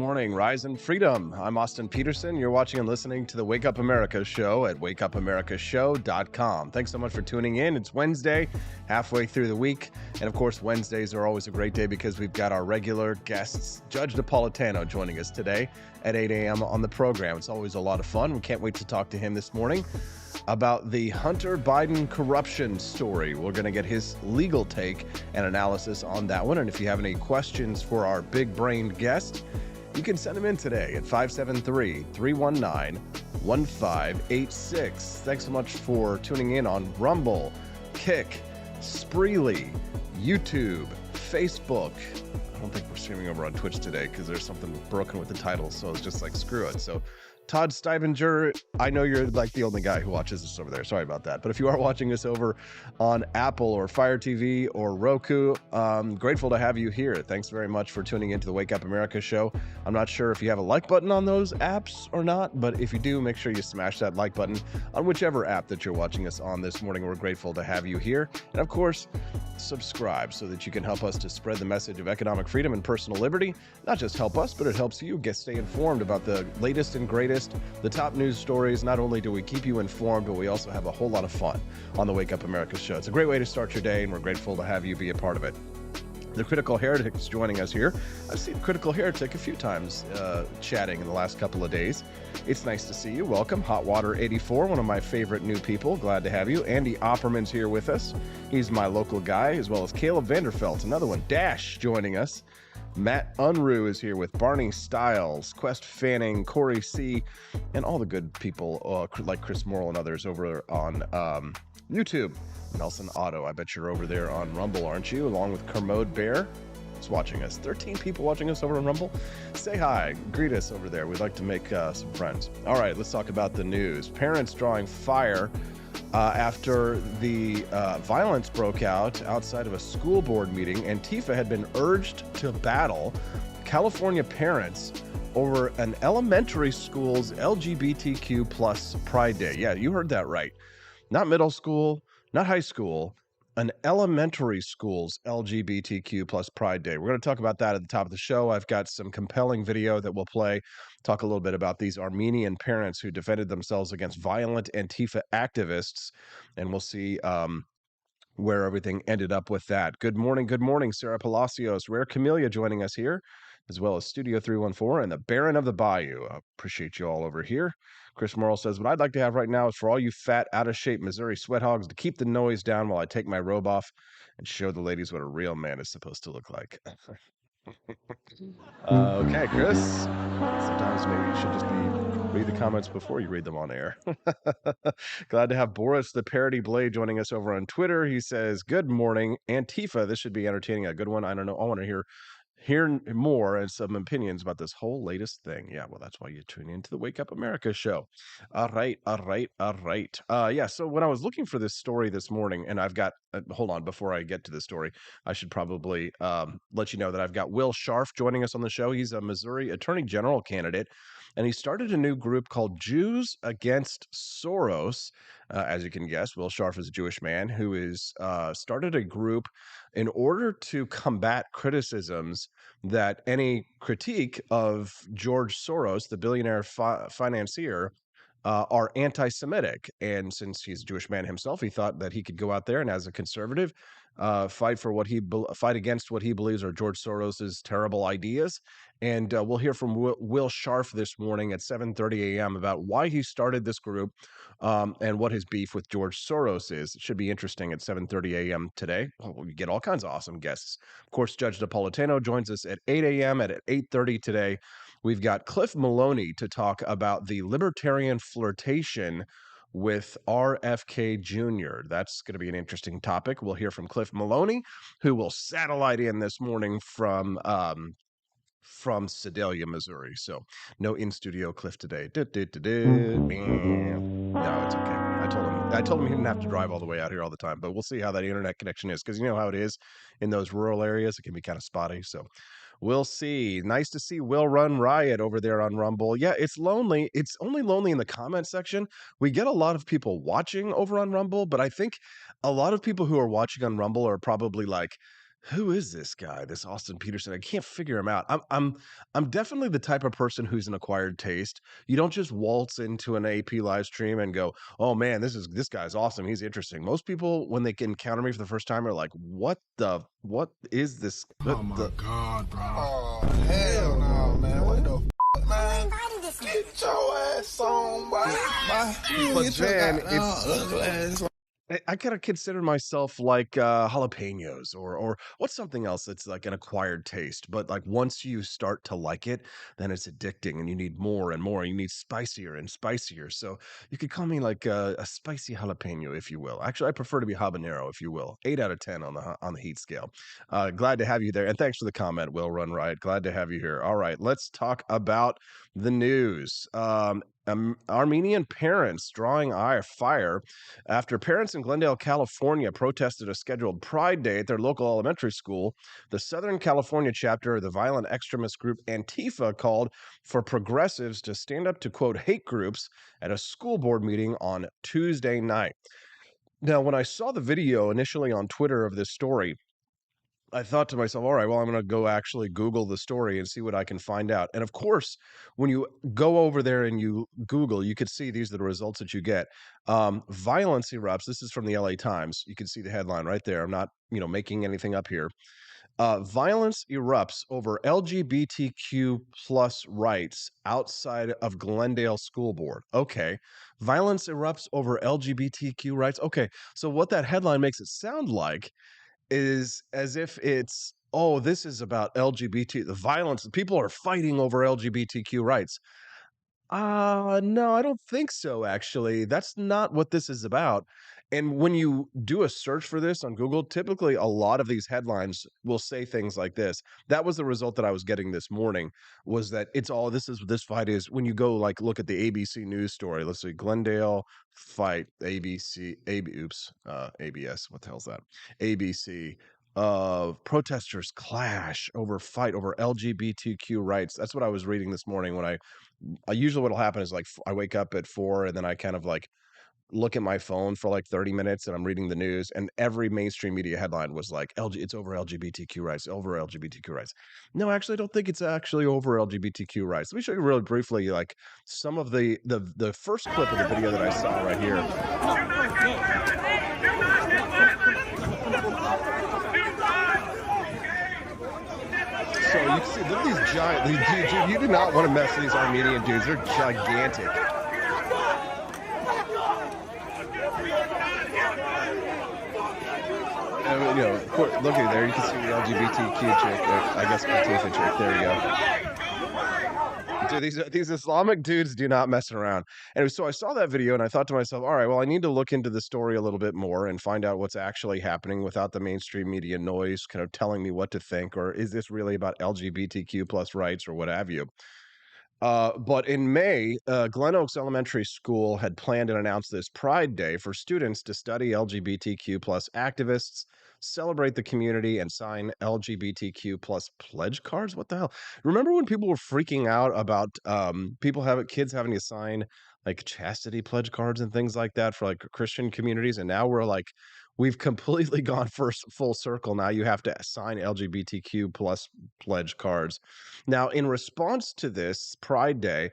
morning, rise in freedom. I'm Austin Peterson. You're watching and listening to the Wake Up America show at wakeupamericashow.com. Thanks so much for tuning in. It's Wednesday, halfway through the week. And of course, Wednesdays are always a great day because we've got our regular guests, Judge Napolitano, joining us today at 8 a.m. on the program. It's always a lot of fun. We can't wait to talk to him this morning about the Hunter Biden corruption story. We're going to get his legal take and analysis on that one. And if you have any questions for our big-brained guest, you can send them in today at 573-319-1586. Thanks so much for tuning in on Rumble, Kick, Spreely, YouTube, Facebook. I don't think we're streaming over on Twitch today because there's something broken with the title, so it's just like, screw it. So Todd Steibinger, I know you're like the only guy who watches this over there. Sorry about that. But if you are watching us over on Apple or Fire TV or Roku, grateful to have you here. Thanks very much for tuning into the Wake Up America show. I'm not sure if you have a like button on those apps or not, but if you do, make sure you smash that like button on whichever app that you're watching us on this morning. We're grateful to have you here. And of course, subscribe so that you can help us to spread the message of economic freedom and personal liberty. Not just help us, but it helps you stay informed about the latest and greatest, the top news stories. Not only do we keep you informed, but we also have a whole lot of fun on the Wake Up America show. It's a great way to start your day, and we're grateful to have you be a part of it. The Critical Heretic is joining us here. I've seen Critical Heretic a few times chatting in the last couple of days. It's nice to see you. Welcome. Hot Water 84, one of my favorite new people. Glad to have you. Andy Opperman's here with us. He's my local guy, as well as Caleb Vanderfelt, another one. Dash joining us. Matt Unruh is here with Barney Styles, Quest Fanning, Corey C., and all the good people like Chris Morrill and others over on YouTube. Nelson Otto, I bet you're over there on Rumble, aren't you? Along with Kermode Bear, who's watching us. 13 people watching us over on Rumble. Say hi. Greet us over there. We'd like to make some friends. All right, let's talk about the news. Parents drawing fire after the violence broke out outside of a school board meeting. Antifa had been urged to battle California parents over an elementary school's LGBTQ plus Pride Day. Yeah, you heard that right. Not middle school, not high school, an elementary school's LGBTQ plus Pride Day. We're going to talk about that at the top of the show. I've got some compelling video that we'll play, talk a little bit about these Armenian parents who defended themselves against violent Antifa activists, and we'll see where everything ended up with that. Good morning, Sarah Palacios, Rare Camellia joining us here, as well as Studio 314 and the Baron of the Bayou. I appreciate you all over here. Chris Morrill says, what I'd like to have right now is for all you fat, out-of-shape Missouri sweat hogs to keep the noise down while I take my robe off and show the ladies what a real man is supposed to look like. Okay, Chris. Sometimes maybe you should just read the comments before you read them on air. Glad to have Boris the Parody Blade joining us over on Twitter. He says, good morning, Antifa. This should be entertaining. A good one. I don't know. I want to hear more and some opinions about this whole latest thing. Yeah, well, that's why you tune into the Wake Up America show. All right. Yeah, so when I was looking for this story this morning, and I've got, hold on, before I get to the story, I should probably let you know that I've got Will Scharf joining us on the show. He's a Missouri Attorney General candidate, and he started a new group called Jews Against Soros. As you can guess, Will Scharf is a Jewish man who is started a group in order to combat criticisms that any critique of George Soros, the billionaire financier, are anti-Semitic. And since he's a Jewish man himself, he thought that he could go out there and, as a conservative, fight against what he believes are George Soros's terrible ideas. And we'll hear from Will Scharf this morning at 7:30 a.m. about why he started this group and what his beef with George Soros is. It should be interesting at 7:30 a.m. today. We get all kinds of awesome guests. Of course, Judge Napolitano joins us at 8 a.m. At 8:30 today, we've got Cliff Maloney to talk about the Libertarian flirtation with RFK Jr. That's going to be an interesting topic. We'll hear from Cliff Maloney, who will satellite in this morning from Sedalia, Missouri. So no in-studio Cliff today. No, it's okay. I told him he didn't have to drive all the way out here all the time, but we'll see how that internet connection is, because you know how it is in those rural areas. It can be kind of spotty. So we'll see. Nice to see Will Run Riot over there on Rumble. Yeah, it's lonely. It's only lonely in the comment section. We get a lot of people watching over on Rumble, but I think a lot of people who are watching on Rumble are probably like Who is this guy? This Austin Peterson? I can't figure him out. I'm definitely the type of person who's an acquired taste. You don't just waltz into an AP live stream and go, "Oh man, this guy's awesome. He's interesting." Most people, when they encounter me for the first time, are like, what is this? Oh my God, bro! Oh hell no, man! What the man? Get your ass on, boy! But then it's. I kind of consider myself like jalapenos or what's something else that's like an acquired taste. But like once you start to like it, then it's addicting and you need more and more. You need spicier and spicier. So you could call me like a spicy jalapeno, if you will. Actually, I prefer to be habanero, if you will. 8 out of 10 on the heat scale. Glad to have you there. And thanks for the comment, Will Run Riot. Glad to have you here. All right, let's talk about the news. Armenian parents drawing fire after parents in Glendale, California protested a scheduled Pride Day at their local elementary school. The Southern California chapter of the violent extremist group Antifa called for progressives to stand up to, quote, hate groups at a school board meeting on Tuesday night. Now, when I saw the video initially on Twitter of this story, I thought to myself, all right, well, I'm going to go actually Google the story and see what I can find out. And of course, when you go over there and you Google, you could see these are the results that you get. Violence erupts. This is from the LA Times. You can see the headline right there. I'm not, making anything up here. Violence erupts over LGBTQ plus rights outside of Glendale School Board. Okay. Violence erupts over LGBTQ rights. Okay. So what that headline makes it sound like is as if it's, oh, this is about LGBT, the violence. People are fighting over LGBTQ rights. No, I don't think so, actually. That's not what this is about. And when you do a search for this on Google, typically a lot of these headlines will say things like this. That was the result that I was getting this morning, was that it's all this fight is when you go like look at the ABC news story. Let's see, Glendale fight ABS. What the hell's that? ABC. Protesters clash over fight over LGBTQ rights. That's what I was reading this morning when I usually what'll happen is like I wake up at 4 and then I kind of like look at my phone for like 30 minutes and I'm reading the news and every mainstream media headline was like it's over LGBTQ rights, over LGBTQ rights. No, actually I don't think it's actually over LGBTQ rights. Let me show you really briefly like some of the first clip of the video that I saw right here. So you can see, look at these giant, you do not want to mess with these Armenian dudes. They're gigantic. And, look at there, you can see the LGBTQ chick, I guess Antifa chick, there you go. Dude, these Islamic dudes do not mess around. And so I saw that video and I thought to myself, all right, well, I need to look into the story a little bit more and find out what's actually happening without the mainstream media noise kind of telling me what to think, or is this really about LGBTQ plus rights or what have you? But in May, Glen Oaks Elementary School had planned and announced this Pride Day for students to study LGBTQ plus activists, celebrate the community, and sign LGBTQ plus pledge cards. What the hell? Remember when people were freaking out about kids having to sign like chastity pledge cards and things like that for like Christian communities, and now we're like, we've completely gone full circle. Now you have to sign LGBTQ plus pledge cards. Now, in response to this Pride Day,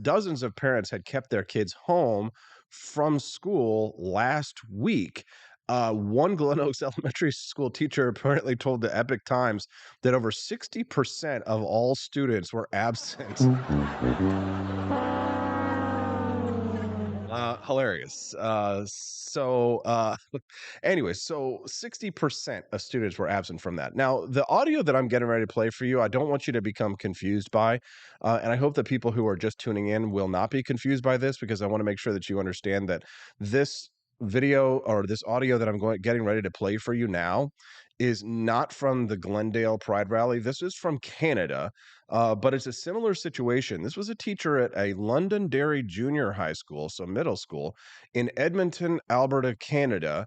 dozens of parents had kept their kids home from school last week. One Glen Oaks Elementary School teacher apparently told the Epic Times that over 60% of all students were absent. Hilarious. Anyway, so 60% of students were absent from that. Now, the audio that I'm getting ready to play for you, I don't want you to become confused by, and I hope that people who are just tuning in will not be confused by this, because I want to make sure that you understand that this video or this audio that I'm getting ready to play for you now is not from the Glendale Pride Rally. This is from Canada, but it's a similar situation. This was a teacher at a Londonderry Junior High School, so middle school, in Edmonton, Alberta, Canada,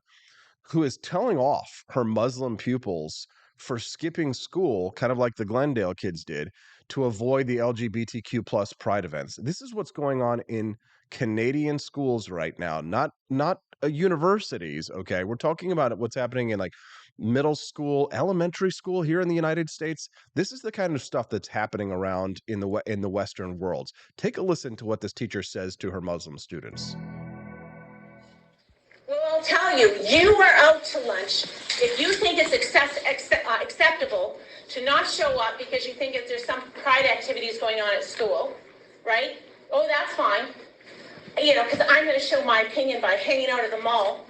who is telling off her Muslim pupils for skipping school, kind of like the Glendale kids did, to avoid the LGBTQ plus pride events. This is what's going on in Canadian schools right now, not universities. Okay, we're talking about what's happening in like middle school, elementary school here in the United States. This is the kind of stuff that's happening around in the Western worlds. Take a listen to what this teacher says to her Muslim students. Well, I'll tell you, you are out to lunch. If you think it's acceptable to not show up because you think there's some pride activities going on at school, right? Oh, that's fine. You know, because I'm going to show my opinion by hanging out at the mall.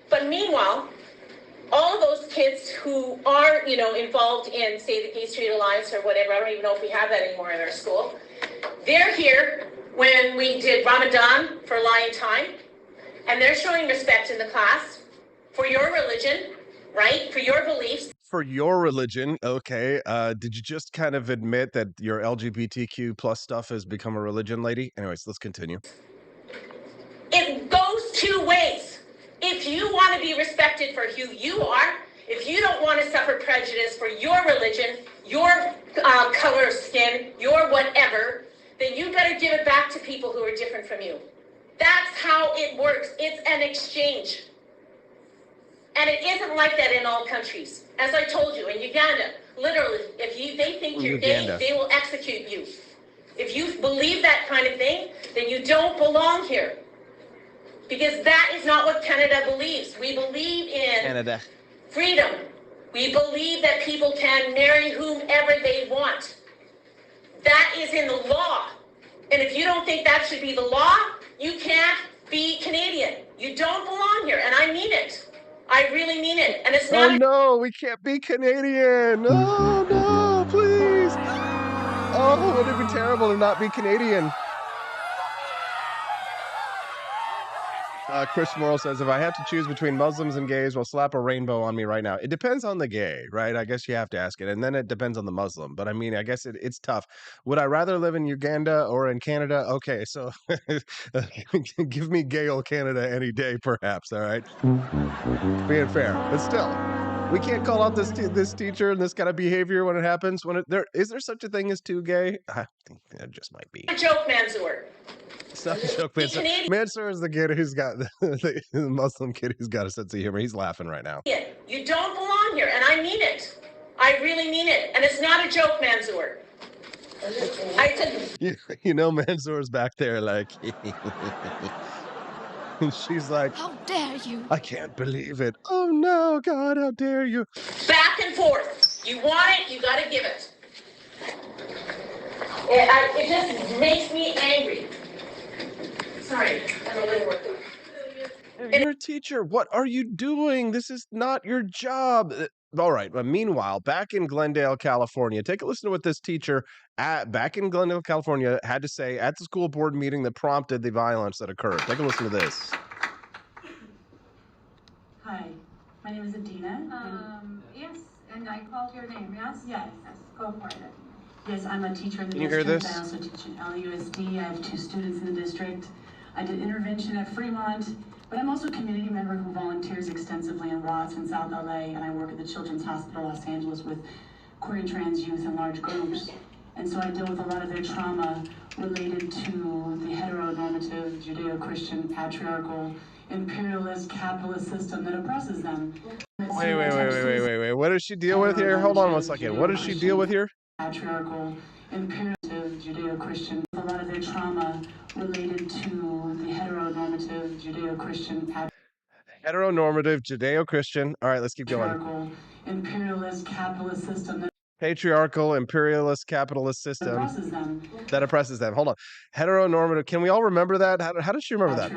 But meanwhile, all of those kids who are, you know, involved in, say, the Gay Street Alliance or whatever, I don't even know if we have that anymore in our school, they're here when we did Ramadan for Lion Time. And they're showing respect in the class for your religion, right? For your beliefs. For your religion, okay. Did you just kind of admit that your LGBTQ plus stuff has become a religion, lady? Anyways, let's continue. It goes two ways. If you want to be respected for who you are, if you don't want to suffer prejudice for your religion, your color of skin, your whatever, then you better give it back to people who are different from you. That's how it works. It's an exchange. And it isn't like that in all countries. As I told you, in Uganda, literally, if they think you're gay, they will execute you. If you believe that kind of thing, then you don't belong here. Because that is not what Canada believes. We believe in freedom. We believe that people can marry whomever they want. That is in the law. And if you don't think that should be the law, you can't be Canadian. You don't belong here, and I mean it. I really mean it. And it's not. Oh no, we can't be Canadian. Oh no, please. Oh, would it be terrible to not be Canadian? Chris Morrill says, if I have to choose between Muslims and gays, well, slap a rainbow on me right now. It depends on the gay, right? I guess you have to ask it. And then it depends on the Muslim. But I mean, I guess it's tough. Would I rather live in Uganda or in Canada? Okay, so give me gay old Canada any day, perhaps, all right? Being fair. But still, we can't call out this teacher and this kind of behavior when it happens. Is there such a thing as too gay? I think that just might be. A joke, Mansour. It's not a joke, Mansour. Mansour is the kid who's got the Muslim kid who's got a sense of humor. He's laughing right now. You don't belong here, and I mean it. I really mean it, and it's not a joke, Mansour. You know, Mansour's back there like, and she's like, how dare you? I can't believe it. Oh no, God, how dare you? Back and forth. You want it, you got to give it. It just makes me angry. Sorry, I'm a little worked up. You're a teacher. What are you doing? This is not your job. All right. But meanwhile, back in Glendale, California, take a listen to what this teacher back in Glendale, California, had to say at the school board meeting that prompted the violence that occurred. Take a listen to this. Hi, my name is Adina. Yes, and I called your name, yes? Yes. Yes, go for it. Yes, I'm a teacher in the Can you hear district. this? I also teach in LUSD. I have 2 students in the district. I did intervention at Fremont, but I'm also a community member who volunteers extensively in Watts in South LA, and I work at the Children's Hospital Los Angeles with queer and trans youth in large groups. And so I deal with a lot of their trauma related to the heteronormative, Judeo-Christian, patriarchal, imperialist, capitalist system that oppresses them. Wait. What does she deal with here? Hold on 1 second. What does she deal with here? Patriarchal, imperialist, Judeo-Christian, a lot of their trauma related to the heteronormative, Judeo-Christian, Heteronormative, Judeo-Christian. All right, let's keep going. Imperialist, capitalist system. Patriarchal, imperialist, capitalist system that oppresses them. Hold on. Heteronormative. Can we all remember that? How does she remember that?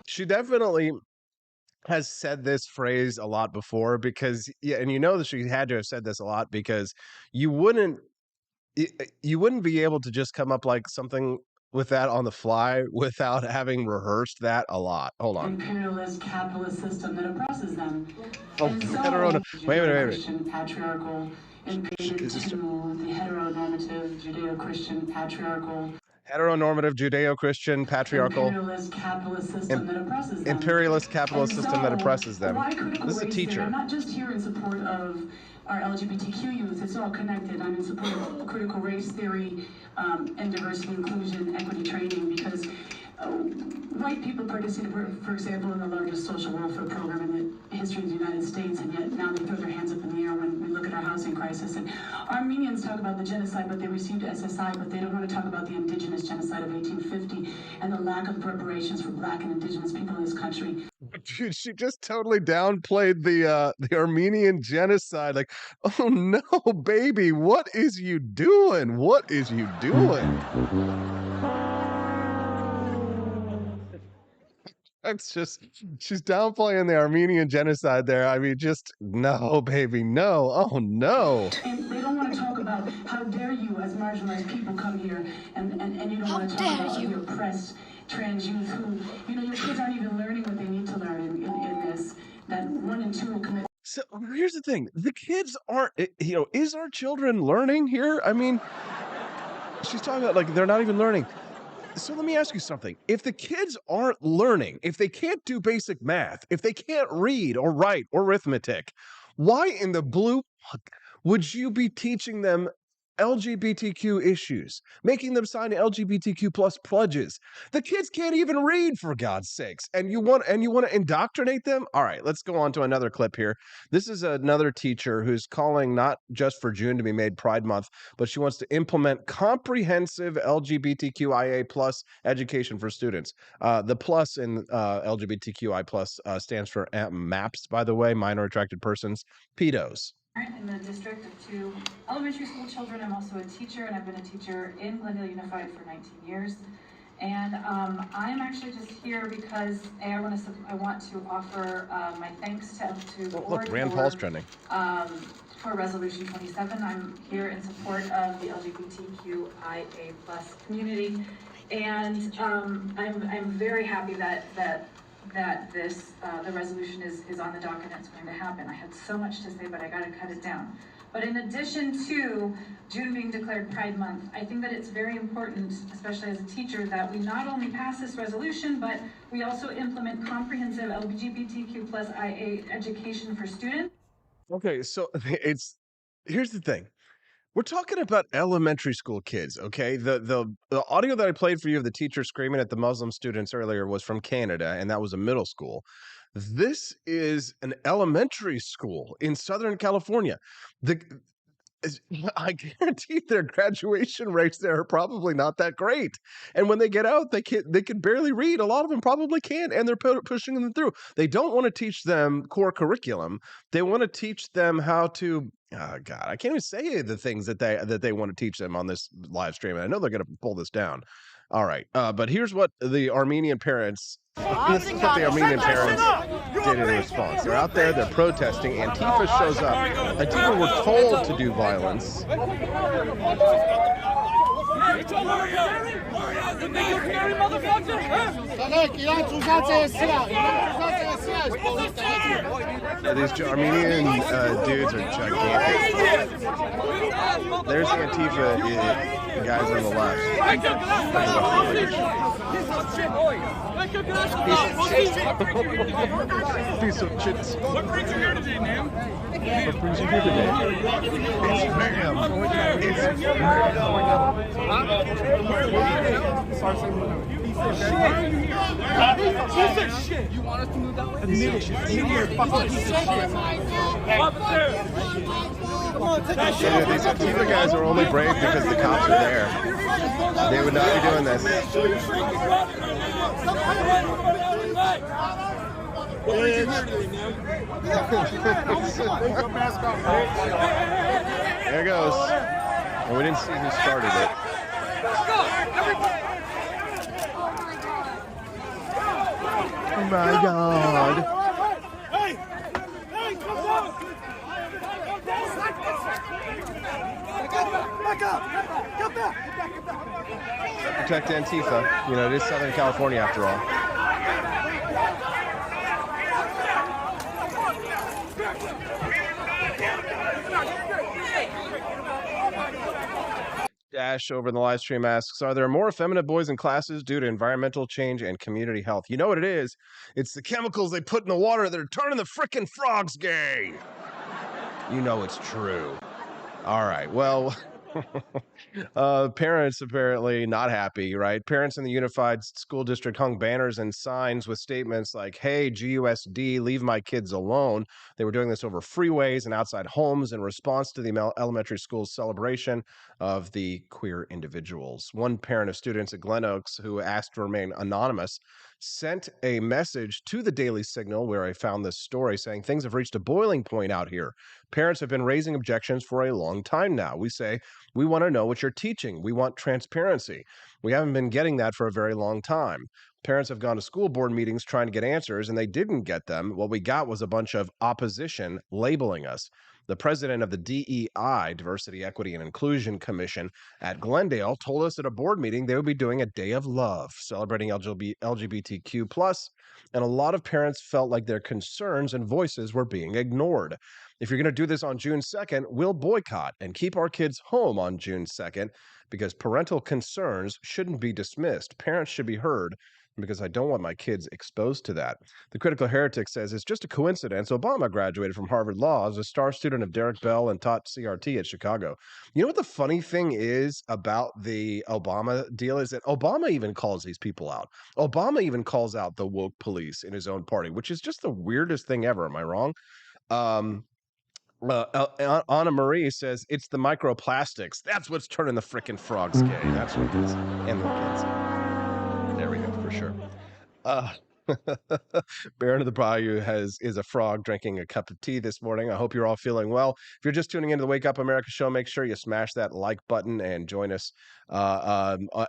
She definitely has said this phrase a lot before because, yeah, and you know that she had to have said this a lot because you wouldn't be able to just come up like something with that on the fly without having rehearsed that a lot. Hold on. Imperialist, capitalist system that oppresses them. Oh, Wait. Patriarchal. Invaded to the heteronormative, Judeo-Christian, patriarchal. Heteronormative, Judeo-Christian, patriarchal. Imperialist capitalist system that oppresses them. Imperialist capitalist system that oppresses them. This is a teacher. I'm not just here in support of our LGBTQ youth. It's all connected. I'm in support of critical race theory and diversity, inclusion, equity training because White people participated, for example, in the largest social welfare program in the history of the United States, and yet now they throw their hands up in the air when we look at our housing crisis. And Armenians talk about the genocide, but they received SSI, but they don't want to talk about the indigenous genocide of 1850 and the lack of reparations for Black and indigenous people in this country. Dude, she just totally downplayed the Armenian genocide. Like, oh no, baby, what is you doing? What is you doing? It's just, she's downplaying the Armenian genocide there. I mean, just, no, baby, no. Oh, no. And they don't want to talk about how dare you as marginalized people come here and you don't want to talk about the oppressed trans youth who, you know, your kids aren't even learning what they need to learn in this, that 1 and 2 will commit. So here's the thing. The kids aren't, you know, is our children learning here? I mean, she's talking about like they're not even learning. So let me ask you something. If the kids aren't learning, if they can't do basic math, if they can't read or write or arithmetic, why in the blue fuck would you be teaching them LGBTQ issues, making them sign LGBTQ plus pledges? The kids can't even read, for God's sakes. And you want to indoctrinate them? All right, let's go on to another clip here. This is another teacher who's calling not just for June to be made Pride Month, but she wants to implement comprehensive LGBTQIA plus education for students. The plus in LGBTQI plus stands for MAPS, by the way, minor attracted persons, pedos. In the district of 2 elementary school children. I'm also a teacher, and I've been a teacher in Glendale Unified for 19 years. And I'm actually just here because I want to offer my thanks to the board. Look, Rand Paul's trending. For Resolution 27. I'm here in support of the LGBTQIA plus community, and I'm very happy that this the resolution is on the docket and it's going to happen. I had so much to say, but I got to cut it down. But in addition to June being declared Pride Month, I think that it's very important, especially as a teacher, that we not only pass this resolution, but we also implement comprehensive LGBTQ plus IA education for students. Okay, so here's the thing. We're talking about elementary school kids, okay? The audio that I played for you of the teacher screaming at the Muslim students earlier was from Canada, and that was a middle school. This is an elementary school in Southern California. I guarantee their graduation rates there are probably not that great. And when they get out, they can barely read. A lot of them probably can't, and they're pushing them through. They don't want to teach them core curriculum. They want to teach them how to. Oh God, I can't even say the things that they want to teach them on this live stream. And I know they're going to pull this down. All right, but here's what the Armenian parents. This is what the Armenian parents did in response. They're out there, they're protesting. Antifa shows up. Antifa were told to do violence. Yeah, these Armenian dudes are gigantic. There's the Antifa guys on the left. Piece of shit. What brings you here today, ma'am? What brings you here today? It's ma'am. It's Shit. You want us to move that way? Admit it. You're fucking piece of shit. Officer! Yeah, these Antifa guys are only brave because the cops are there. They would not be doing this. There it goes. And we didn't see who started it. Oh my God. Protect Antifa. You know, it is Southern California after all. Dash over in the live stream asks, are there more effeminate boys in classes due to environmental change and community health? You know what it is? It's the chemicals they put in the water that are turning the frickin' frogs gay. You know it's true. All right, well, Parents apparently not happy, right? Parents in the Unified School District hung banners and signs with statements like, "Hey, GUSD, leave my kids alone." They were doing this over freeways and outside homes in response to the elementary school's celebration of the queer individuals. One parent of students at Glen Oaks, who asked to remain anonymous, sent a message to the Daily Signal, where I found this story, saying things have reached a boiling point out here. Parents have been raising objections for a long time now. We say, we want to know what you're teaching. We want transparency. We haven't been getting that for a very long time. Parents have gone to school board meetings trying to get answers, and they didn't get them. What we got was a bunch of opposition labeling us. The president of the DEI, Diversity, Equity, and Inclusion Commission at Glendale, told us at a board meeting they would be doing a day of love, celebrating LGBTQ+, and a lot of parents felt like their concerns and voices were being ignored. If you're going to do this on June 2nd, we'll boycott and keep our kids home on June 2nd because parental concerns shouldn't be dismissed. Parents should be heard, because I don't want my kids exposed to that. The Critical Heretic says it's just a coincidence. Obama graduated from Harvard Law as a star student of Derek Bell and taught CRT at Chicago. You know what the funny thing is about the Obama deal is that Obama even calls these people out. Obama even calls out the woke police in his own party, which is just the weirdest thing ever. Am I wrong? Anna Marie says it's the microplastics. That's what's turning the frickin' frogs gay. That's what it is. And the kids. There we go, for sure. Baron of the Bayou is a frog drinking a cup of tea this morning. I hope you're all feeling well. If you're just tuning into the Wake Up America show, make sure you smash that like button and join us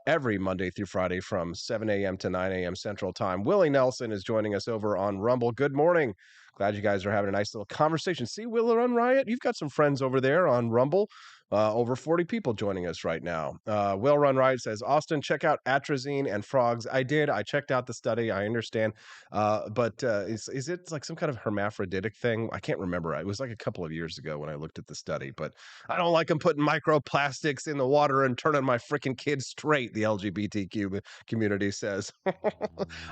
every Monday through Friday from 7 a.m. to 9 a.m. Central Time. Willie Nelson is joining us over on Rumble. Good morning. Glad you guys are having a nice little conversation. See, Will Run Riot, you've got some friends over there on Rumble. Over 40 people joining us right now. Will Run Riot says, Austin, check out atrazine and frogs. I did. I checked out the study. I understand. But is it like some kind of hermaphroditic thing? I can't remember. It was like a couple of years ago when I looked at the study. But I don't like them putting microplastics in the water and turning my freaking kids straight, the LGBTQ community says.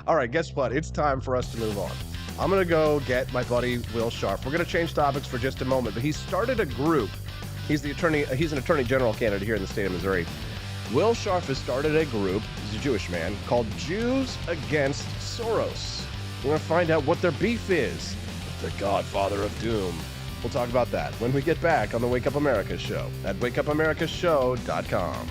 All right, guess what? It's time for us to move on. I'm going to go get my buddy Will Scharf. We're going to change topics for just a moment, but he started a group. He's an attorney general candidate here in the state of Missouri. Will Scharf has started a group, he's a Jewish man, called Jews Against Soros. We're going to find out what their beef is. The Godfather of Doom. We'll talk about that when we get back on the Wake Up America show at wakeupAmericaShow.com.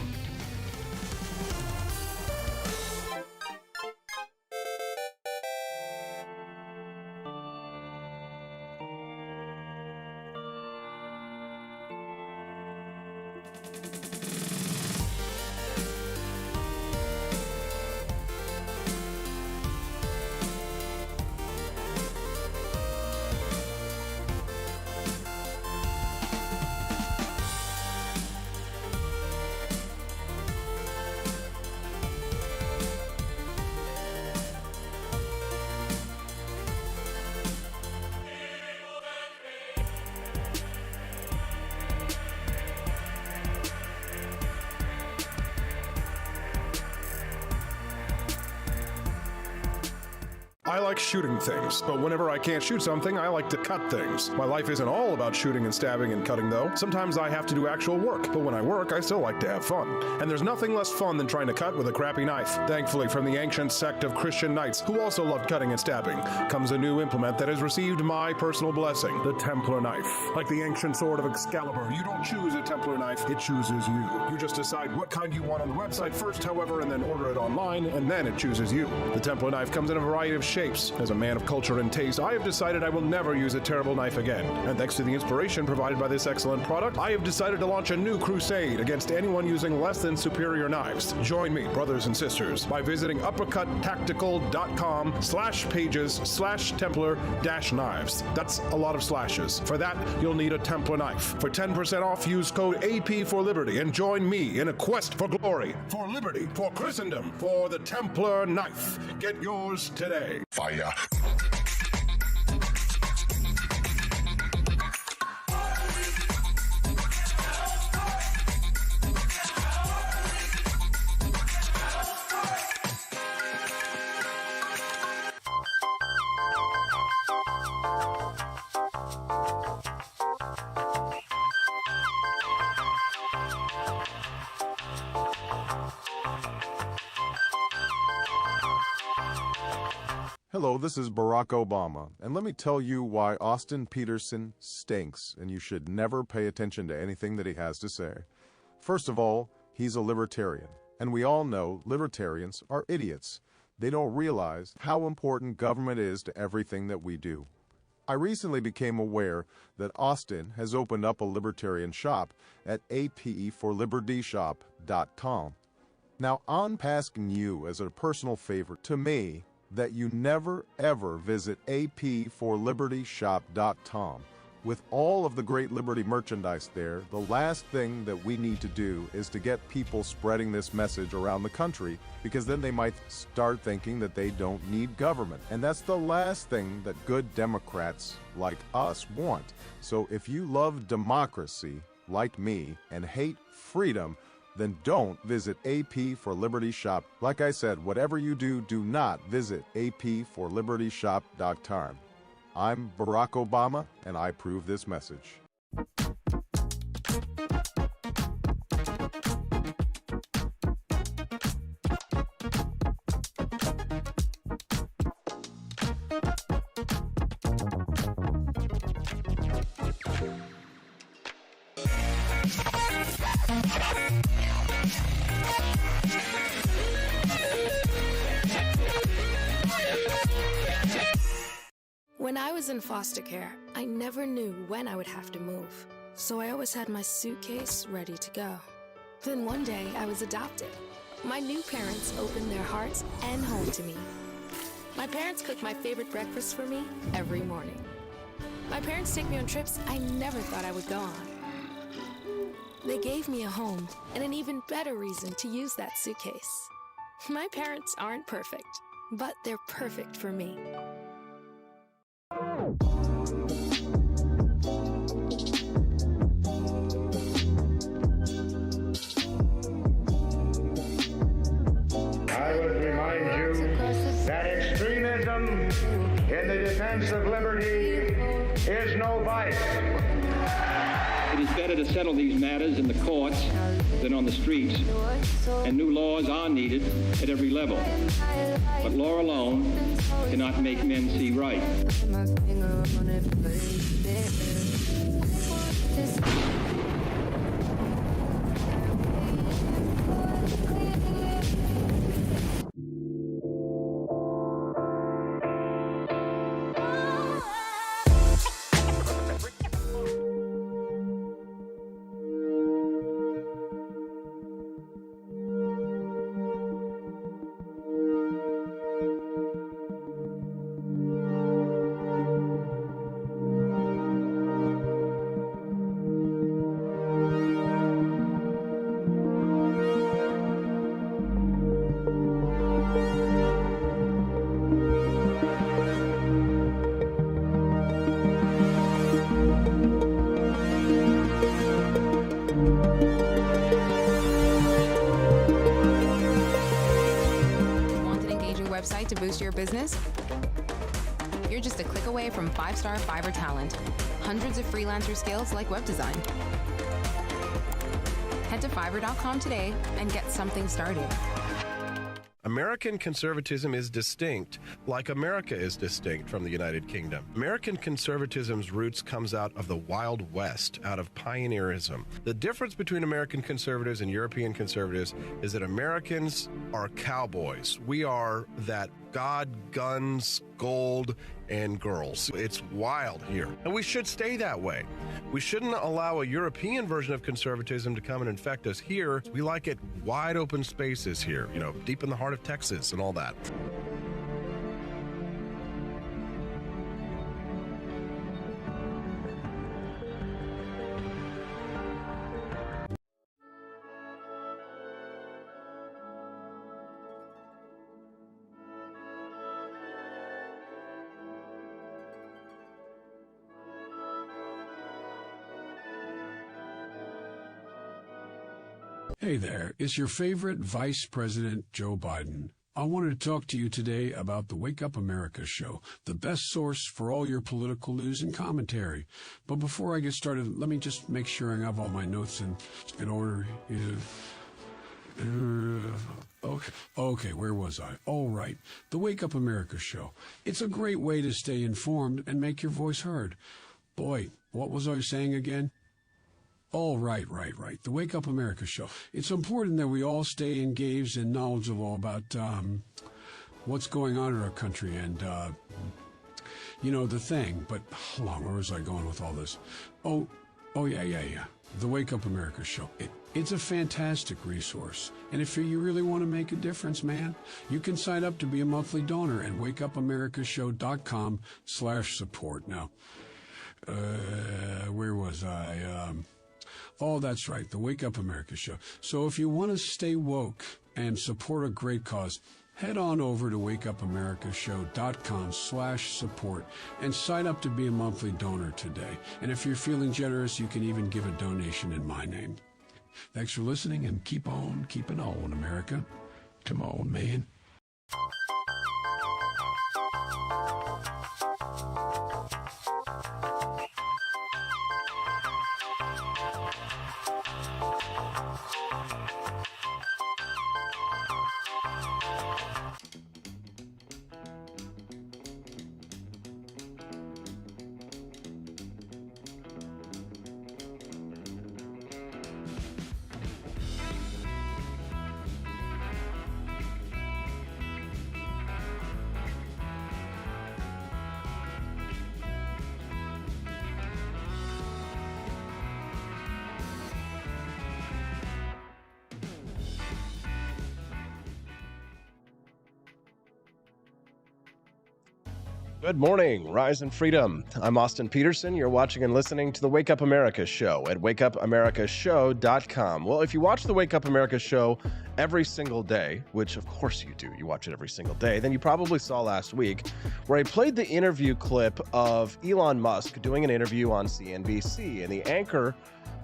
I like shooting things, but whenever I can't shoot something, I like to cut things. My life isn't all about shooting and stabbing and cutting, though. Sometimes I have to do actual work, but when I work, I still like to have fun. And there's nothing less fun than trying to cut with a crappy knife. Thankfully, from the ancient sect of Christian knights, who also loved cutting and stabbing, comes a new implement that has received my personal blessing, the Templar knife. Like the ancient sword of Excalibur, you don't choose a Templar knife, it chooses you. You just decide what kind you want on the website first, however, and then order it online, and then it chooses you. The Templar knife comes in a variety of shapes. As a man of culture and taste, I have decided I will never use a terrible knife again. And thanks to the inspiration provided by this excellent product, I have decided to launch a new crusade against anyone using less than superior knives. Join me, brothers and sisters, by visiting uppercuttactical.com/pages/Templar-knives. That's a lot of slashes. For that, you'll need a Templar knife. For 10% off, use code AP for Liberty and join me in a quest for glory, for liberty, for Christendom, for the Templar knife. Get yours today. Fire. Hello, this is Barack Obama, and let me tell you why Austin Petersen stinks, and you should never pay attention to anything that he has to say. First of all, he's a libertarian, and we all know libertarians are idiots. They don't realize how important government is to everything that we do. I recently became aware that Austin has opened up a libertarian shop at apforlibertyshop.com. Now, I'm asking you as a personal favor to me that you never ever visit apforlibertyshop.com. With all of the great Liberty merchandise there, the last thing that we need to do is to get people spreading this message around the country, because then they might start thinking that they don't need government. And that's the last thing that good Democrats like us want. So if you love democracy, like me, and hate freedom, then don't visit AP for Liberty Shop. Like I said, whatever you do, do not visit apforlibertyshop.com. I'm Barack Obama, and I approve this message. When I was in foster care, I never knew when I would have to move, so I always had my suitcase ready to go. Then one day, I was adopted. My new parents opened their hearts and home to me. My parents cook my favorite breakfast for me every morning. My parents take me on trips I never thought I would go on. They gave me a home and an even better reason to use that suitcase. My parents aren't perfect, but they're perfect for me. I would remind you that extremism in the defense of liberty is no vice. It is better to settle these matters in the courts than on the streets, and new laws are needed at every level. But law alone cannot make men see right. Website to boost your business? You're just a click away from 5-star Fiverr talent. Hundreds of freelancer skills like web design. Head to Fiverr.com today and get something started. American conservatism is distinct, like America is distinct from the United Kingdom. American conservatism's roots comes out of the Wild West, out of pioneerism. The difference between American conservatives and European conservatives is that Americans are cowboys. We are that God, guns, gold, and girls. It's wild here, and we should stay that way. We shouldn't allow a European version of conservatism to come and infect us here. We like it wide open spaces here, you know, deep in the heart of Texas and all that. Hey there, it's your favorite Vice President Joe Biden. I wanted to talk to you today about the Wake Up America show, the best source for all your political news and commentary. But before I get started, let me just make sure I have all my notes in order. Okay, where was I? All right, the Wake Up America show. It's a great way to stay informed and make your voice heard. Boy, what was I saying again? Oh, right. The Wake Up America show. It's important that we all stay engaged and knowledgeable about what's going on in our country and, the thing. But hold on, where was I going with all this? Oh, yeah. The Wake Up America show. It's a fantastic resource. And if you really want to make a difference, man, you can sign up to be a monthly donor at wakeupAmericaShow.com/support. Now, where was I? Oh, that's right, the Wake Up America show. So if you want to stay woke and support a great cause, head on over to wakeupAmericaShow.com/support and sign up to be a monthly donor today. And if you're feeling generous, you can even give a donation in my name. Thanks for listening, and keep on keeping on, America. Come on, man. Good morning, Rise and Freedom. I'm Austin Peterson. You're watching and listening to the Wake Up America show at wakeupAmericaShow.com. Well, if you watch the Wake Up America show every single day, which of course you do, you watch it every single day, then you probably saw last week where I played the interview clip of Elon Musk doing an interview on CNBC, and the anchor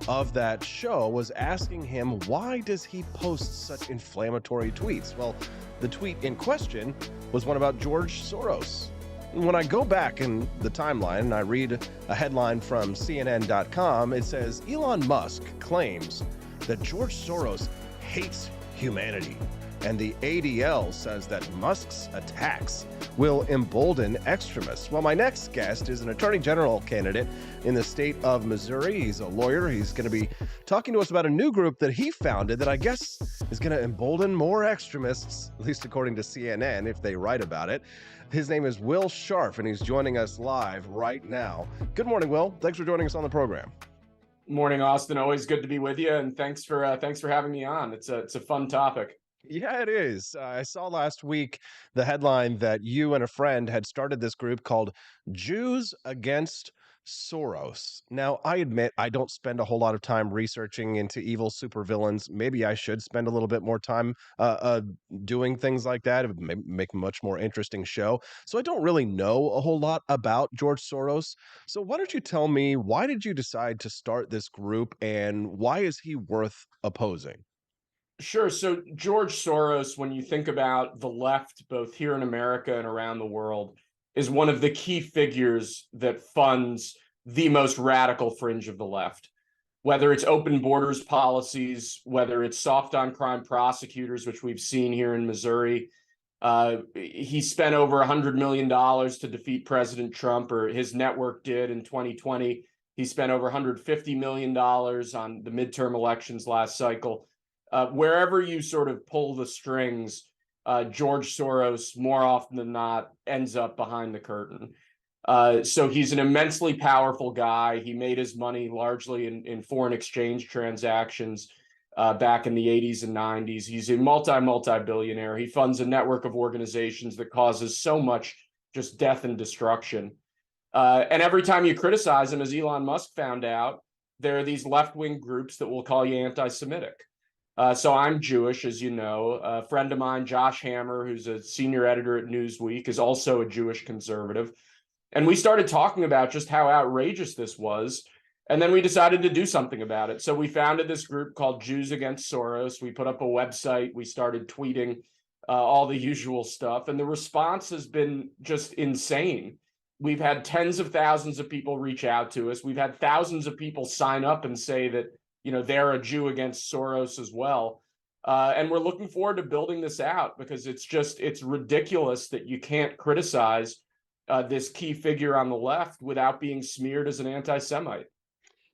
of that show was asking him, why does he post such inflammatory tweets? Well, the tweet in question was one about George Soros. When I go back in the timeline and I read a headline from CNN.com, it says Elon Musk claims that George Soros hates humanity. And the ADL says that Musk's attacks will embolden extremists. Well, my next guest is an attorney general candidate in the state of Missouri. He's a lawyer. He's going to be talking to us about a new group that he founded that I guess is going to embolden more extremists, at least according to CNN, if they write about it. His name is Will Scharf, and he's joining us live right now. Good morning, Will. Thanks for joining us on the program. Morning, Austin. Always good to be with you, and thanks for having me on. It's a fun topic. Yeah, it is. I saw last week the headline that you and a friend had started this group called Jews Against Soros. Now, I admit I don't spend a whole lot of time researching into evil supervillains. Maybe I should spend a little bit more time doing things like that. It would make a much more interesting show. So I don't really know a whole lot about George Soros. So why don't you tell me, why did you decide to start this group, and why is he worth opposing? Sure. So George Soros, when you think about the left, both here in America and around the world, is one of the key figures that funds the most radical fringe of the left. Whether it's open borders policies, whether it's soft on crime prosecutors, which we've seen here in Missouri. He spent over $100 million to defeat President Trump, or his network did in 2020. He spent over $150 million on the midterm elections last cycle. Wherever you sort of pull the strings, George Soros, more often than not, ends up behind the curtain. So he's an immensely powerful guy. He made his money largely in foreign exchange transactions back in the 80s and 90s. He's a multi-billionaire. He funds a network of organizations that causes so much just death and destruction. And every time you criticize him, as Elon Musk found out, there are these left-wing groups that will call you anti-Semitic. So I'm Jewish, as you know. A friend of mine, Josh Hammer, who's a senior editor at Newsweek, is also a Jewish conservative. And we started talking about just how outrageous this was. And then we decided to do something about it. So we founded this group called Jews Against Soros. We put up a website. We started tweeting. all the usual stuff. And the response has been just insane. We've had tens of thousands of people reach out to us. We've had thousands of people sign up and say that, they're a Jew against Soros as well. And we're looking forward to building this out, because it's ridiculous that you can't criticize this key figure on the left without being smeared as an anti-Semite.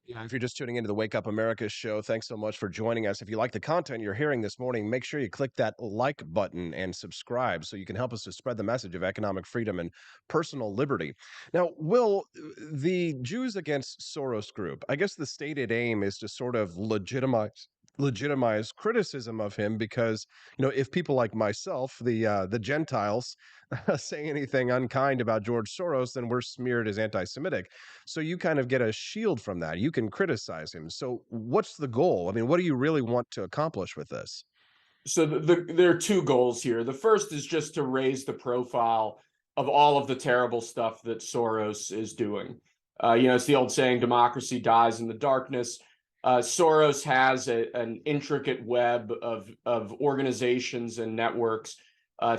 Yeah, if you're just tuning into the Wake Up America show, thanks so much for joining us. If you like the content you're hearing this morning, make sure you click that like button and subscribe so you can help us to spread the message of economic freedom and personal liberty. Now, Will, the Jews Against Soros group, I guess the stated aim is to sort of legitimize criticism of him, because if people like myself, the Gentiles, say anything unkind about George Soros, then we're smeared as anti-Semitic. So you kind of get a shield from that. You can criticize him. So what's the goal? I mean, what do you really want to accomplish with this? So there are two goals here. The first is just to raise the profile of all of the terrible stuff that Soros is doing. It's the old saying, democracy dies in the darkness. Soros has an intricate web of organizations and networks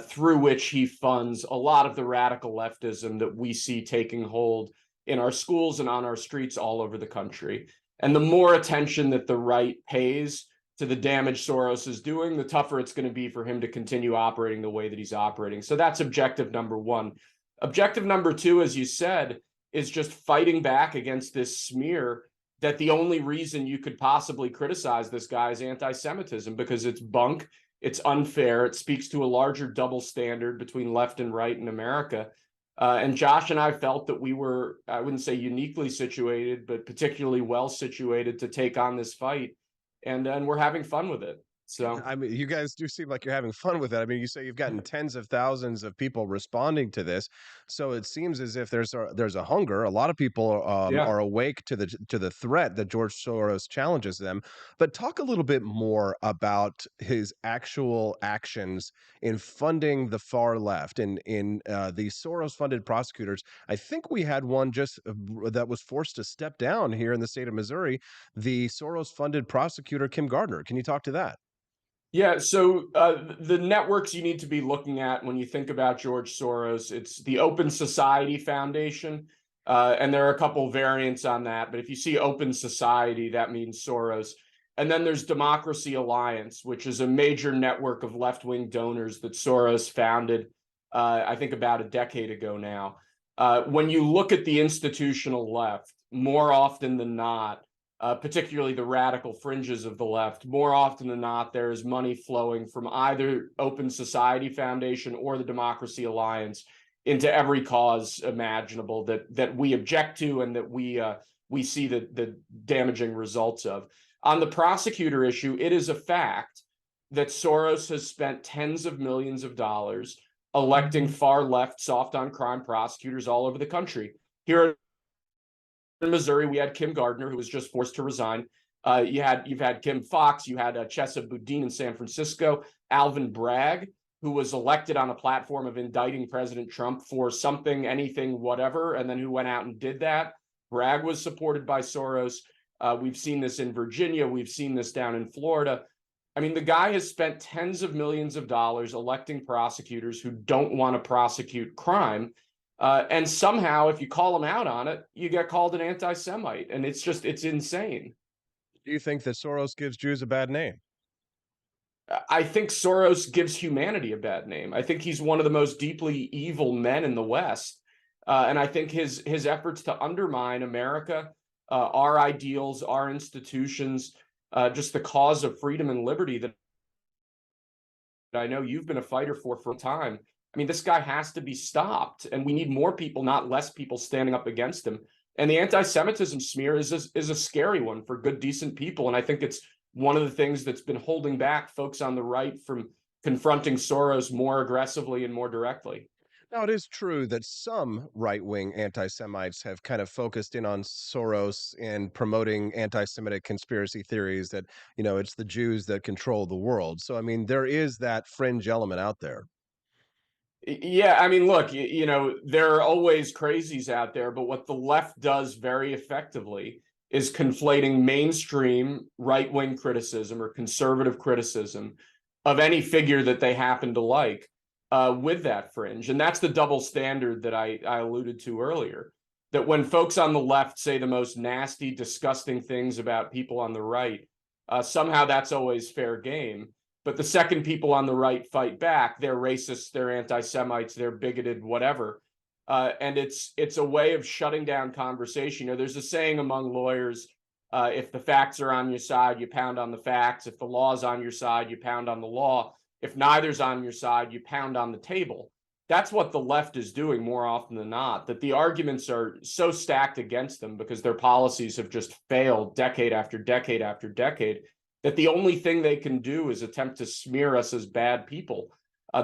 through which he funds a lot of the radical leftism that we see taking hold in our schools and on our streets all over the country. And the more attention that the right pays to the damage Soros is doing, the tougher it's going to be for him to continue operating the way that he's operating. So that's objective number one. Objective number two, as you said, is just fighting back against this smear that the only reason you could possibly criticize this guy is anti-Semitism, because it's bunk, it's unfair, it speaks to a larger double standard between left and right in America. And Josh and I felt that we were, I wouldn't say uniquely situated, but particularly well situated to take on this fight. And we're having fun with it. So I mean, you guys do seem like you're having fun with it. I mean, you say you've gotten tens of thousands of people responding to this, so it seems as if there's a hunger. A lot of people are awake to the threat that George Soros challenges them. But talk a little bit more about his actual actions in funding the far left and in the Soros-funded prosecutors. I think we had one just that was forced to step down here in the state of Missouri. The Soros-funded prosecutor Kim Gardner. Can you talk to that? Yeah, so the networks you need to be looking at when you think about George Soros, it's the Open Society Foundation, and there are a couple variants on that, but if you see Open Society, that means Soros. And then there's Democracy Alliance, which is a major network of left-wing donors that Soros founded, I think about a decade ago now. When you look at the institutional left, more often than not, particularly the radical fringes of the left, more often than not, there is money flowing from either Open Society Foundation or the Democracy Alliance into every cause imaginable that we object to and that we see the damaging results of. On the prosecutor issue, it is a fact that Soros has spent tens of millions of dollars electing far left soft on crime prosecutors all over the country. Here in Missouri, we had Kim Gardner, who was just forced to resign. You've had Kim Fox, you had Chesa Boudin in San Francisco, Alvin Bragg, who was elected on a platform of indicting President Trump for something, anything, whatever, and then who went out and did that. Bragg was supported by Soros. We've seen this in Virginia. We've seen this down in Florida. I mean, the guy has spent tens of millions of dollars electing prosecutors who don't want to prosecute crime. And somehow, if you call them out on it, you get called an anti-Semite. And it's insane. Do you think that Soros gives Jews a bad name? I think Soros gives humanity a bad name. I think he's one of the most deeply evil men in the West. And I think his efforts to undermine America, our ideals, our institutions, just the cause of freedom and liberty that I know you've been a fighter for a time. I mean, this guy has to be stopped, and we need more people, not less people, standing up against him. And the anti-Semitism smear is a scary one for good, decent people. And I think it's one of the things that's been holding back folks on the right from confronting Soros more aggressively and more directly. Now, it is true that some right-wing anti-Semites have kind of focused in on Soros and promoting anti-Semitic conspiracy theories that, it's the Jews that control the world. So, I mean, there is that fringe element out there. Yeah, I mean, look, there are always crazies out there, but what the left does very effectively is conflating mainstream right-wing criticism or conservative criticism of any figure that they happen to like with that fringe. And that's the double standard that I alluded to earlier, that when folks on the left say the most nasty, disgusting things about people on the right, somehow that's always fair game. But the second people on the right fight back, they're racists, they're anti-Semites, they're bigoted, whatever. And it's a way of shutting down conversation. You know, there's a saying among lawyers, if the facts are on your side, you pound on the facts. If the law's on your side, you pound on the law. If neither's on your side, you pound on the table. That's what the left is doing more often than not, that the arguments are so stacked against them because their policies have just failed decade after decade after decade, that the only thing they can do is attempt to smear us as bad people.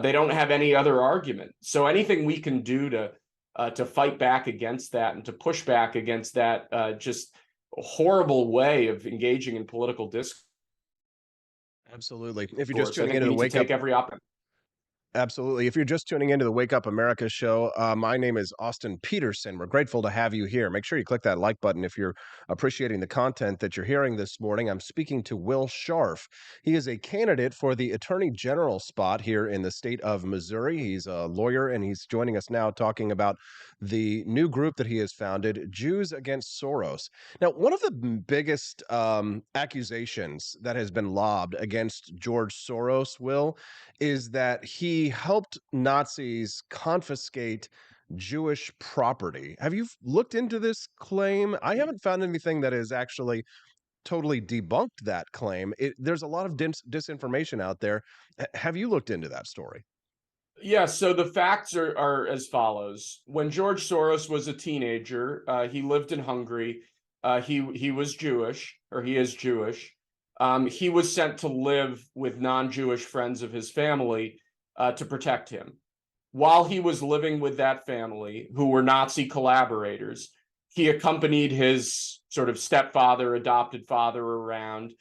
They don't have any other argument. So anything we can do to fight back against that and to push back against that just horrible way of engaging in political discourse. Absolutely. If you're just tuning into the Wake Wake Up, take every op. Absolutely. If you're just tuning into the Wake Up America show, my name is Austin Peterson. We're grateful to have you here. Make sure you click that like button if you're appreciating the content that you're hearing this morning. I'm speaking to Will Scharf. He is a candidate for the Attorney General spot here in the state of Missouri. He's a lawyer, and he's joining us now talking about the new group that he has founded, Jews Against Soros. Now, one of the biggest accusations that has been lobbed against George Soros, Will, is that he helped Nazis confiscate Jewish property. Have you looked into this claim? I haven't found anything that has actually totally debunked that claim. There's a lot of disinformation out there. Have you looked into that story? Yeah, so the facts are as follows. When George Soros was a teenager, he lived in Hungary. He was Jewish, or he is Jewish. He was sent to live with non-Jewish friends of his family to protect him. While he was living with that family, who were Nazi collaborators, he accompanied his sort of stepfather, adopted father around,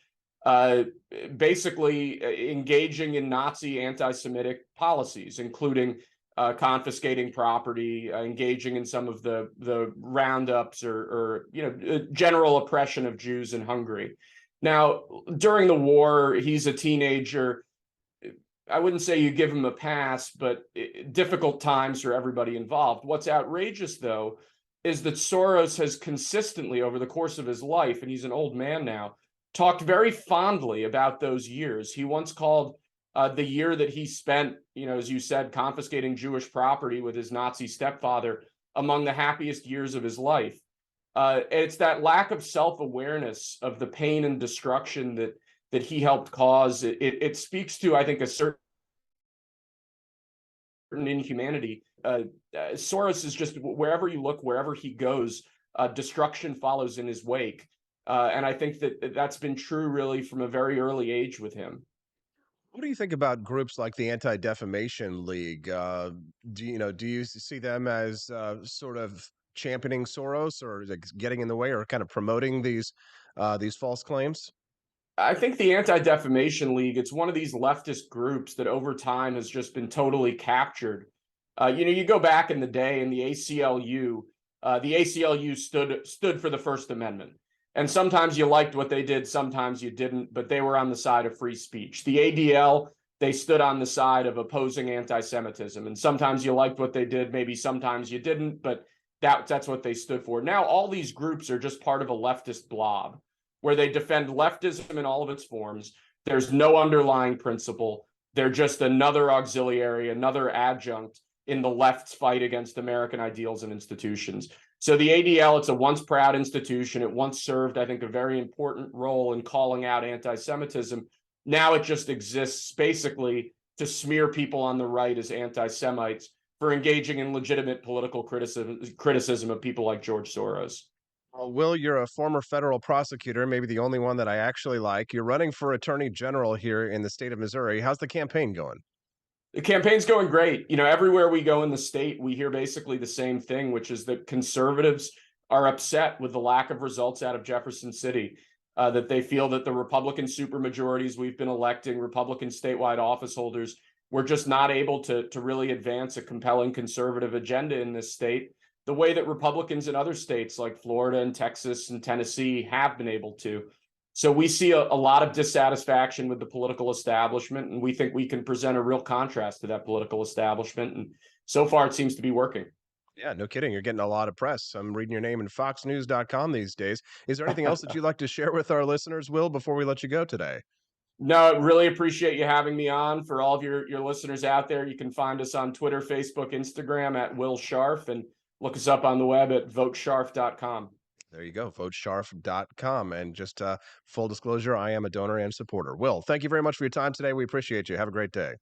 basically engaging in Nazi anti-Semitic policies, including confiscating property, engaging in some of the roundups or general oppression of Jews in Hungary. Now, during the war, he's a teenager. I wouldn't say you give him a pass, but difficult times for everybody involved. What's outrageous, though, is that Soros has consistently, over the course of his life, and he's an old man now, talked very fondly about those years. He once called the year that he spent, as you said, confiscating Jewish property with his Nazi stepfather among the happiest years of his life. It's that lack of self-awareness of the pain and destruction that he helped cause. It speaks to, I think, a certain inhumanity. Soros is just, wherever you look, wherever he goes, destruction follows in his wake. And I think that's been true really from a very early age with him. What do you think about groups like the Anti-Defamation League? Do you see them as sort of championing Soros, or like getting in the way, or kind of promoting these false claims? I think the Anti-Defamation League, it's one of these leftist groups that over time has just been totally captured. You go back in the day in the ACLU stood for the First Amendment. And sometimes you liked what they did, sometimes you didn't, but they were on the side of free speech. The ADL, they stood on the side of opposing anti-Semitism. And sometimes you liked what they did, maybe sometimes you didn't, but that's what they stood for. Now, all these groups are just part of a leftist blob where they defend leftism in all of its forms. There's no underlying principle. They're just another auxiliary, another adjunct in the left's fight against American ideals and institutions. So the ADL, it's a once proud institution. It once served, I think, a very important role in calling out anti-Semitism. Now it just exists basically to smear people on the right as anti-Semites for engaging in legitimate political criticism of people like George Soros. Well, Will, you're a former federal prosecutor, maybe the only one that I actually like. You're running for Attorney General here in the state of Missouri. How's the campaign going? The campaign's going great. Everywhere we go in the state, we hear basically the same thing, which is that conservatives are upset with the lack of results out of Jefferson City, that they feel that the Republican supermajorities we've been electing, Republican statewide office holders, we're just not able to really advance a compelling conservative agenda in this state the way that Republicans in other states like Florida and Texas and Tennessee have been able to. So we see a lot of dissatisfaction with the political establishment, and we think we can present a real contrast to that political establishment. And so far, it seems to be working. Yeah, no kidding. You're getting a lot of press. I'm reading your name in foxnews.com these days. Is there anything else that you'd like to share with our listeners, Will, before we let you go today? No, really appreciate you having me on. For all of your listeners out there, you can find us on Twitter, Facebook, Instagram at Will Scharf, and look us up on the web at votescharf.com. There you go, votescharf.com. And just full disclosure, I am a donor and supporter. Will, thank you very much for your time today. We appreciate you. Have a great day.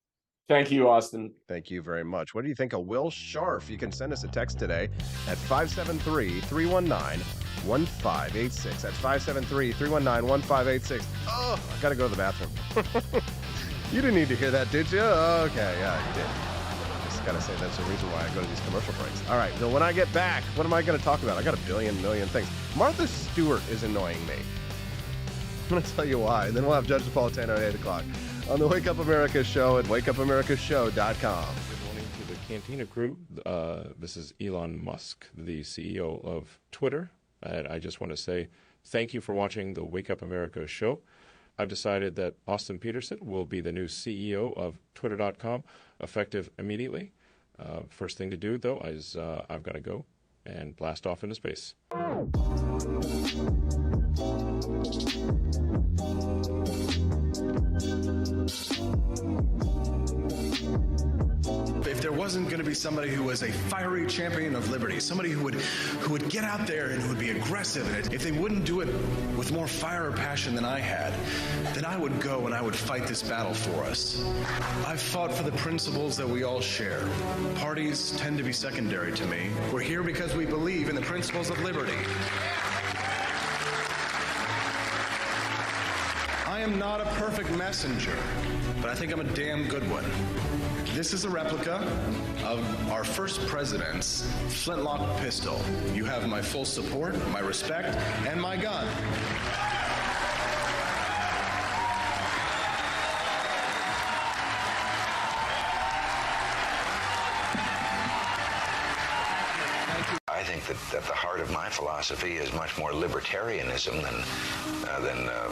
Thank you, Austin. Thank you very much. What do you think of Will Scharf? You can send us a text today at 573-319-1586. That's 573-319-1586. Oh, I got to go to the bathroom. You didn't need to hear that, did you? Okay, yeah, you did. Just got to say that's the reason why I go to these commercial breaks. All right, Bill, when I get back, what am I going to talk about? I got a million things. Martha Stewart is annoying me. I'm going to tell you why. And then we'll have Judge Napolitano at 8 o'clock on the Wake Up America Show at wakeupAmericaShow.com. Good morning to the Cantina crew. This is Elon Musk, the CEO of Twitter. And I just want to say thank you for watching the Wake Up America Show. I've decided that Austin Peterson will be the new CEO of Twitter.com, effective immediately. First thing to do, though, is I've got to go and blast off into space. If there wasn't going to be somebody who was a fiery champion of liberty, somebody who would get out there and who would be aggressive, and if they wouldn't do it with more fire or passion than I had, then I would go and I would fight this battle for us. I've fought for the principles that we all share. Parties tend to be secondary to me. We're here because we believe in the principles of liberty. I am not a perfect messenger, but I think I'm a damn good one. This is a replica of our first president's flintlock pistol. You have my full support, my respect, and my gun. I think that at the heart of my philosophy is much more libertarianism than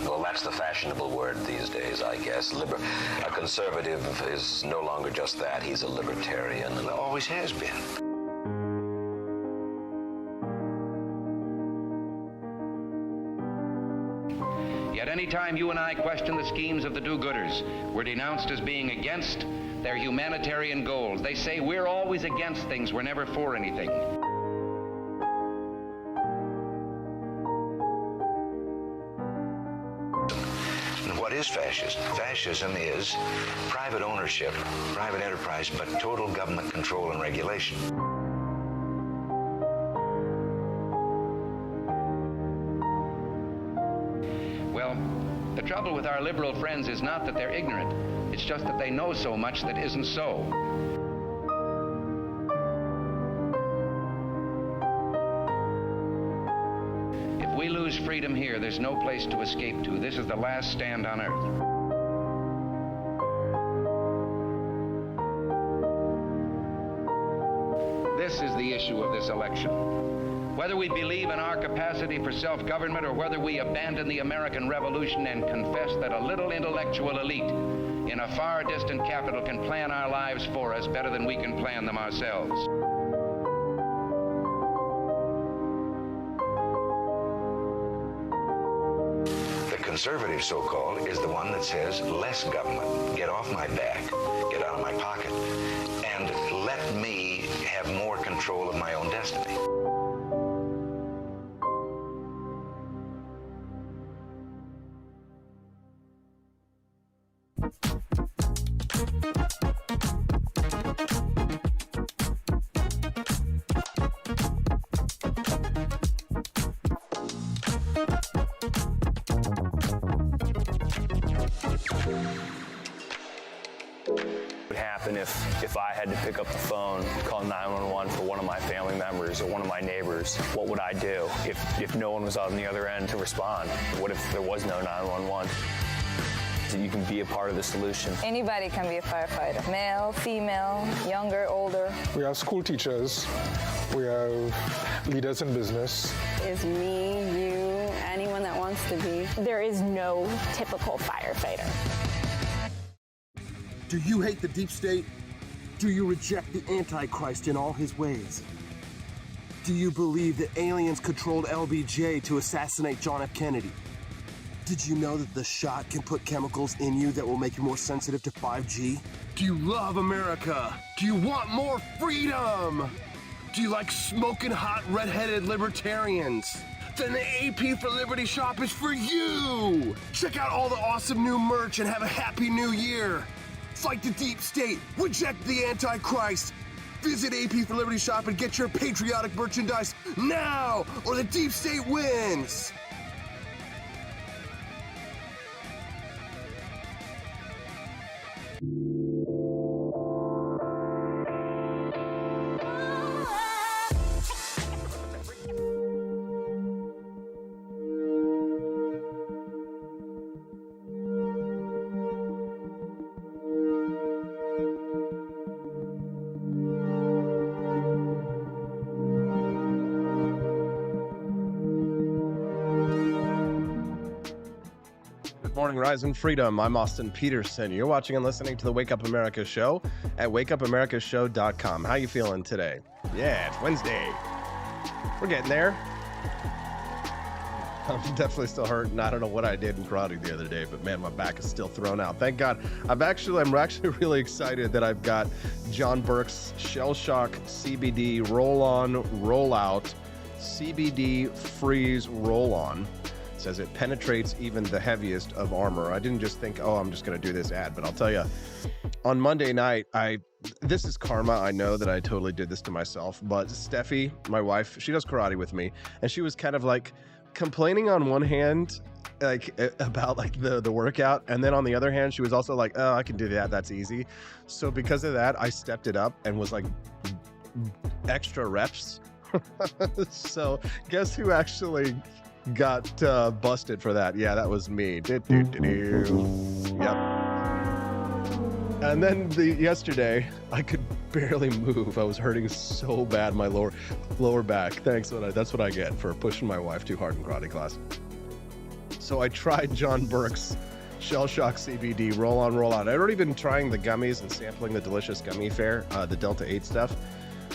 well, that's the fashionable word these days, I guess. A conservative is no longer just that. He's a libertarian, and always has been. Yet any time you and I question the schemes of the do-gooders, we're denounced as being against their humanitarian goals. They say we're always against things, we're never for anything. What is fascism? Fascism is private ownership, private enterprise, but total government control and regulation. Well, the trouble with our liberal friends is not that they're ignorant. It's just that they know so much that isn't so. If we lose freedom here, there's no place to escape to. This is the last stand on earth. This is the issue of this election. Whether we believe in our capacity for self-government or whether we abandon the American Revolution and confess that a little intellectual elite in a far distant capital can plan our lives for us better than we can plan them ourselves. Conservative, so-called, is the one that says less government, get off my back, get out of my pocket, and let me have more control of my own destiny. If I had to pick up the phone, call 911 for one of my family members or one of my neighbors, what would I do if no one was on the other end to respond? What if there was no 911? You can be a part of the solution. Anybody can be a firefighter. Male, female, younger, older. We have school teachers. We have leaders in business. It's me, you, and anyone that wants to be. There is no typical firefighter. Do you hate the deep state? Do you reject the Antichrist in all his ways? Do you believe that aliens controlled LBJ to assassinate John F. Kennedy? Did you know that the shot can put chemicals in you that will make you more sensitive to 5G? Do you love America? Do you want more freedom? Do you like smoking hot red-headed libertarians? Then the AP for Liberty shop is for you! Check out all the awesome new merch and have a happy new year! Fight the deep state, reject the Antichrist! Visit AP for Liberty shop and get your patriotic merchandise now, or the deep state wins! Morning, Rise and Freedom. I'm Austin Peterson. You're watching and listening to the Wake Up America show at wakeupAmericaShow.com. How you feeling today? Yeah, it's Wednesday. We're getting there. I'm definitely still hurting. I don't know what I did in karate the other day, but man, my back is still thrown out. Thank God. I'm actually really excited that I've got John Burke's Shell Shock CBD roll-on, roll-out, CBD freeze roll-on. Says it penetrates even the heaviest of armor. I didn't just think, oh, I'm just going to do this ad, but I'll tell you, on Monday night, this is karma. I know that I totally did this to myself, but Steffi, my wife, she does karate with me, and she was kind of like complaining on one hand, like about like the workout, and then on the other hand, she was also like, oh, I can do that. That's easy. So because of that, I stepped it up and was like extra reps. So guess who actually got busted for that? Yeah, that was me. Yep. And then yesterday, I could barely move. I was hurting so bad, my lower back. Thanks, that's what I get for pushing my wife too hard in karate class. So I tried John Burke's Shell Shock CBD roll on, roll out. I'd already been trying the gummies and sampling the delicious gummy fare, the Delta 8 stuff.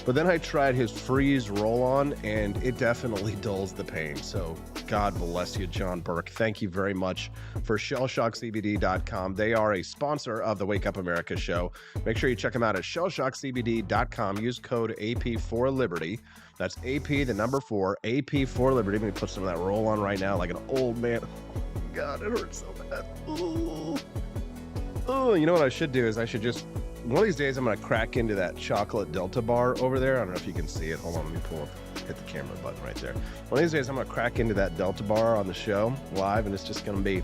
But then I tried his freeze roll-on, and it definitely dulls the pain. So God bless you, John Burke. Thank you very much for shellshockcbd.com. They are a sponsor of the Wake Up America show. Make sure you check them out at shellshockcbd.com. Use code AP4Liberty. That's AP, the number 4, AP4Liberty. Let me put some of that roll-on right now like an old man. Oh, God, it hurts so bad. Oh, you know what I should do is I should just... One of these days, I'm going to crack into that chocolate Delta bar over there. I don't know if you can see it. Hold on, let me hit the camera button right there. One of these days, I'm going to crack into that Delta bar on the show live, and it's just going to be,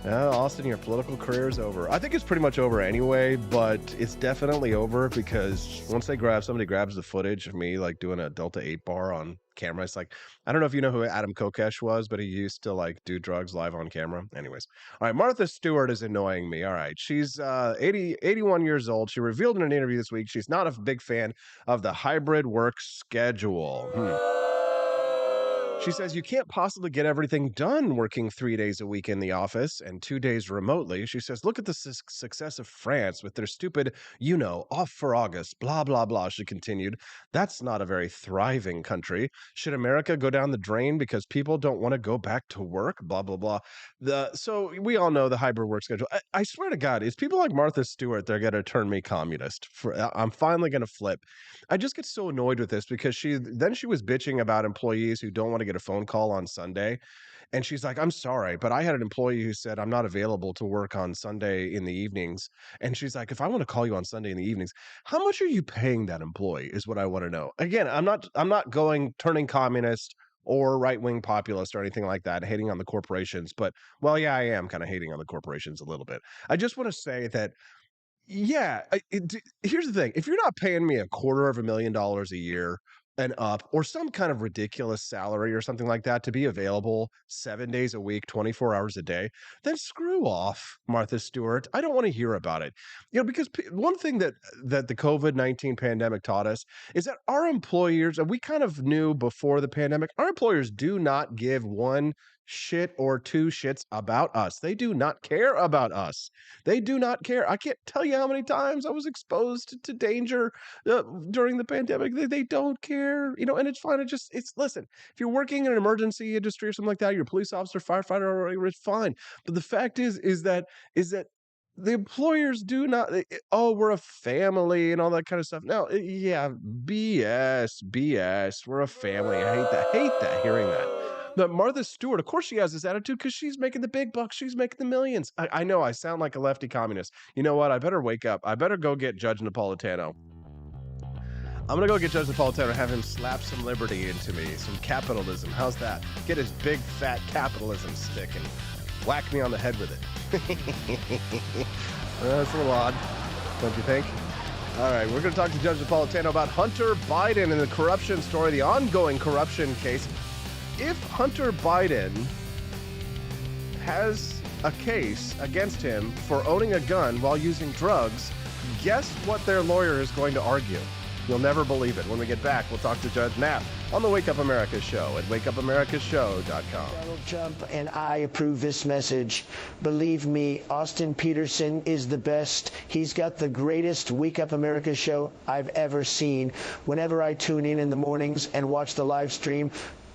Austin, your political career is over. I think it's pretty much over anyway, but it's definitely over because once somebody grabs the footage of me like doing a Delta 8 bar on camera, it's like, I don't know if you know who Adam Kokesh was, but he used to like do drugs live on camera. Anyways. All right. Martha Stewart is annoying me. All right. She's 81 years old. She revealed in an interview this week she's not a big fan of the hybrid work schedule. She says you can't possibly get everything done working 3 days a week in the office and 2 days remotely. She says, look at the success of France with their stupid, off for August, blah, blah, blah. She continued, that's not a very thriving country. Should America go down the drain because people don't want to go back to work? Blah, blah, blah. So we all know the hybrid work schedule. I swear to God, it's people like Martha Stewart that are going to turn me communist. I'm finally going to flip. I just get so annoyed with this because she was bitching about employees who don't want to get a phone call on Sunday. And she's like, I'm sorry, but I had an employee who said, I'm not available to work on Sunday in the evenings. And she's like, if I want to call you on Sunday in the evenings, how much are you paying that employee is what I want to know. Again, I'm not turning communist or right-wing populist or anything like that, hating on the corporations. But, well, yeah, I am kind of hating on the corporations a little bit. I just want to say that, yeah, here's the thing. If you're not paying me $250,000 a year and up, or some kind of ridiculous salary or something like that to be available 7 days a week, 24 hours a day, then screw off, Martha Stewart. I don't want to hear about it. Because one thing that the COVID-19 pandemic taught us is that our employers, and we kind of knew before the pandemic, our employers do not give one shit or two shits about us. They do not care about us. They do not care. I can't tell you how many times I was exposed to danger during the pandemic. They don't care, and it's fine. Listen, if you're working in an emergency industry or something like that, you're a police officer, firefighter, or whatever, it's fine. But the fact is that the employers do not, we're a family and all that kind of stuff. No, yeah, BS. We're a family. I hate that, hearing that. But Martha Stewart, of course she has this attitude because she's making the big bucks. She's making the millions. I know I sound like a lefty communist. You know what? I better wake up. I better go get Judge Napolitano. I'm going to go get Judge Napolitano and have him slap some liberty into me, some capitalism. How's that? Get his big, fat capitalism stick and whack me on the head with it. That's a little odd, don't you think? All right, we're going to talk to Judge Napolitano about Hunter Biden and the corruption story, the ongoing corruption case. If Hunter Biden has a case against him for owning a gun while using drugs, guess what their lawyer is going to argue? You'll never believe it. When we get back, we'll talk to Judge Knapp on the Wake Up America Show at wakeupAmericaShow.com. Donald Trump and I approve this message. Believe me, Austin Peterson is the best. He's got the greatest Wake Up America show I've ever seen. Whenever I tune in the mornings and watch the live stream,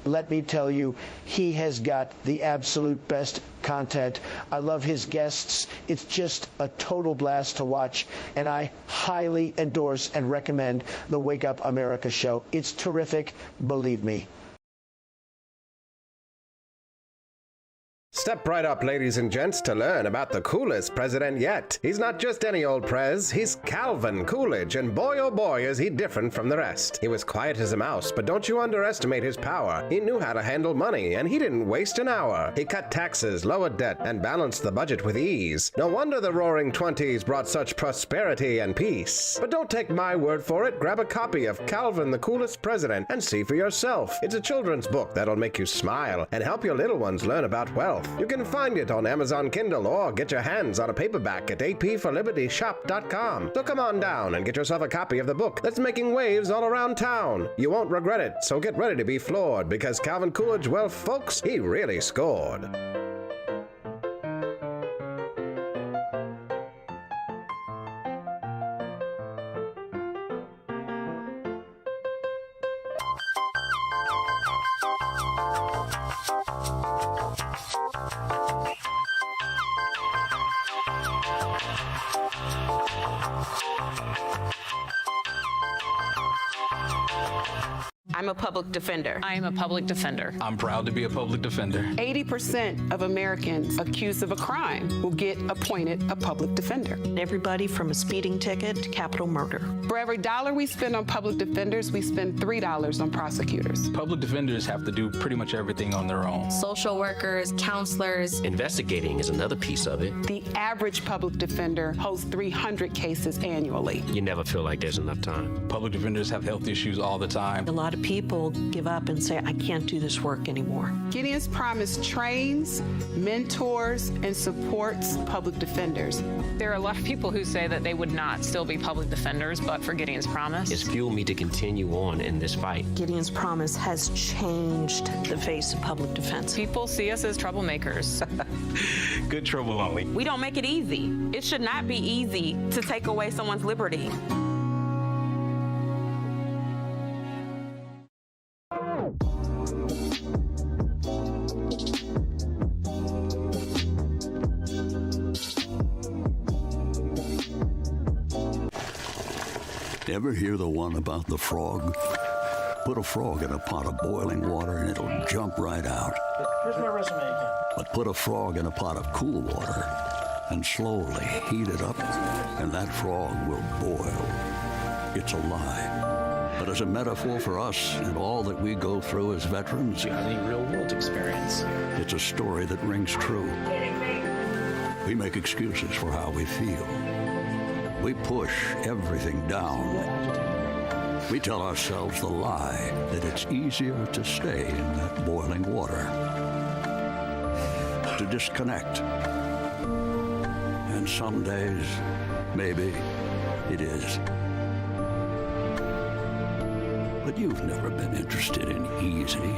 let me tell you, he has got the absolute best content. I love his guests. It's just a total blast to watch, and I highly endorse and recommend the Wake Up America show. It's terrific, believe me. Step right up, ladies and gents, to learn about the coolest president yet. He's not just any old prez, he's Calvin Coolidge, and boy oh boy is he different from the rest. He was quiet as a mouse, but don't you underestimate his power. He knew how to handle money, and he didn't waste an hour. He cut taxes, lowered debt, and balanced the budget with ease. No wonder the Roaring Twenties brought such prosperity and peace. But don't take my word for it. Grab a copy of Calvin the Coolest President and see for yourself. It's a children's book that'll make you smile and help your little ones learn about wealth. You can find it on Amazon Kindle or get your hands on a paperback at apforlibertyshop.com. So come on down and get yourself a copy of the book that's making waves all around town. You won't regret it, so get ready to be floored because Calvin Coolidge, well, folks, he really scored. I'm a public defender. I am a public defender. I'm proud to be a public defender. 80% of Americans accused of a crime will get appointed a public defender. Everybody from a speeding ticket to capital murder. For every dollar we spend on public defenders, we spend $3 on prosecutors. Public defenders have to do pretty much everything on their own. Social workers, counselors. Investigating is another piece of it. The average public defender holds 300 cases annually. You never feel like there's enough time. Public defenders have health issues all the time. A lot of people give up and say, I can't do this work anymore. Gideon's Promise trains, mentors, and supports public defenders. There are a lot of people who say that they would not still be public defenders, but for Gideon's Promise. It's fueled me to continue on in this fight. Gideon's Promise has changed the face of public defense. People see us as troublemakers. Good trouble only. We don't make it easy. It should not be easy to take away someone's liberty. Ever hear the one about the frog? Put a frog in a pot of boiling water and it'll jump right out. Here's my resume again. But put a frog in a pot of cool water and slowly heat it up, and that frog will boil. It's a lie. But as a metaphor for us and all that we go through as veterans, Do you have any real-world experience? it's a story that rings true. We make excuses for how we feel. We push everything down. We tell ourselves the lie that it's easier to stay in that boiling water, to disconnect. And some days, maybe it is. But you've never been interested in easy.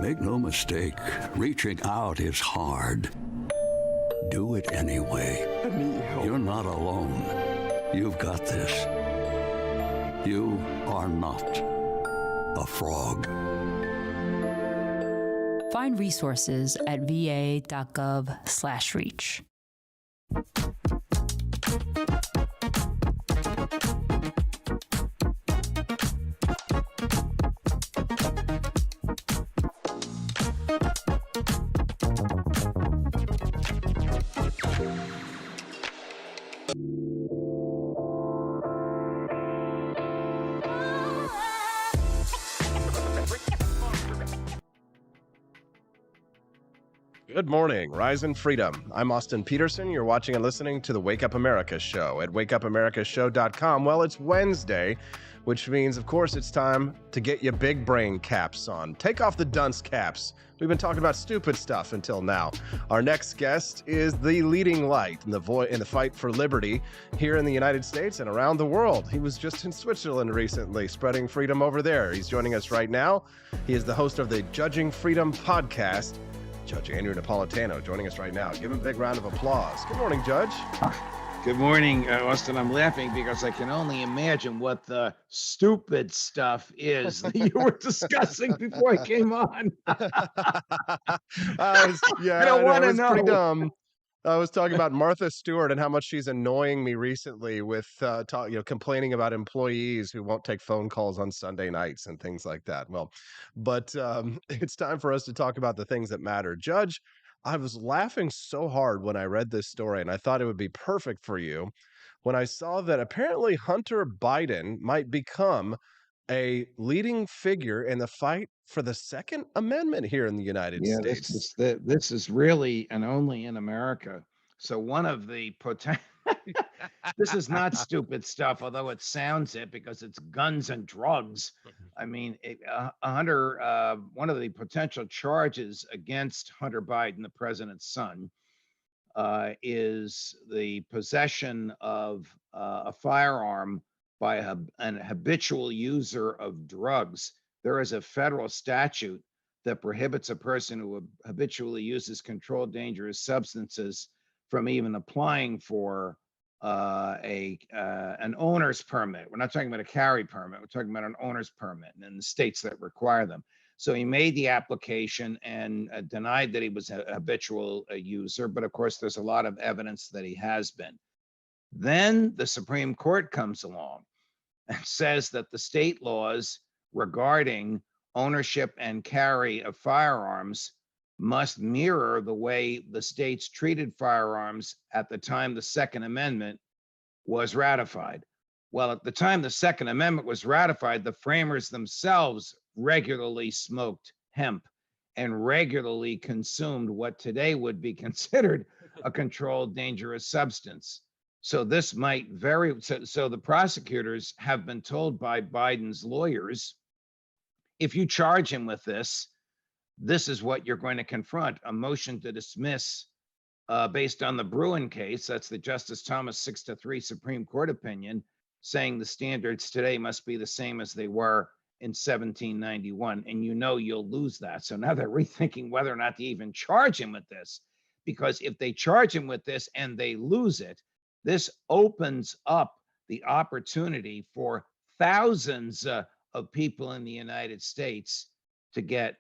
Make no mistake, reaching out is hard. Do it anyway. You're not alone. You've got this. You are not a frog. Find resources at va.gov/reach. Good morning, Rise and Freedom. I'm Austin Peterson. You're watching and listening to the Wake Up America show at wakeupamericashow.com. Well, it's Wednesday, which means, of course, it's time to get your big brain caps on. Take off the dunce caps. We've been talking about stupid stuff until now. Our next guest is the leading light in the fight for liberty here in the United States and around the world. He was just in Switzerland recently, spreading freedom over there. He's joining us right now. He is the host of the Judging Freedom podcast. Judge Andrew Napolitano joining us right now. Give him a big round of applause. Good morning, Judge. Good morning, Austin. I'm laughing because I can only imagine what the stupid stuff is that you were discussing before I came on. I don't want to know. Pretty dumb. I was talking about Martha Stewart and how much she's annoying me recently with complaining about employees who won't take phone calls on Sunday nights and things like that. Well, but it's time for us to talk about the things that matter. Judge, I was laughing so hard when I read this story, and I thought it would be perfect for you when I saw that apparently Hunter Biden might become a leading figure in the fight for the Second Amendment here in the United States. This is really and only in America. So one of the this is not stupid stuff, although it sounds it because it's guns and drugs. I mean, Hunter, one of the potential charges against Hunter Biden, the president's son, is the possession of a firearm by an habitual user of drugs. There is a federal statute that prohibits a person who habitually uses controlled dangerous substances from even applying for an owner's permit. We're not talking about a carry permit. We're talking about an owner's permit in the states that require them. So he made the application and denied that he was a habitual user. But of course, there's a lot of evidence that he has been. Then the Supreme Court comes along and says that the state laws regarding ownership and carry of firearms must mirror the way the states treated firearms at the time the Second Amendment was ratified. Well, at the time the Second Amendment was ratified, the framers themselves regularly smoked hemp and regularly consumed what today would be considered a controlled dangerous substance. So this might vary. So the prosecutors have been told by Biden's lawyers, if you charge him with this, this is what you're going to confront: a motion to dismiss based on the Bruin case. That's the Justice Thomas 6-3 Supreme Court opinion, saying the standards today must be the same as they were in 1791. And you'll lose that. So now they're rethinking whether or not to even charge him with this, because if they charge him with this and they lose it, this opens up the opportunity for thousands of people in the United States to get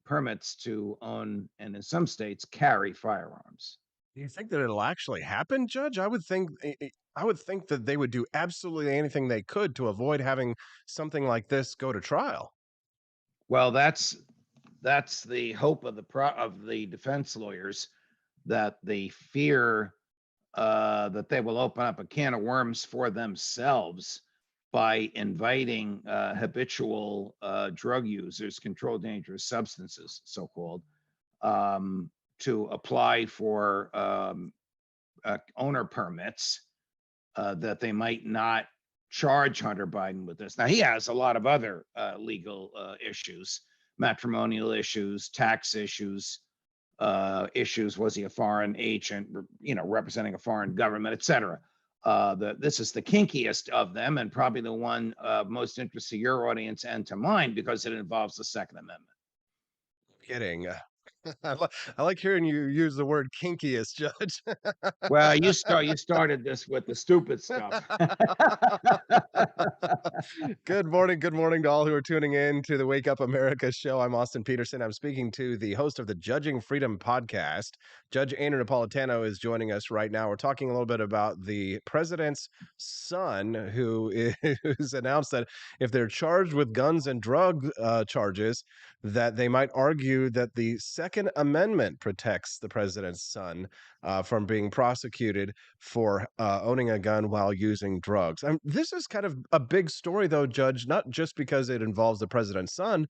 permits to own, and in some states, carry firearms. Do you think that it'll actually happen, Judge? I would think that they would do absolutely anything they could to avoid having something like this go to trial. Well, that's the hope of the defense lawyers, that they fear that they will open up a can of worms for themselves by inviting habitual drug users, controlled dangerous substances, so-called, to apply for owner permits, that they might not charge Hunter Biden with this. Now, he has a lot of other legal issues, matrimonial issues, tax issues, was he a foreign agent, representing a foreign government, et cetera. This is the kinkiest of them, and probably the one of most interest to your audience and to mine, because it involves the Second Amendment. Kidding. I like hearing you use the word kinkiest, Judge. Well, you started this with the stupid stuff. Good morning to all who are tuning in to the Wake Up America show. I'm Austin Peterson. I'm speaking to the host of the Judging Freedom podcast. Judge Andrew Napolitano is joining us right now. We're talking a little bit about the president's son, who's announced that if they're charged with guns and drug charges, that they might argue that the Second Amendment protects the president's son from being prosecuted for owning a gun while using drugs. This is kind of a big story, though, Judge, not just because it involves the president's son,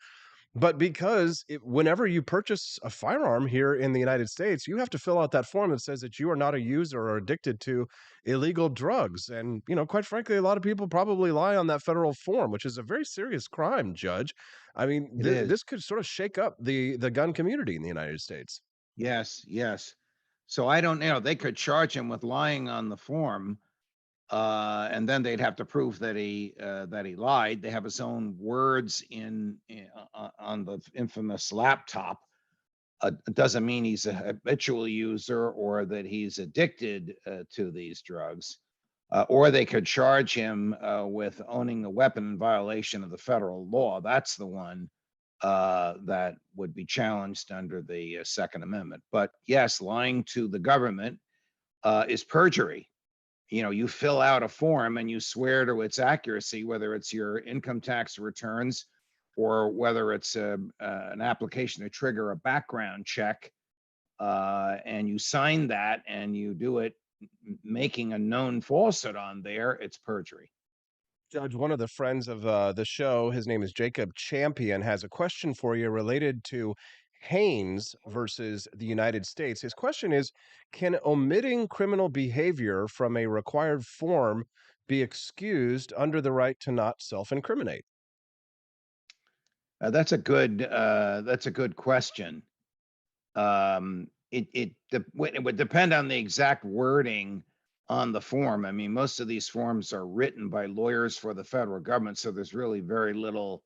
but because whenever you purchase a firearm here in the United States, you have to fill out that form that says that you are not a user or addicted to illegal drugs. And, quite frankly, a lot of people probably lie on that federal form, which is a very serious crime, Judge. I mean, It is. this could sort of shake up the gun community in the United States. Yes, yes. So I don't know. They could charge him with lying on the form, and then they'd have to prove that he lied. They have his own words on the infamous laptop. It doesn't mean he's a habitual user or that he's addicted to these drugs. Or they could charge him with owning a weapon in violation of the federal law. That's the one that would be challenged under the Second Amendment. But yes, lying to the government is perjury. You fill out a form and you swear to its accuracy, whether it's your income tax returns or whether it's an application to trigger a background check, and you sign that and you do it making a known falsehood on there, it's perjury. Judge, one of the friends of the show, his name is Jacob Champion, has a question for you related to Haines versus the United States. His question is, can omitting criminal behavior from a required form be excused under the right to not self-incriminate? That's a good question. It would depend on the exact wording on the form. I mean, most of these forms are written by lawyers for the federal government, so there's really very little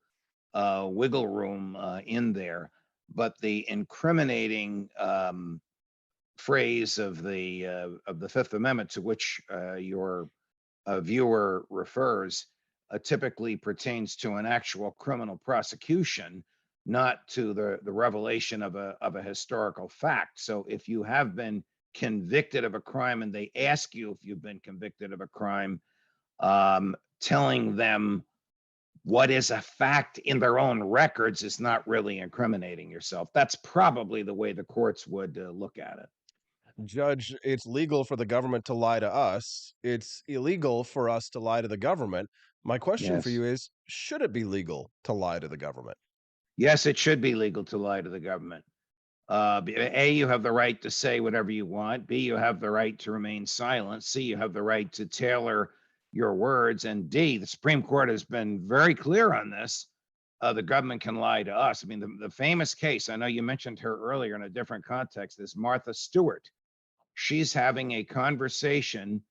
wiggle room in there. But the incriminating phrase of the Fifth Amendment, to which your viewer refers, typically pertains to an actual criminal prosecution, not to the revelation of a historical fact. So if you have been convicted of a crime and they ask you if you've been convicted of a crime, telling them what is a fact in their own records is not really incriminating yourself. That's probably the way the courts would look at it. Judge, it's legal for the government to lie to us. It's illegal for us to lie to the government. My question for Yes. you is, should it be legal to lie to the government? Yes, it should be legal to lie to the government. A, you have the right to say whatever you want. B, you have the right to remain silent. C, you have the right to tailor your words. And D, the Supreme Court has been very clear on this. The government can lie to us. I mean, the famous case, I know you mentioned her earlier in a different context, is Martha Stewart. She's having a conversation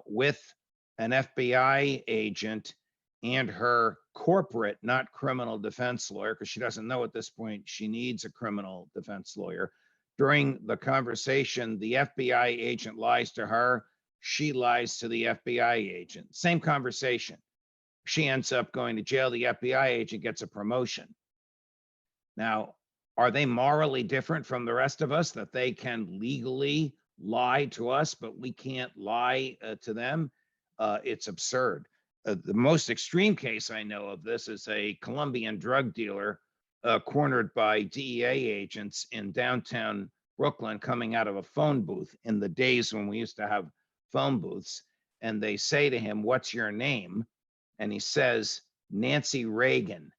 with an FBI agent and her corporate, not criminal defense lawyer, because she doesn't know at this point she needs a criminal defense lawyer. During the conversation, the FBI agent lies to her. She lies to the FBI agent. Same conversation. She ends up going to jail. The FBI agent gets a promotion. Now, are they morally different from the rest of us that they can legally lie to us, but we can't lie to them? It's absurd. The most extreme case I know of this is a Colombian drug dealer cornered by DEA agents in downtown Brooklyn coming out of a phone booth in the days when we used to have phone booths. And they say to him, "What's your name?" And he says, "Nancy Reagan."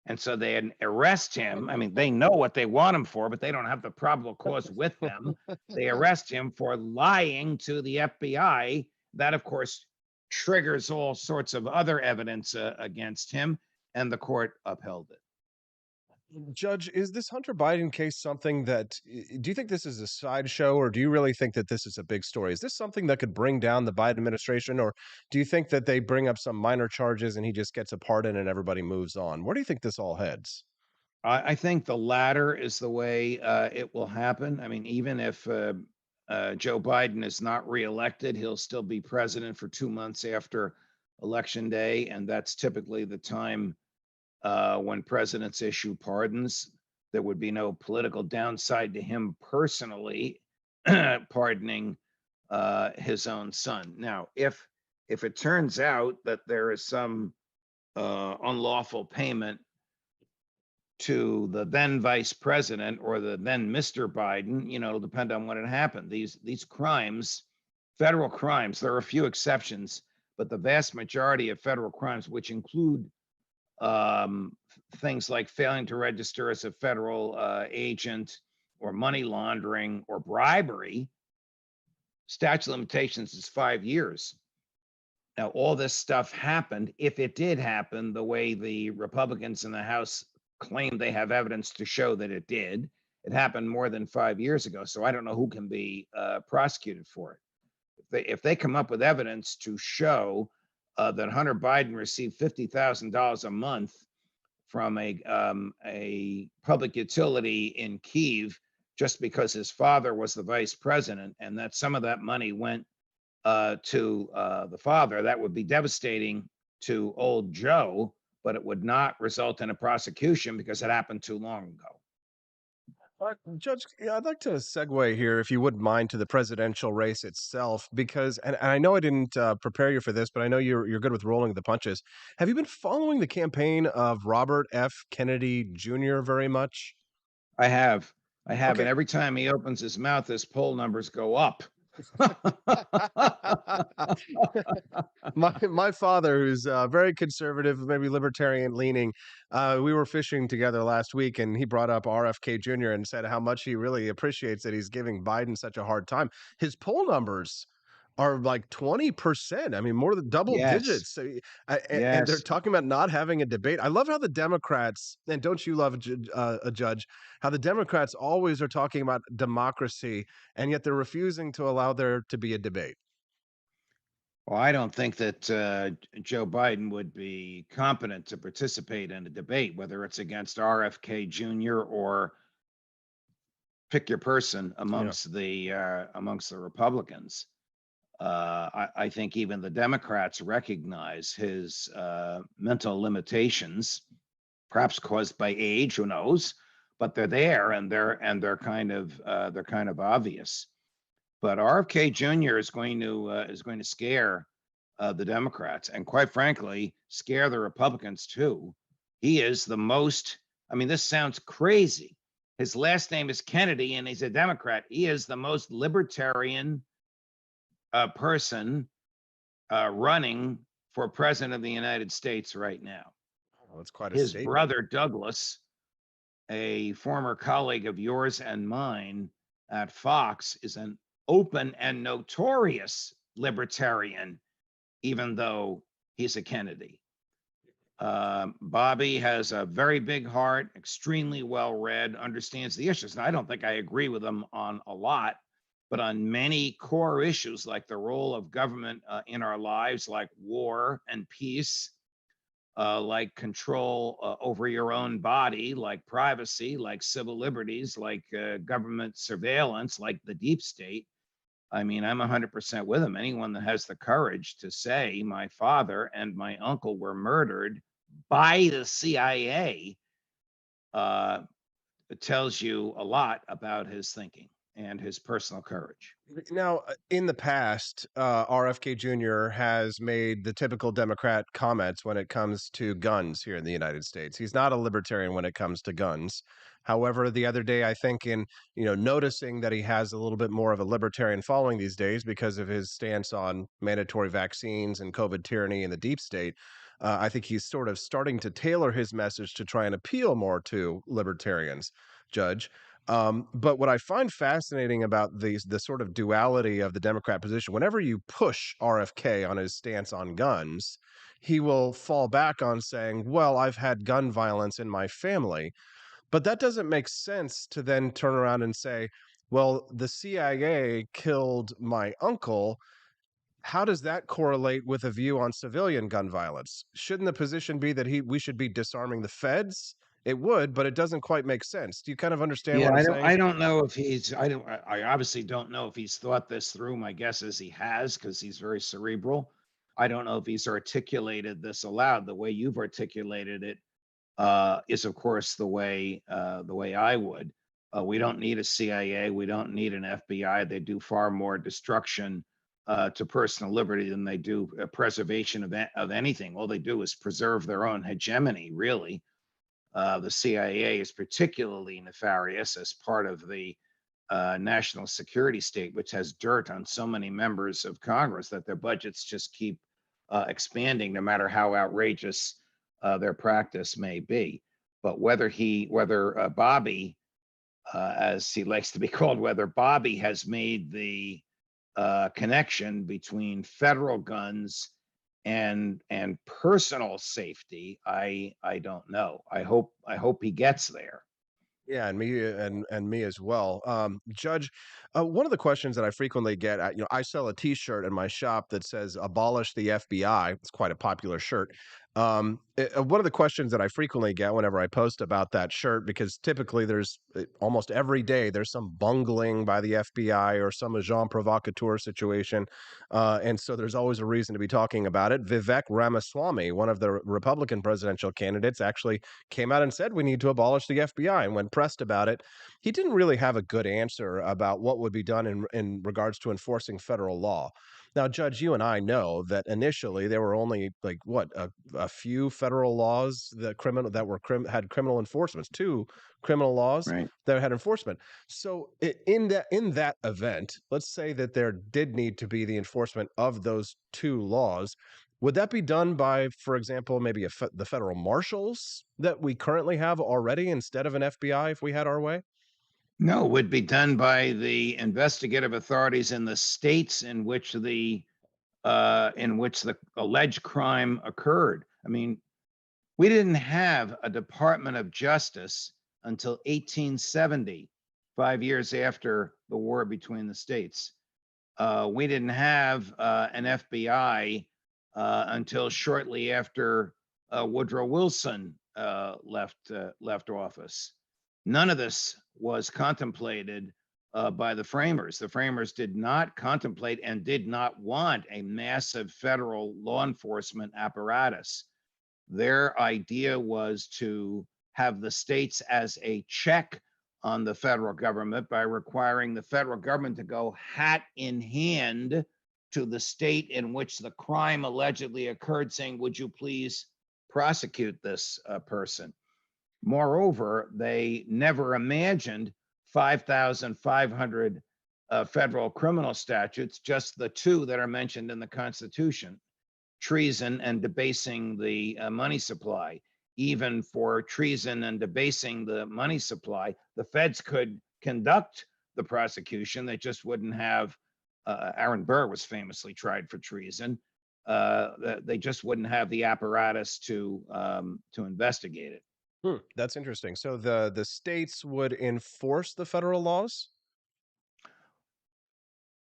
And so they arrest him. I mean, they know what they want him for, but they don't have the probable cause with them. They arrest him for lying to the FBI. That, of course, triggers all sorts of other evidence against him, and the court upheld it. Judge, is this Hunter Biden case something that, do you think this is a sideshow, or do you really think that this is a big story? Is this something that could bring down the Biden administration, or do you think that they bring up some minor charges and he just gets a pardon and everybody moves on? Where do you think this all heads? I think the latter is the way it will happen. I mean, even if Joe Biden is not reelected, he'll still be president for 2 months after Election Day, and that's typically the time when presidents issue pardons. There would be no political downside to him personally pardoning his own son. Now, if it turns out that there is some unlawful payment to the then vice president or the then Mr. Biden, it'll depend on what had happened. These crimes, federal crimes, there are a few exceptions, but the vast majority of federal crimes, which include things like failing to register as a federal agent or money laundering or bribery, statute of limitations is 5 years. Now, all this stuff happened, if it did happen the way the Republicans in the House claim they have evidence to show that it did. It happened more than 5 years ago, so I don't know who can be prosecuted for it. If they come up with evidence to show that Hunter Biden received $50,000 a month from a public utility in Kyiv just because his father was the vice president, and that some of that money went to the father, that would be devastating to old Joe, but it would not result in a prosecution because it happened too long ago. Judge, I'd like to segue here, if you wouldn't mind, to the presidential race itself, because, and I know I didn't prepare you for this, but I know you're good with rolling the punches. Have you been following the campaign of Robert F. Kennedy Jr. very much? I have, Okay. and every time he opens his mouth, his poll numbers go up. my father, who's very conservative, maybe libertarian leaning, we were fishing together last week, and he brought up RFK Jr. and said how much he really appreciates that he's giving Biden such a hard time. His poll numbers are like 20%. I mean, more than double digits. So, and they're talking about not having a debate. I love how the Democrats, and don't you love a judge, how the Democrats always are talking about democracy, and yet they're refusing to allow there to be a debate. Well, I don't think that Joe Biden would be competent to participate in a debate, whether it's against RFK Jr. or pick your person amongst the Republicans. I think even the Democrats recognize his mental limitations, perhaps caused by age, who knows? But they're there, and they're kind of obvious. But RFK Jr. is going to scare the Democrats, and quite frankly, scare the Republicans too. He is the most. I mean, this sounds crazy. His last name is Kennedy, and he's a Democrat. He is the most libertarian person running for president of the United States right now. Oh, that's quite a His statement. brother Douglas, a former colleague of yours and mine at Fox, is an open and notorious libertarian, even though he's a Kennedy. Bobby has a very big heart, extremely well read, understands the issues. And I don't think I agree with him on a lot, but on many core issues like the role of government in our lives, like war and peace, like control over your own body, like privacy, like civil liberties, like government surveillance, like the deep state. I mean, I'm 100% with him. Anyone that has the courage to say my father and my uncle were murdered by the CIA it tells you a lot about his thinking and his personal courage. Now, in the past, RFK Jr. has made the typical Democrat comments when it comes to guns here in the United States. He's not a libertarian when it comes to guns. However, the other day, I think in, noticing that he has a little bit more of a libertarian following these days because of his stance on mandatory vaccines and COVID tyranny in the deep state, I think he's sort of starting to tailor his message to try and appeal more to libertarians, Judge. But what I find fascinating about the sort of duality of the Democrat position, whenever you push RFK on his stance on guns, he will fall back on saying, well, I've had gun violence in my family. But that doesn't make sense to then turn around and say, well, the CIA killed my uncle. How does that correlate with a view on civilian gun violence? Shouldn't the position be that we should be disarming the feds It would, but it doesn't quite make sense. Do you kind of understand Yeah, what I'm I don't. saying? I don't know if he's. I obviously don't know if he's thought this through. My guess is he has, because he's very cerebral. I don't know if he's articulated this aloud. The way you've articulated it is, of course, the way I would. We don't need a CIA. We don't need an FBI. They do far more destruction to personal liberty than they do preservation of anything. All they do is preserve their own hegemony, really. The CIA is particularly nefarious as part of the national security state, which has dirt on so many members of Congress that their budgets just keep expanding, no matter how outrageous their practice may be. But whether Bobby, as he likes to be called, whether Bobby has made the connection between federal guns and personal safety, I don't know. I hope he gets there. Yeah, and me as well. Judge, one of the questions that I frequently get, I sell a T-shirt in my shop that says "Abolish the FBI." It's quite a popular shirt. One of the questions that I frequently get whenever I post about that shirt, because typically there's almost every day there's some bungling by the FBI or some agent provocateur situation, and so there's always a reason to be talking about it. Vivek Ramaswamy, one of the Republican presidential candidates, actually came out and said we need to abolish the FBI. And when pressed about it, he didn't really have a good answer about what would be done in regards to enforcing federal law. Now, Judge, you and I know that initially there were only like a few federal laws that had criminal enforcements, two criminal laws Right. that had enforcement. So in that event, let's say that there did need to be the enforcement of those two laws. Would that be done by, for example, maybe the federal marshals that we currently have already instead of an FBI if we had our way? No, it would be done by the investigative authorities in the states in which the alleged crime occurred. I mean, we didn't have a Department of Justice until 1870, 5 years after the war between the states. We didn't have an FBI until shortly after Woodrow Wilson left office. None of this was contemplated by the framers. The framers did not contemplate and did not want a massive federal law enforcement apparatus. Their idea was to have the states as a check on the federal government by requiring the federal government to go hat in hand to the state in which the crime allegedly occurred, saying, would you please prosecute this person? Moreover, they never imagined 5,500 federal criminal statutes, just the two that are mentioned in the Constitution: treason and debasing the money supply. Even for treason and debasing the money supply, the feds could conduct the prosecution. They just wouldn't have. Aaron Burr was famously tried for treason. They just wouldn't have the apparatus to investigate it. That's interesting. So the states would enforce the federal laws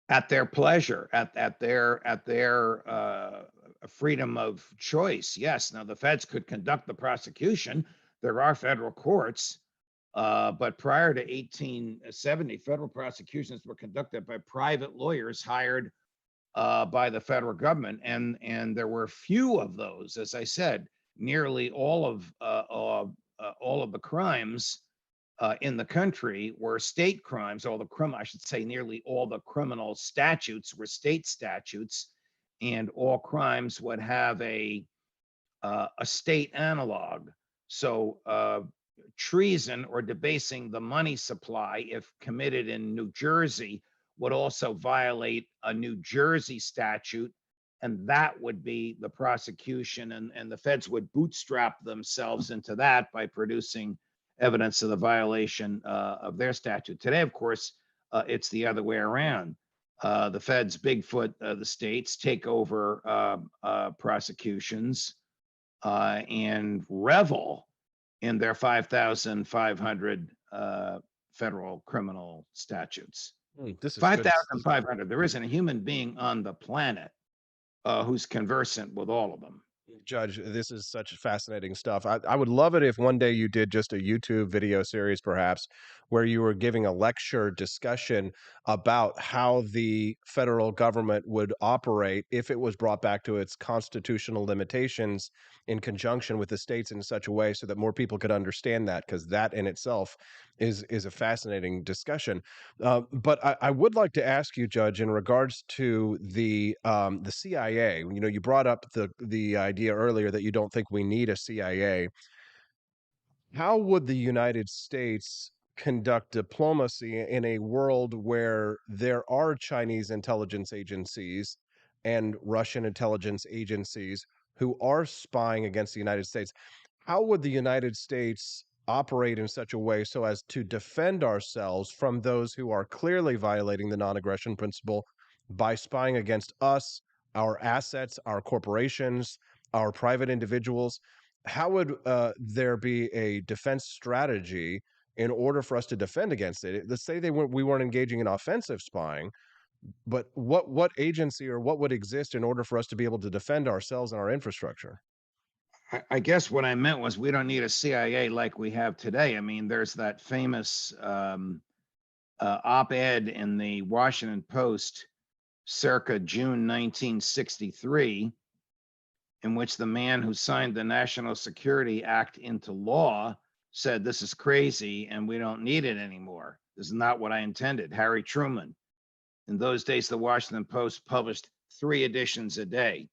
at their pleasure, at their freedom of choice. Yes. Now the feds could conduct the prosecution. There are federal courts, but prior to 1870, federal prosecutions were conducted by private lawyers hired by the federal government, and there were few of those. As I said, nearly all of the crimes in the country were state crimes. Nearly all the criminal statutes were state statutes, and all crimes would have a state analog. So treason or debasing the money supply, if committed in New Jersey, would also violate a New Jersey statute, and that would be the prosecution, and the feds would bootstrap themselves into that by producing evidence of the violation of their statute. Today, of course, it's the other way around. The feds Bigfoot the states, take over prosecutions, and revel in their 5,500 federal criminal statutes. This is 5,500. There isn't a human being on the planet who's conversant with all of them. Judge, this is such fascinating stuff. I would love it if one day you did just a YouTube video series, perhaps, where you were giving a lecture discussion about how the federal government would operate if it was brought back to its constitutional limitations in conjunction with the states in such a way so that more people could understand that, because that in itself is a fascinating discussion. But I would like to ask you, Judge, in regards to the CIA. You know, you brought up the idea earlier that you don't think we need a CIA. How would the United States conduct diplomacy in a world where there are Chinese intelligence agencies and Russian intelligence agencies who are spying against the United States? How would the United States operate in such a way so as to defend ourselves from those who are clearly violating the non-aggression principle by spying against us, our assets, our corporations, our private individuals? How would there be a defense strategy in order for us to defend against it? Let's say we weren't engaging in offensive spying, but what agency or what would exist in order for us to be able to defend ourselves and our infrastructure? I guess what I meant was we don't need a CIA like we have today. I mean, there's that famous op-ed in the Washington Post circa June 1963, in which the man who signed the National Security Act into law said, "This is crazy and we don't need it anymore. This is not what I intended." Harry Truman. In those days, the Washington Post published 3 editions a day.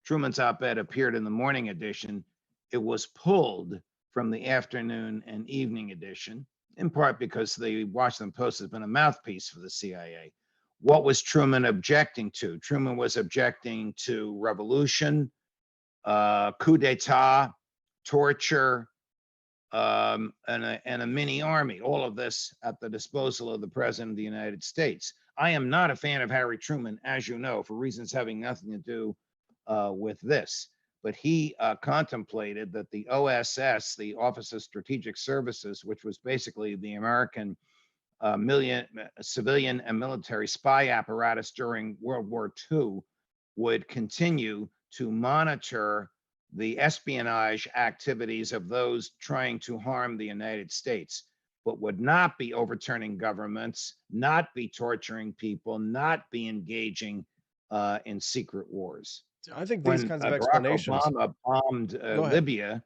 Truman's op-ed appeared in the morning edition. It was pulled from the afternoon and evening edition, in part because the Washington Post has been a mouthpiece for the CIA. What was Truman objecting to? Truman was objecting to revolution, coup d'etat, torture, and a mini army, all of this at the disposal of the President of the United States. I am not a fan of Harry Truman, as you know, for reasons having nothing to do with this. But he contemplated that the OSS, the Office of Strategic Services, which was basically the American civilian and military spy apparatus during World War II, would continue to monitor the espionage activities of those trying to harm the United States, but would not be overturning governments, not be torturing people, not be engaging in secret wars. I think these When kinds of Barack explanations. Obama bombed Go ahead. Libya,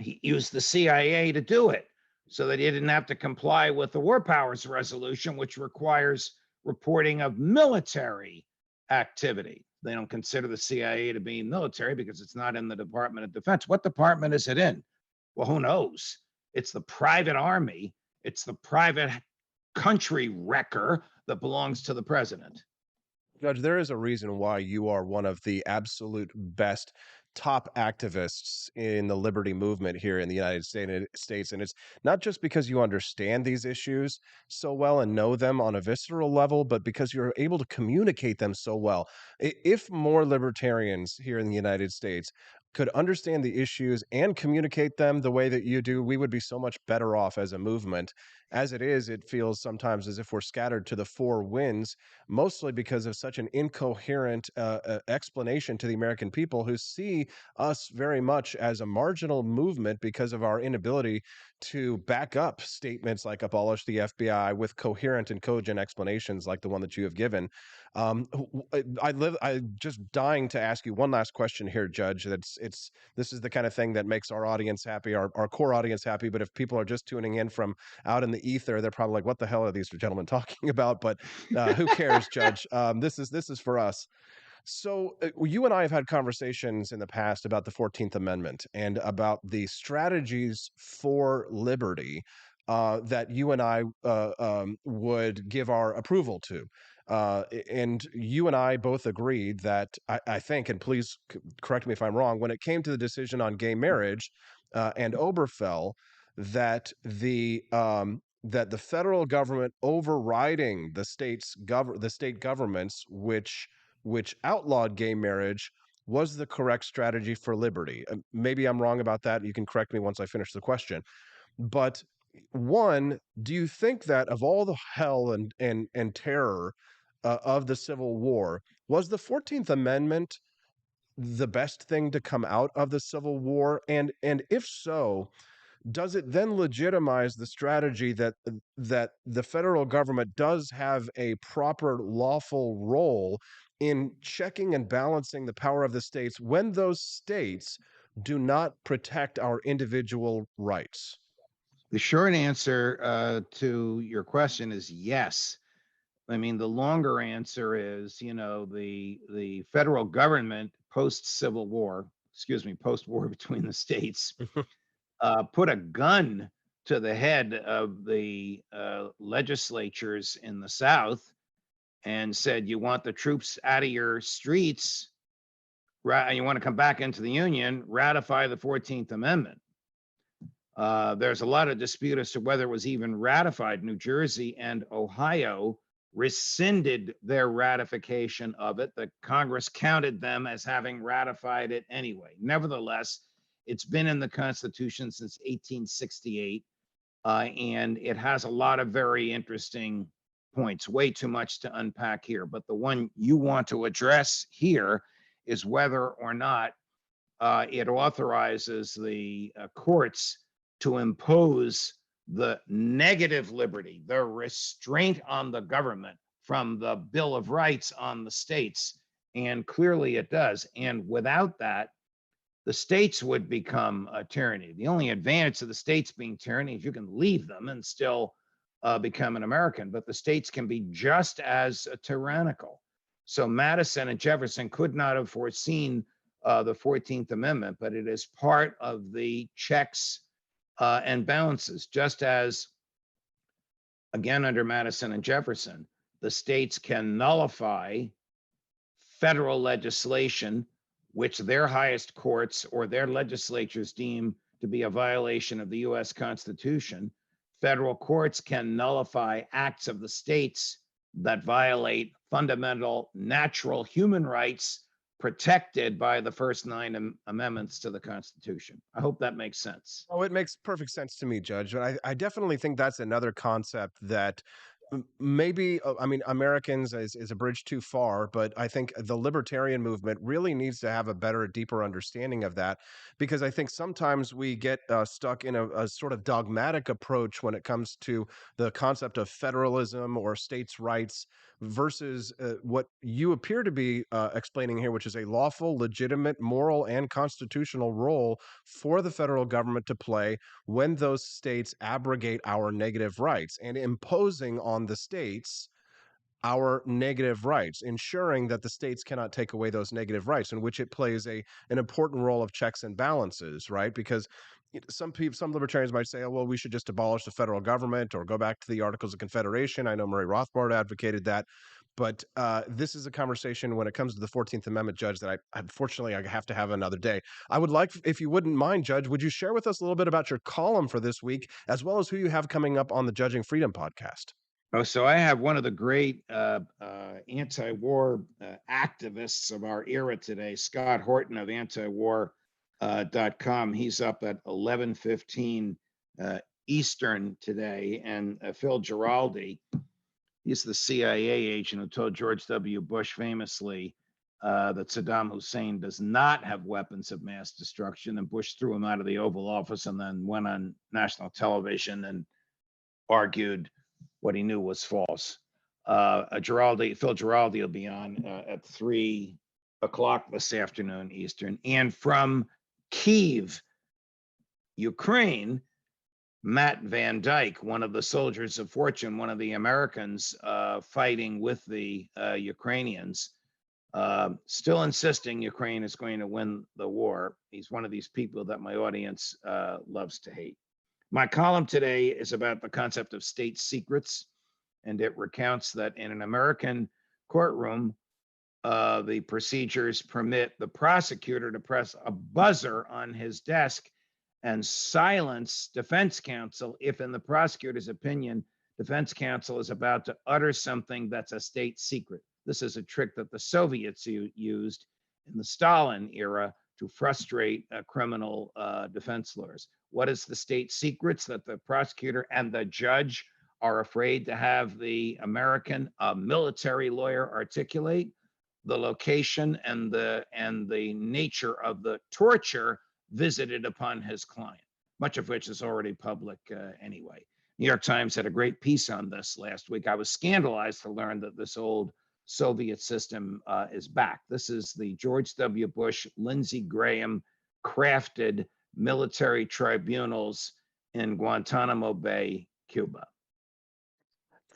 he used the CIA to do it so that he didn't have to comply with the War Powers Resolution, which requires reporting of military activity. They don't consider the CIA to be military because it's not in the Department of Defense. What department is it in? Well, who knows? It's the private army. It's the private country wrecker that belongs to the president. Judge, there is a reason why you are one of the absolute best top activists in the liberty movement here in the United States. And it's not just because you understand these issues so well and know them on a visceral level, but because you're able to communicate them so well. If more libertarians here in the United States could understand the issues and communicate them the way that you do, we would be so much better off as a movement. As it is, it feels sometimes as if we're scattered to the 4 winds, mostly because of such an incoherent explanation to the American people, who see us very much as a marginal movement because of our inability to back up statements like abolish the FBI with coherent and cogent explanations like the one that you have given. I'm just dying to ask you one last question here, Judge. This is the kind of thing that makes our audience happy, our core audience happy. But if people are just tuning in from out in the ether, they're probably like, what the hell are these gentlemen talking about? But who cares, Judge? This is for us. So you and I have had conversations in the past about the 14th Amendment and about the strategies for liberty that you and I would give our approval to. And you and I both agreed that I think, and please correct me if I'm wrong, when it came to the decision on gay marriage and Obergefell, that the federal government overriding the state governments which outlawed gay marriage was the correct strategy for liberty. Maybe I'm wrong about that. You can correct me once I finish the question. But one, do you think that of all the hell and terror of the Civil War, was the 14th Amendment the best thing to come out of the Civil War? And if so, does it then legitimize the strategy that the federal government does have a proper lawful role in checking and balancing the power of the states when those states do not protect our individual rights? The short answer to your question is yes. I mean, the longer answer is, the federal government post-Civil War, post-war between the states, put a gun to the head of the legislatures in the South and said, you want the troops out of your streets, you want to come back into the Union, ratify the 14th Amendment. There's a lot of dispute as to whether it was even ratified. New Jersey and Ohio rescinded their ratification of it. The Congress counted them as having ratified it anyway. Nevertheless, it's been in the Constitution since 1868, and it has a lot of very interesting points, way too much to unpack here. But the one you want to address here is whether or not it authorizes the courts to impose the negative liberty, the restraint on the government from the Bill of Rights on the states. And clearly it does. And without that, the states would become a tyranny. The only advantage of the states being tyranny is you can leave them and still become an American, but the states can be just as tyrannical. So Madison and Jefferson could not have foreseen the 14th Amendment, but it is part of the checks and balances, just as, again, under Madison and Jefferson, the states can nullify federal legislation which their highest courts or their legislatures deem to be a violation of the US Constitution. Federal courts can nullify acts of the states that violate fundamental natural human rights protected by the first 9 amendments to the Constitution. I hope that makes sense. Oh, it makes perfect sense to me, Judge. But I definitely think that's another concept that maybe, I mean, Americans is a bridge too far, but I think the libertarian movement really needs to have a better, deeper understanding of that, because I think sometimes we get stuck in a sort of dogmatic approach when it comes to the concept of federalism or states' rights versus what you appear to be explaining here, which is a lawful, legitimate, moral, and constitutional role for the federal government to play when those states abrogate our negative rights and imposing on the states our negative rights, ensuring that the states cannot take away those negative rights, in which it plays an important role of checks and balances, right? Because some libertarians might say, oh, well, we should just abolish the federal government or go back to the Articles of Confederation. I know Murray Rothbard advocated that. But this is a conversation when it comes to the 14th Amendment, Judge, that unfortunately I have to have another day. I would like, if you wouldn't mind, Judge, would you share with us a little bit about your column for this week, as well as who you have coming up on the Judging Freedom podcast? Oh, so I have one of the great anti-war activists of our era today, Scott Horton of antiwar.com. He's up at 11:15 Eastern today, and Phil Giraldi, he's the CIA agent who told George W. Bush famously that Saddam Hussein does not have weapons of mass destruction, and Bush threw him out of the Oval Office and then went on national television and argued what he knew was false. Phil Giraldi will be on at 3 o'clock this afternoon Eastern. And from Kyiv, Ukraine, Matt Van Dyke, one of the soldiers of fortune, one of the Americans fighting with the Ukrainians, still insisting Ukraine is going to win the war. He's one of these people that my audience loves to hate. My column today is about the concept of state secrets, and it recounts that in an American courtroom, the procedures permit the prosecutor to press a buzzer on his desk and silence defense counsel if, in the prosecutor's opinion, defense counsel is about to utter something that's a state secret. This is a trick that the Soviets used in the Stalin era to frustrate criminal defense lawyers. What is the state secrets that the prosecutor and the judge are afraid to have the American military lawyer articulate? the location and the nature of the torture visited upon his client, much of which is already public anyway. New York Times had a great piece on this last week. I was scandalized to learn that this old Soviet system is back. This is the George W. Bush, Lindsey Graham crafted military tribunals in Guantanamo Bay, Cuba.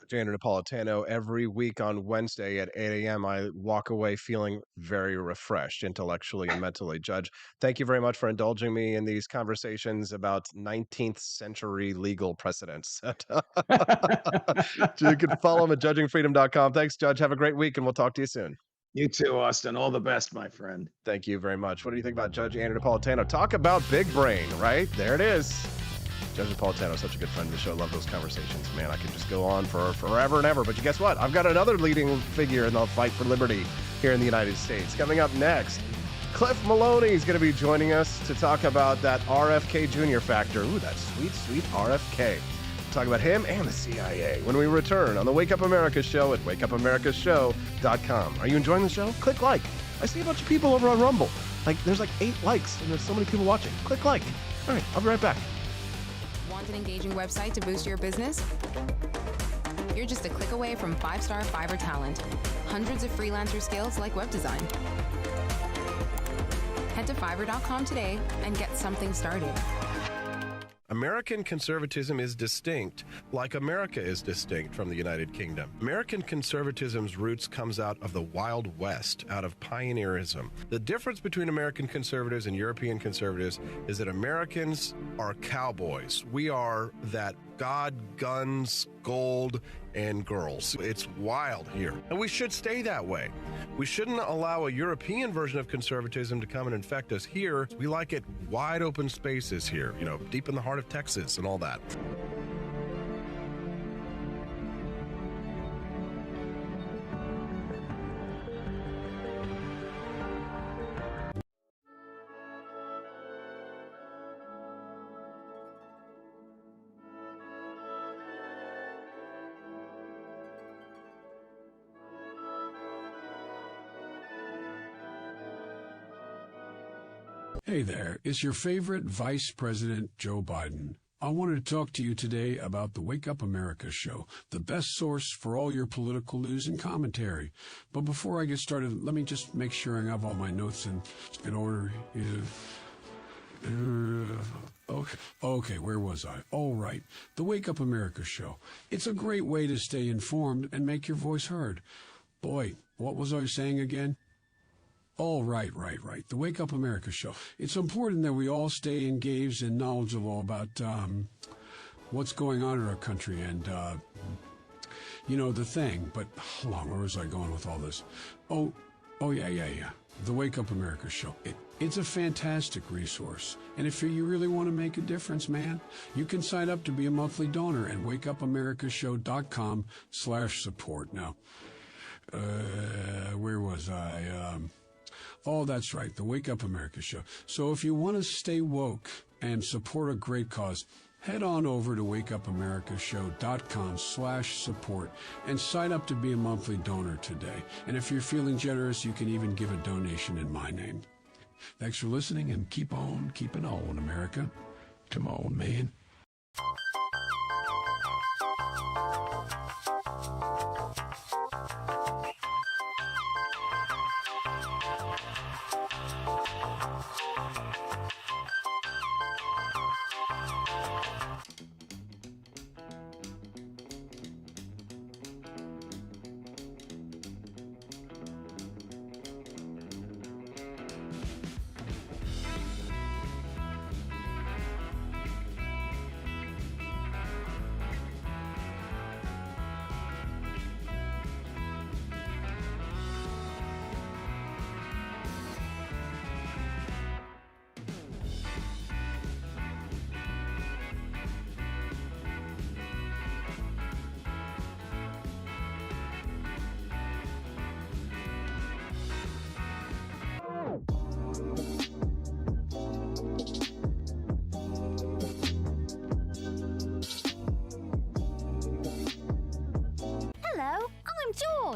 Jr. Napolitano, every week on Wednesday at 8 a.m., I walk away feeling very refreshed intellectually and mentally. Judge, thank you very much for indulging me in these conversations about 19th century legal precedents. You can follow him at judgingfreedom.com. Thanks, Judge. Have a great week, and we'll talk to you soon. You too, Austin. All the best, my friend. Thank you very much. What do you think about Judge Andrew Napolitano? Talk about big brain, right? There it is. Judge Napolitano is such a good friend of the show. Love those conversations. Man, I could just go on for forever and ever. But guess what? I've got another leading figure in the fight for liberty here in the United States. Coming up next, Cliff Maloney is going to be joining us to talk about that RFK Jr. factor. Ooh, that sweet, sweet RFK. We'll talk about him and the CIA when we return on the Wake Up America show at wakeupAmericashow.com. Are you enjoying the show? Click like. I see a bunch of people over on Rumble. There's 8 likes, and there's so many people watching. Click like. All right, I'll be right back. Want an engaging website to boost your business? You're just a click away from 5-star Fiverr talent. Hundreds of freelancer skills like web design. Head to Fiverr.com today and get something started. American conservatism is distinct, like America is distinct from the United Kingdom. American conservatism's roots comes out of the Wild West, out of pioneerism. The difference between American conservatives and European conservatives is that Americans are cowboys. We are that God, guns, gold, and girls. It's wild here. And we should stay that way. We shouldn't allow a European version of conservatism to come and infect us here. We like it wide open spaces here, deep in the heart of Texas and all that. Hey there, it's your favorite Vice President Joe Biden. I wanted to talk to you today about the Wake Up America show, the best source for all your political news and commentary. But before I get started, let me just make sure I have all my notes in order. Okay, where was I? All right, the Wake Up America show. It's a great way to stay informed and make your voice heard. Boy, what was I saying again? Oh, right. The Wake Up America show. It's important that we all stay engaged and knowledgeable about what's going on in our country and, the thing. But hold on, where was I going with all this? Oh, yeah. The Wake Up America show. It's a fantastic resource. And if you really want to make a difference, man, you can sign up to be a monthly donor at wakeupAmericashow.com/support. Now, where was I? Oh, that's right, the Wake Up America show. So if you want to stay woke and support a great cause, head on over to wakeupAmericashow.com/support and sign up to be a monthly donor today. And if you're feeling generous, you can even give a donation in my name. Thanks for listening, and keep on keeping on, America. Come on, man.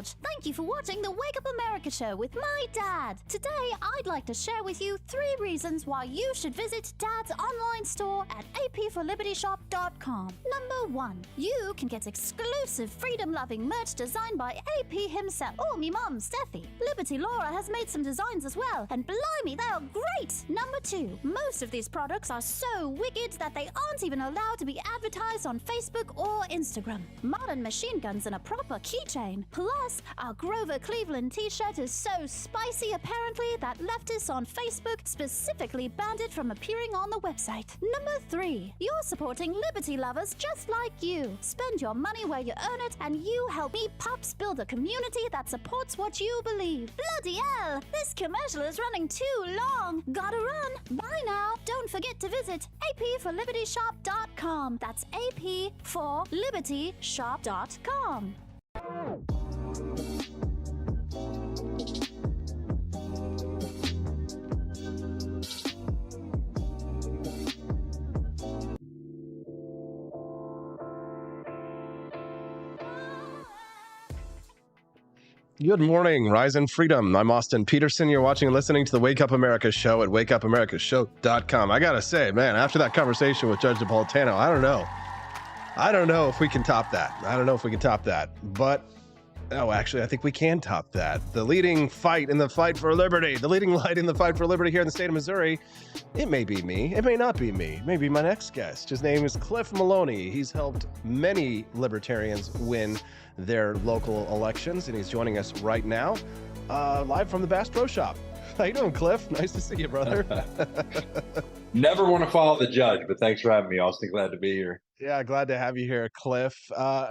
couch. Thank you for watching the Wake Up America show with my dad. Today, I'd like to share with you 3 reasons why you should visit Dad's online store at apforlibertyshop.com. Number 1, you can get exclusive freedom-loving merch designed by AP himself or me mom, Steffi. Liberty Laura has made some designs as well, and blimey, they are great. Number 2, most of these products are so wicked that they aren't even allowed to be advertised on Facebook or Instagram. Modern machine guns and a proper keychain. Plus, our Grover Cleveland t-shirt is so spicy apparently that leftists on Facebook specifically banned it from appearing on the website. Number 3, you're supporting liberty lovers just like you. Spend your money where you earn it, and you help me pups build a community that supports what you believe. Bloody hell, this commercial is running too long. Gotta run. Bye now. Don't forget to visit apforlibertyshop.com. That's apforlibertyshop.com. Good morning, Rise and Freedom. I'm Austin Peterson. You're watching and listening to the Wake Up America show at wakeupAmericaShow.com. I gotta say, man, after that conversation with Judge Napolitano, I don't know if we can top that. But, actually, I think we can top that. The leading fight in the fight for liberty, the leading light in the fight for liberty here in the state of Missouri, it may be me. It may not be me. It may be my next guest. His name is Cliff Maloney. He's helped many libertarians win their local elections, and he's joining us right now, live from the Bass Pro Shop. How you doing, Cliff? Nice to see you, brother. Never want to follow the judge, but thanks for having me, Austin. Glad to be here. Yeah, glad to have you here, Cliff.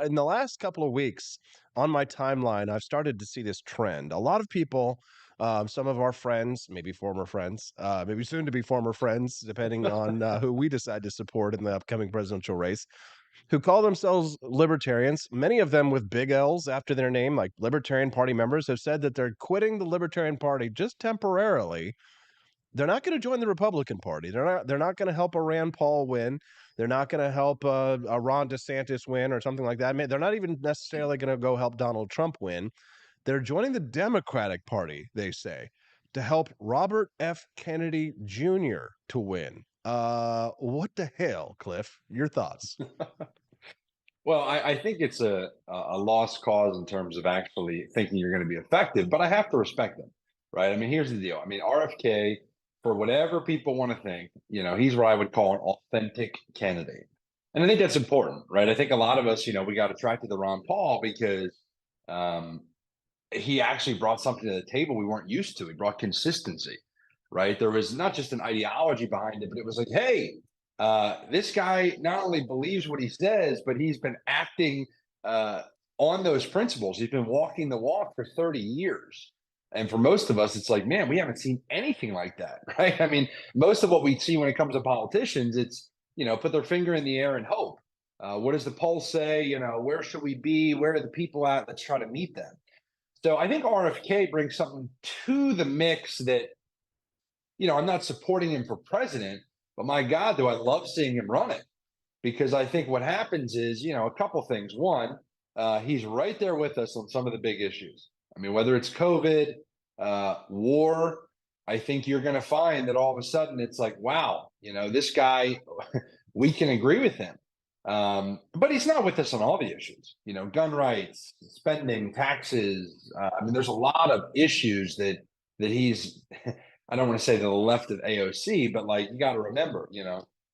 In the last couple of weeks on my timeline, I've started to see this trend. A lot of people, some of our friends, maybe former friends, maybe soon to be former friends, depending on who we decide to support in the upcoming presidential race, who call themselves libertarians, many of them with big L's after their name, like Libertarian Party members, have said that they're quitting the Libertarian Party just temporarily. They're not going to join the Republican Party. They're not going to help a Rand Paul win. They're not going to help a Ron DeSantis win or something like that. They're not even necessarily going to go help Donald Trump win. They're joining the Democratic Party, they say, to help Robert F. Kennedy Jr. to win. What the hell, Cliff? Your thoughts? Well, I think it's a lost cause in terms of actually thinking you're going to be effective, but I have to respect them, right? I mean, here's the deal. I mean, RFK, for whatever people want to think, he's what I would call an authentic candidate. And I think that's important, right? I think a lot of us, we got attracted to Ron Paul because he actually brought something to the table we weren't used to. He brought consistency, right? There was not just an ideology behind it, but it was like, hey, this guy not only believes what he says, but he's been acting on those principles. He's been walking the walk for 30 years. And for most of us, it's like, man, we haven't seen anything like that, right? I mean, most of what we see when it comes to politicians, it's, put their finger in the air and hope. What does the poll say? Where should we be? Where are the people at? Let's try to meet them. So I think RFK brings something to the mix that, I'm not supporting him for president, but my God, do I love seeing him run it. Because I think what happens is, a couple things. One, he's right there with us on some of the big issues. I mean, whether it's COVID, war, I think you're going to find that all of a sudden it's like, wow, this guy, we can agree with him. But he's not with us on all the issues, gun rights, spending, taxes. I mean, there's a lot of issues that he's, I don't want to say to the left of AOC, but like, you got to remember,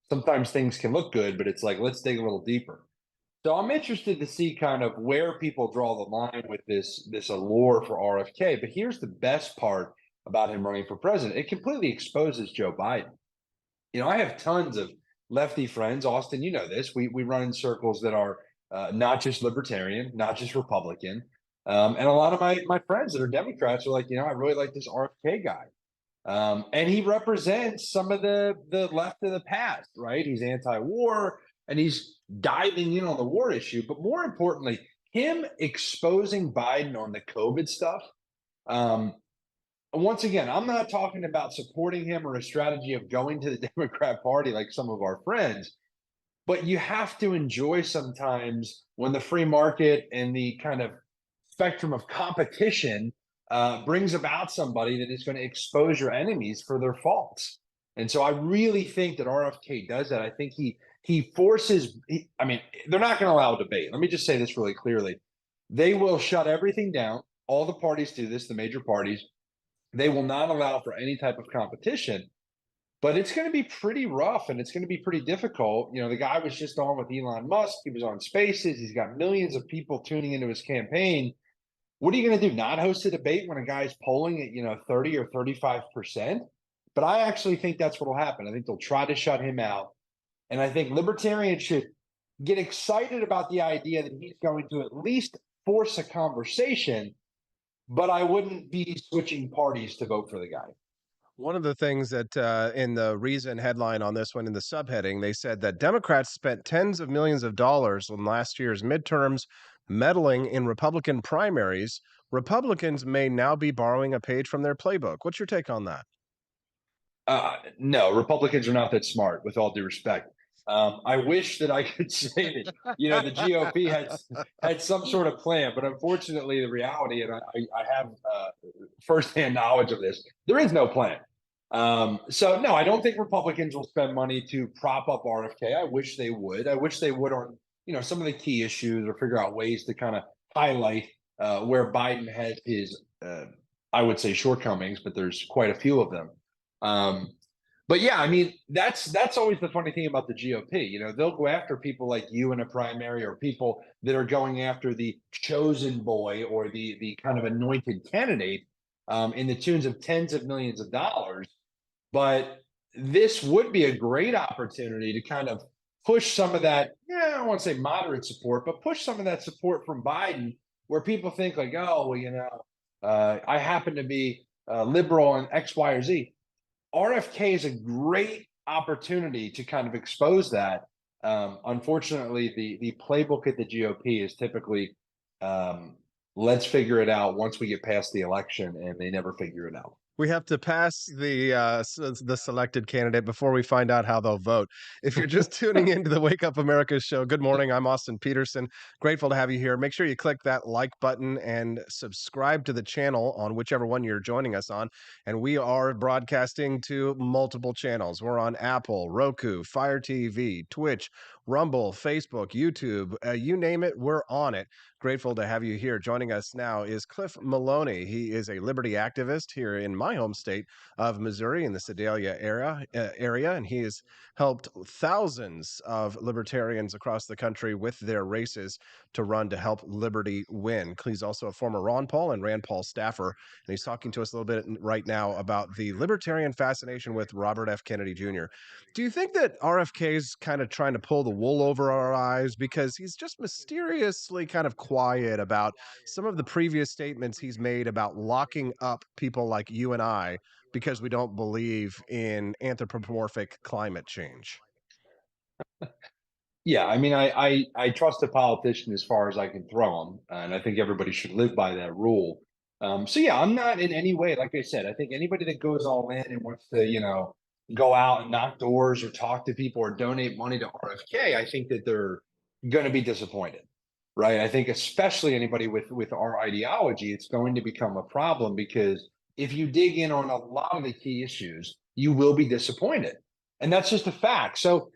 sometimes things can look good, but it's like, let's dig a little deeper. So I'm interested to see kind of where people draw the line with this allure for RFK. But here's the best part about him running for president. It completely exposes Joe Biden. I have tons of lefty friends. Austin, you know this. We run in circles that are not just libertarian, not just Republican. And a lot of my friends that are Democrats are like, I really like this RFK guy. And he represents some of the left of the past, right? He's anti-war and he's diving in on the war issue. But more importantly, him exposing Biden on the COVID stuff. Once again, I'm not talking about supporting him or a strategy of going to the Democrat Party like some of our friends, but you have to enjoy sometimes when the free market and the kind of spectrum of competition brings about somebody that is going to expose your enemies for their faults. And so I really think that RFK does that. I think he forces, I mean, they're not going to allow a debate. Let me just say this really clearly. They will shut everything down. All the parties do this, the major parties. They will not allow for any type of competition, but it's going to be pretty rough and it's going to be pretty difficult. You know, the guy was just on with Elon Musk. He was on Spaces. He's got millions of people tuning into his campaign. What are you going to do? Not host a debate when a guy's polling at, 30 or 35%? But I actually think that's what will happen. I think they'll try to shut him out. And I think libertarians should get excited about the idea that he's going to at least force a conversation, but I wouldn't be switching parties to vote for the guy. One of the things that in the Reason headline on this one, in the subheading, they said that Democrats spent tens of millions of dollars on last year's midterms meddling in Republican primaries. Republicans may now be borrowing a page from their playbook. What's your take on that? No, Republicans are not that smart, with all due respect. I wish that I could say that, the GOP had some sort of plan, but unfortunately the reality, and I have firsthand knowledge of this, there is no plan. So no, I don't think Republicans will spend money to prop up RFK. I wish they would. I wish they would on, some of the key issues, or figure out ways to kind of highlight where Biden has his, I would say, shortcomings, but there's quite a few of them. But yeah, I mean, that's always the funny thing about the GOP. They'll go after people like you in a primary, or people that are going after the chosen boy or the kind of anointed candidate in the tunes of tens of millions of dollars. But this would be a great opportunity to kind of push some of that, I don't want to say moderate support, but push some of that support from Biden, where people think like, oh, well, I happen to be liberal on X, Y, or Z. RFK is a great opportunity to kind of expose that. Unfortunately, the playbook at the GOP is typically, let's figure it out once we get past the election, and they never figure it out. We have to pass the selected candidate before we find out how they'll vote. If you're just tuning into the Wake Up America show, good morning. I'm Austin Peterson. Grateful to have you here. Make sure you click that like button and subscribe to the channel on whichever one you're joining us on. And we are broadcasting to multiple channels. We're on Apple, Roku, Fire TV, Twitch, Rumble, Facebook, YouTube, you name it, we're on it. Grateful to have you here. Joining us now is Cliff Maloney. He is a liberty activist here in my home state of Missouri, in the Sedalia area, and he has helped thousands of libertarians across the country with their races to run to help liberty win. He's also a former Ron Paul and Rand Paul staffer, and he's talking to us a little bit right now about the libertarian fascination with Robert F. Kennedy Jr. Do you think that RFK is kind of trying to pull the wool over our eyes, because he's just mysteriously kind of quiet about some of the previous statements he's made about locking up people like you and I because we don't believe in anthropomorphic climate change? Yeah, I mean, I trust a politician as far as I can throw them, and I think everybody should live by that rule. So yeah, I'm not in any way, like I said, I think anybody that goes all in and wants to, go out and knock doors or talk to people or donate money to RFK, I think that they're going to be disappointed, right? I think especially anybody with our ideology, it's going to become a problem, because if you dig in on a lot of the key issues, you will be disappointed. And that's just a fact. So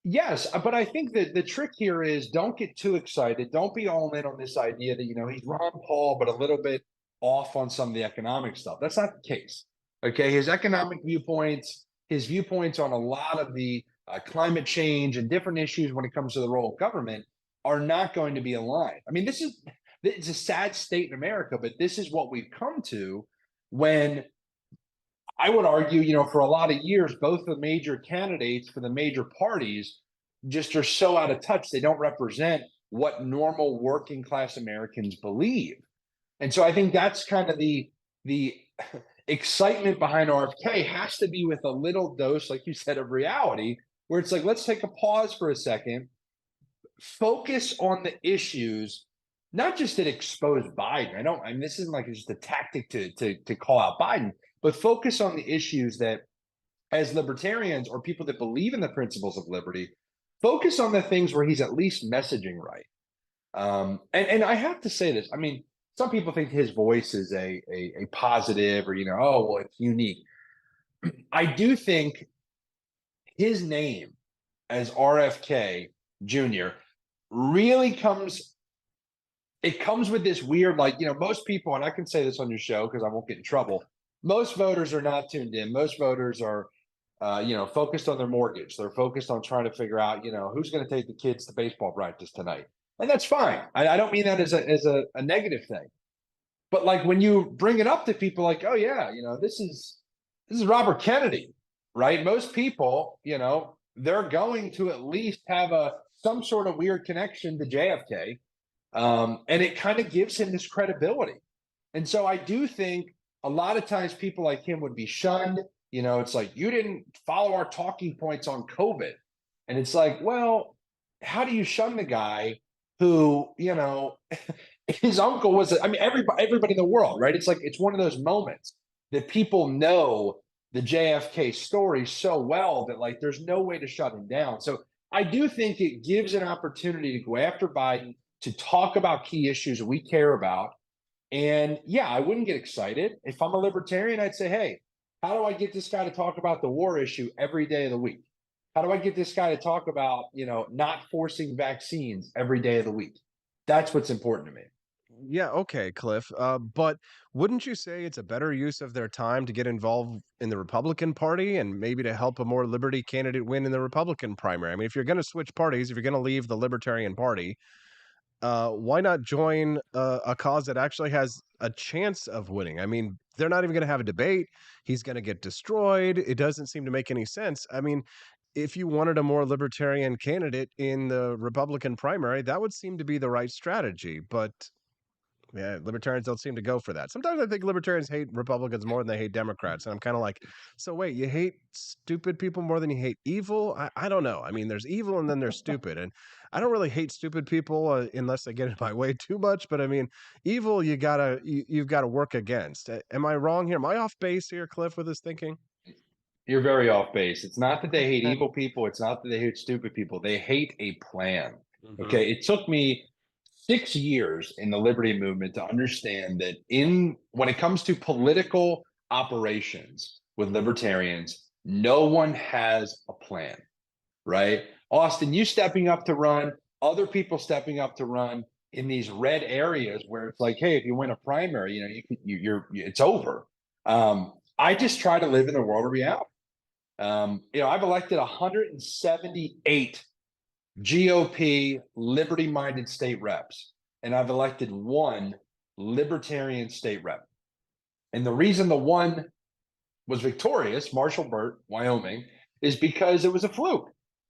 yes, but I think that the trick here is, don't get too excited. Don't be all in on this idea that, he's Ron Paul, but a little bit off on some of the economic stuff. That's not the case. Okay. His economic viewpoints, his viewpoints on a lot of the climate change and different issues when it comes to the role of government are not going to be aligned. I mean, it's a sad state in America, but this is what we've come to, when I would argue, for a lot of years, both the major candidates for the major parties just are so out of touch. They don't represent what normal working class Americans believe. And so I think that's kind of the excitement behind RFK has to be with a little dose, like you said, of reality, where it's like, let's take a pause for a second, focus on the issues, not just that expose Biden. I mean, this isn't like just a tactic to call out Biden, but focus on the issues that, as libertarians or people that believe in the principles of liberty, focus on the things where he's at least messaging right. And I have to say this, I mean, some people think his voice is a positive, or, oh, well, it's unique. I do think his name as RFK Jr. really comes with this weird, most people, and I can say this on your show because I won't get in trouble, most voters are not tuned in. Most voters are, focused on their mortgage. They're focused on trying to figure out, who's going to take the kids to baseball practice tonight. And that's fine. I don't mean that as a negative thing. But like when you bring it up to people like, oh yeah, this is Robert Kennedy, right? Most people, they're going to at least have some sort of weird connection to JFK. And it kind of gives him this credibility. And so I do think a lot of times people like him would be shunned. It's like, you didn't follow our talking points on COVID. And it's like, well, how do you shun the guy who, his uncle was, everybody in the world, right? It's like, it's one of those moments that people know the JFK story so well that like, there's no way to shut him down. So I do think it gives an opportunity to go after Biden, to talk about key issues we care about. And yeah, I wouldn't get excited. If I'm a libertarian, I'd say, hey, how do I get this guy to talk about the war issue every day of the week? How do I get this guy to talk about, not forcing vaccines every day of the week? That's what's important to me. Yeah, okay, Cliff. But wouldn't you say it's a better use of their time to get involved in the Republican Party and maybe to help a more liberty candidate win in the Republican primary? I mean, if you're going to switch parties, if you're going to leave the Libertarian Party, why not join a cause that actually has a chance of winning? I mean, they're not even going to have a debate. He's going to get destroyed. It doesn't seem to make any sense. I mean, if you wanted a more libertarian candidate in the Republican primary, that would seem to be the right strategy. But yeah, libertarians don't seem to go for that. Sometimes I think libertarians hate Republicans more than they hate Democrats. And I'm kind of like, so wait, you hate stupid people more than you hate evil? I don't know. I mean, there's evil and then there's stupid. And I don't really hate stupid people unless they get in my way too much. But I mean, evil, you've got to work against. Am I wrong here? Am I off base here, Cliff, with this thinking? You're very off base. It's not that they hate evil people. It's not that they hate stupid people. They hate a plan. Mm-hmm. Okay. It took me 6 years in the liberty movement to understand that when it comes to political operations with libertarians, no one has a plan, right? Austin, you stepping up to run, other people stepping up to run in these red areas where it's like, hey, if you win a primary, it's over. I just try to live in the world of reality. I've elected 178 GOP liberty-minded state reps, and I've elected one libertarian state rep. And the reason the one was victorious, Marshall Burt, Wyoming, is because it was a fluke,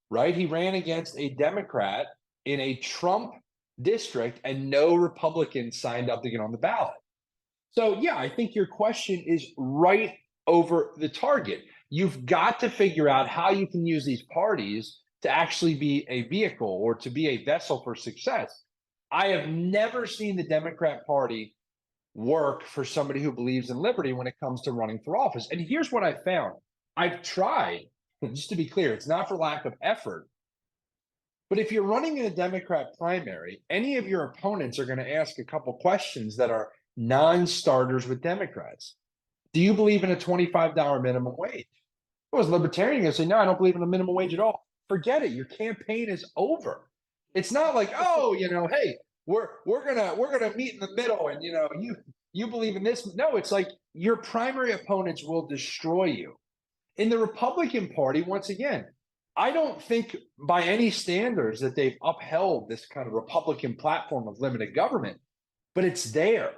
right? He ran against a Democrat in a Trump district, and no Republicans signed up to get on the ballot. So yeah, I think your question is right over the target. You've got to figure out how you can use these parties to actually be a vehicle or to be a vessel for success. I have never seen the Democrat Party work for somebody who believes in liberty when it comes to running for office. And here's what I found. I've tried, just to be clear, it's not for lack of effort. But if you're running in a Democrat primary, any of your opponents are going to ask a couple questions that are non-starters with Democrats. Do you believe in a $25 minimum wage? Well, as a libertarian, you're going to say, no, I don't believe in a minimum wage at all. Forget it. Your campaign is over. It's not like, oh, hey, we're gonna meet in the middle, and you believe in this. No, it's like your primary opponents will destroy you. In the Republican Party, once again, I don't think by any standards that they've upheld this kind of Republican platform of limited government, but it's there,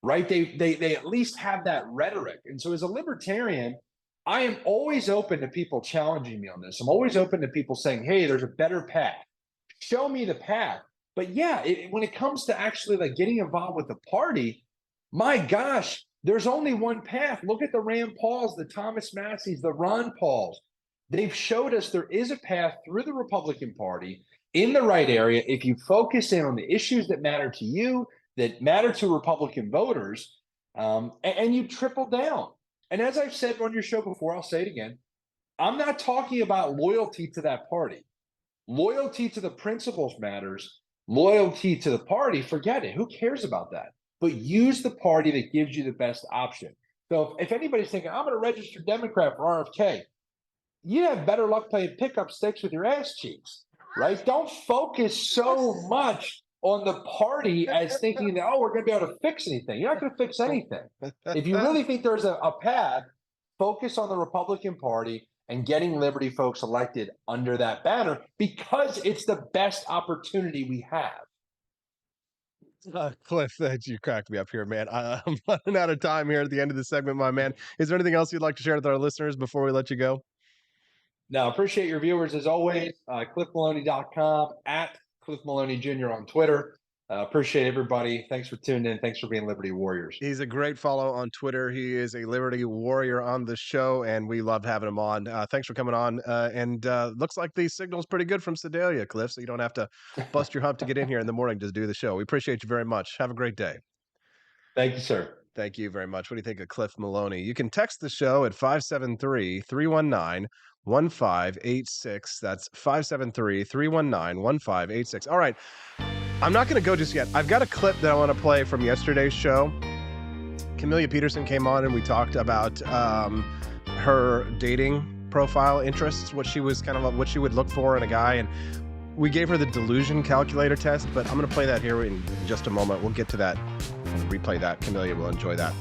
right? They at least have that rhetoric. And so as a libertarian, I am always open to people challenging me on this. I'm always open to people saying, hey, there's a better path. Show me the path. But yeah, when it comes to actually like getting involved with the party, my gosh, there's only one path. Look at the Rand Pauls, the Thomas Masseys, the Ron Pauls. They've showed us there is a path through the Republican Party in the right area. If you focus in on the issues that matter to you, that matter to Republican voters, and you triple down. And as I've said on your show before, I'll say it again, I'm not talking about loyalty to that party. Loyalty to the principles matters. Loyalty to the party, forget it. Who cares about that? but use the party that gives you the best option. So if anybody's thinking, I'm going to register Democrat for RFK, you have better luck playing pickup sticks with your ass cheeks, right? Don't focus so much on the party as thinking that, oh, we're going to be able to fix anything. You're not going to fix anything. If you really think there's a path, focus on the Republican Party and getting Liberty folks elected under that banner, because it's the best opportunity we have. Cliff, you cracked me up here, man. I'm running out of time here at the end of the segment, my man. Is there anything else you'd like to share with our listeners before we let you go? No, appreciate your viewers as always. CliffMaloney.com, at Cliff Maloney Jr. on Twitter. Appreciate everybody. Thanks for tuning in. Thanks for being Liberty Warriors. He's a great follow on Twitter. He is a Liberty Warrior on the show, and we love having him on. Thanks for coming on. And looks like the signal's pretty good from Sedalia, Cliff, so you don't have to bust your hump to get in here in the morning to do the show. We appreciate you very much. Have a great day. Thank you, sir. Thank you very much. What do you think of Cliff Maloney? You can text the show at 573-319-1586. That's 573-319-1586. All right. I'm not going to go just yet. I've got a clip that I want to play from yesterday's show. Camellia Peterson came on and we talked about her dating profile interests, what she was what she would look for in a guy, and we gave her the delusion calculator test, but I'm going to play that here in just a moment. We'll get to that. I'll replay that. Camellia will enjoy that.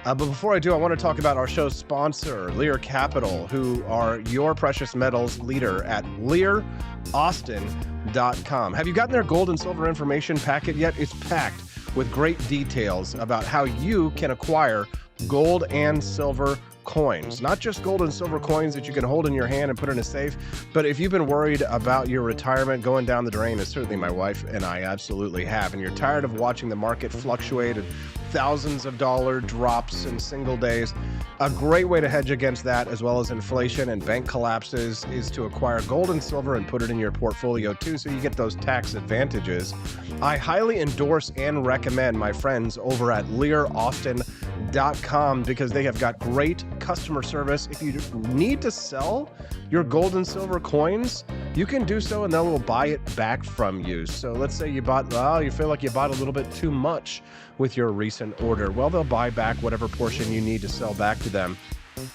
But before I do, I want to talk about our show's sponsor, Lear Capital, who are your precious metals leader at LearAustin.com. Have you gotten their gold and silver information packet yet? It's packed with great details about how you can acquire gold and silver coins. Not just gold and silver coins that you can hold in your hand and put in a safe, but if you've been worried about your retirement going down the drain, as certainly my wife and I absolutely have, and you're tired of watching the market fluctuate and thousands of dollar drops in single days, a great way to hedge against that, as well as inflation and bank collapses, is to acquire gold and silver and put it in your portfolio too, so you get those tax advantages. I highly endorse and recommend my friends over at LearAustin.com because they have got great customer service. If you need to sell your gold and silver coins, you can do so and they'll buy it back from you. So let's say you you feel like you bought a little bit too much with your recent order. Well, they'll buy back whatever portion you need to sell back to them.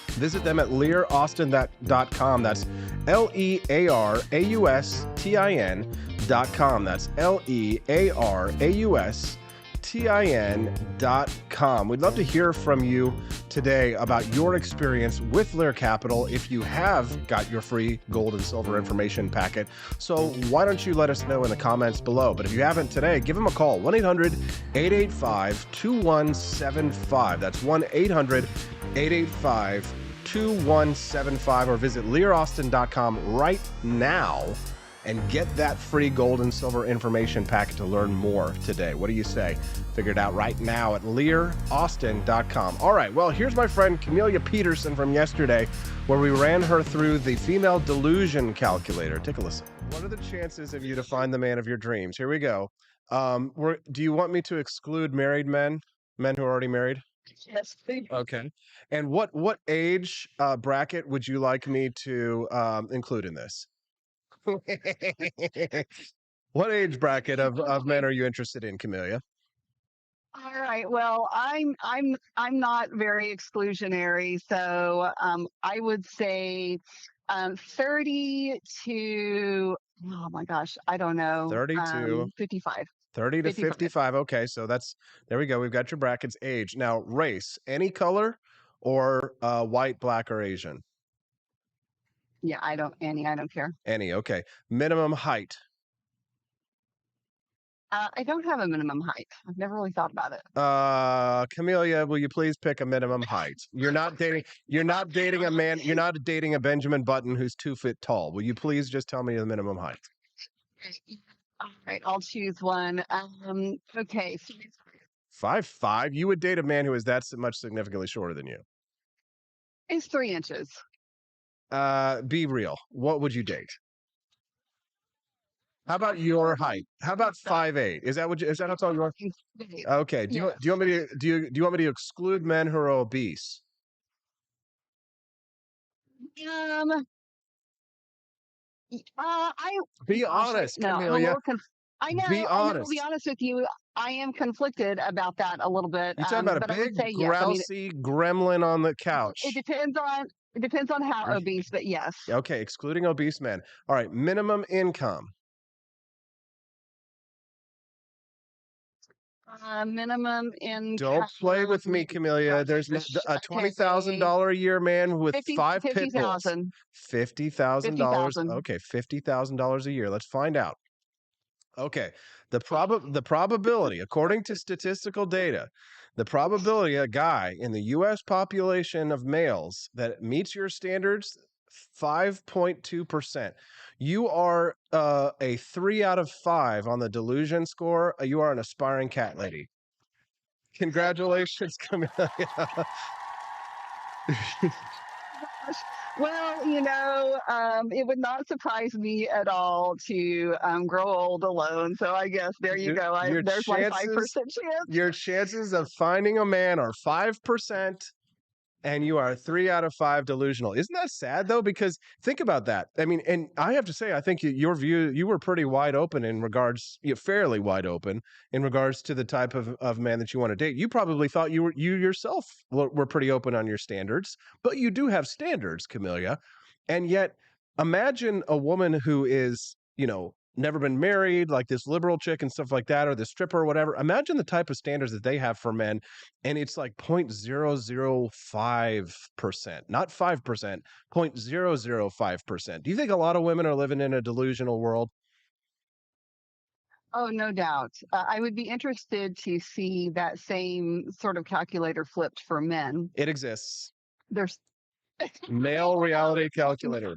Visit them at LearAustin.com. That's LearAustin.com. That's LearAustin.com. We'd love to hear from you today about your experience with Lear Capital if you have got your free gold and silver information packet. So why don't you let us know in the comments below? But if you haven't today, give them a call, 1-800-885-2175. That's 1-800-885-2175, or visit LearAustin.com right now and get that free gold and silver information packet to learn more today. What do you say? Figure it out right now at LearAustin.com. All right, well, here's my friend Camellia Peterson from yesterday, where we ran her through the female delusion calculator. Take a listen. What are the chances of you to find the man of your dreams? Here we go. Do you want me to exclude married men who are already married? Yes, please. Okay. And what age bracket would you like me to include in this? What age bracket of men are you interested in, Camellia? All right. Well, I'm not very exclusionary, so I would say 30 to, oh my gosh, I don't know. 30 to 55. 30 to 55. Okay, so there we go. We've got your brackets. Age. Now, race, any color or white, black, or Asian? Yeah, I don't care. Any, okay. Minimum height. I don't have a minimum height. I've never really thought about it. Camellia, will you please pick a minimum height? You're not dating a man, you're not dating a Benjamin Button who's 2 feet tall. Will you please just tell me the minimum height? All right, I'll choose one. Okay. 5'5"? You would date a man who is that much significantly shorter than you? It's 3 inches. Be real. What would you date? How about your height? How about 5'8"? Is that how tall you are? Okay. Do you want me to exclude men who are obese? I Be honest, no, Camellia. I know. Be honest. I'll be honest with you. I am conflicted about that a little bit. You talking about a But I would big, say yes. I mean, grousey gremlin on the couch. it depends on how obese, but yes. Okay, excluding obese men. All right, minimum income. Minimum income. Don't play with me, Camellia. There's a $20,000 a year man with 5 pit bulls. $50,000. $50,000. Okay, $50,000 a year. Let's find out. Okay, the probability, according to statistical data, the probability a guy in the U.S. population of males that meets your standards, 5.2%. You are a 3 out of 5 on the delusion score. You are an aspiring cat lady. Congratulations, Camilla. Well, it would not surprise me at all to grow old alone. So I guess there you go. There's my 5% chance. Your chances of finding a man are 5%. And you are 3 out of 5 delusional. Isn't that sad though? Because think about that. I mean, and I have to say, I think your view, you were pretty wide open in regards, fairly wide open in regards to the type of man that you want to date. You probably thought you yourself were pretty open on your standards, but you do have standards, Camellia. And yet imagine a woman who is, never been married, like this liberal chick and stuff like that, or the stripper or whatever. Imagine the type of standards that they have for men, and it's like 0.005%, not 5%, 0.005%. Do you think a lot of women are living in a delusional world? Oh, no doubt. I would be interested to see that same sort of calculator flipped for men. It exists. There's male reality calculator.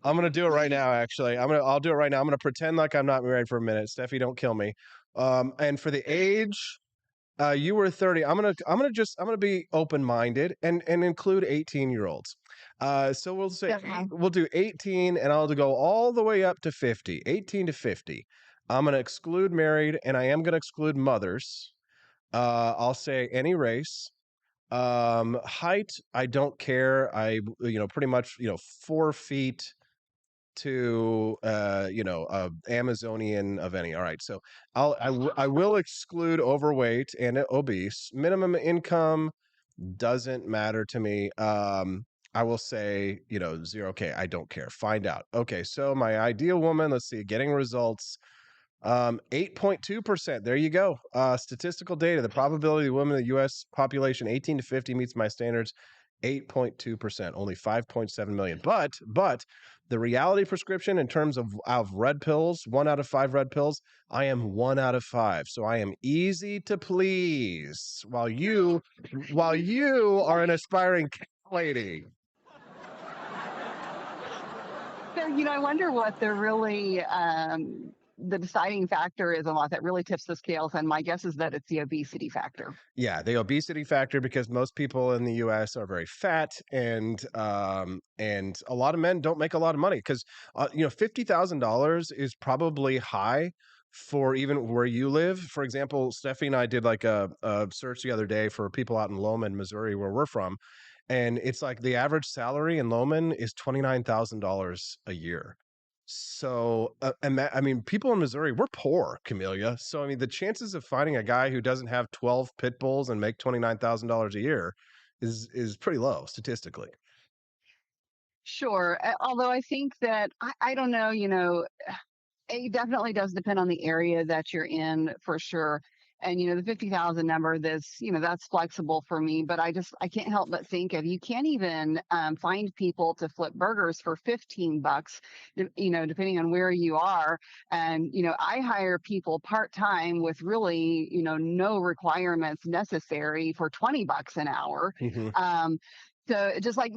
I'm gonna do it right now. Actually, I'll do it right now. I'm gonna pretend like I'm not married for a minute. Steffi, don't kill me. And for the age, you were 30. I'm gonna be open-minded and include 18-year-olds. So we'll say we'll do 18, and I'll go all the way up to 50. 18 to 50. I'm gonna exclude married, and I am gonna exclude mothers. I'll say any race. Height, I don't care. Pretty much 4 feet to Amazonian of any. All right, so I will exclude overweight and obese. Minimum income doesn't matter to me. I will say 0. Okay, I don't care. Find out. Okay, so my ideal woman, let's see, getting results. 8.2%. There you go. Statistical data. The probability of women in the U.S. population 18 to 50 meets my standards. 8.2%. Only 5.7 million. But the reality prescription in terms of red pills, 1 out of 5 red pills, I am 1 out of 5. So I am easy to please. While you are an aspiring lady. So, I wonder what the really the deciding factor is on what that really tips the scales. And my guess is that it's the obesity factor. Yeah, the obesity factor, because most people in the U.S. are very fat, and a lot of men don't make a lot of money because $50,000 is probably high for even where you live. For example, Steffi and I did like a search the other day for people out in Lowman, Missouri, where we're from. And it's like the average salary in Lowman is $29,000 a year. So, people in Missouri, we're poor, Camellia. So, the chances of finding a guy who doesn't have 12 pit bulls and make $29,000 a year is pretty low statistically. Sure. Although I think that, I don't know, it definitely does depend on the area that you're in for sure. And, the 50,000 number, that's flexible for me, but I can't help but think of, you can't even find people to flip burgers for $15, depending on where you are. And, I hire people part-time with really, no requirements necessary for $20 an hour. Mm-hmm. So just like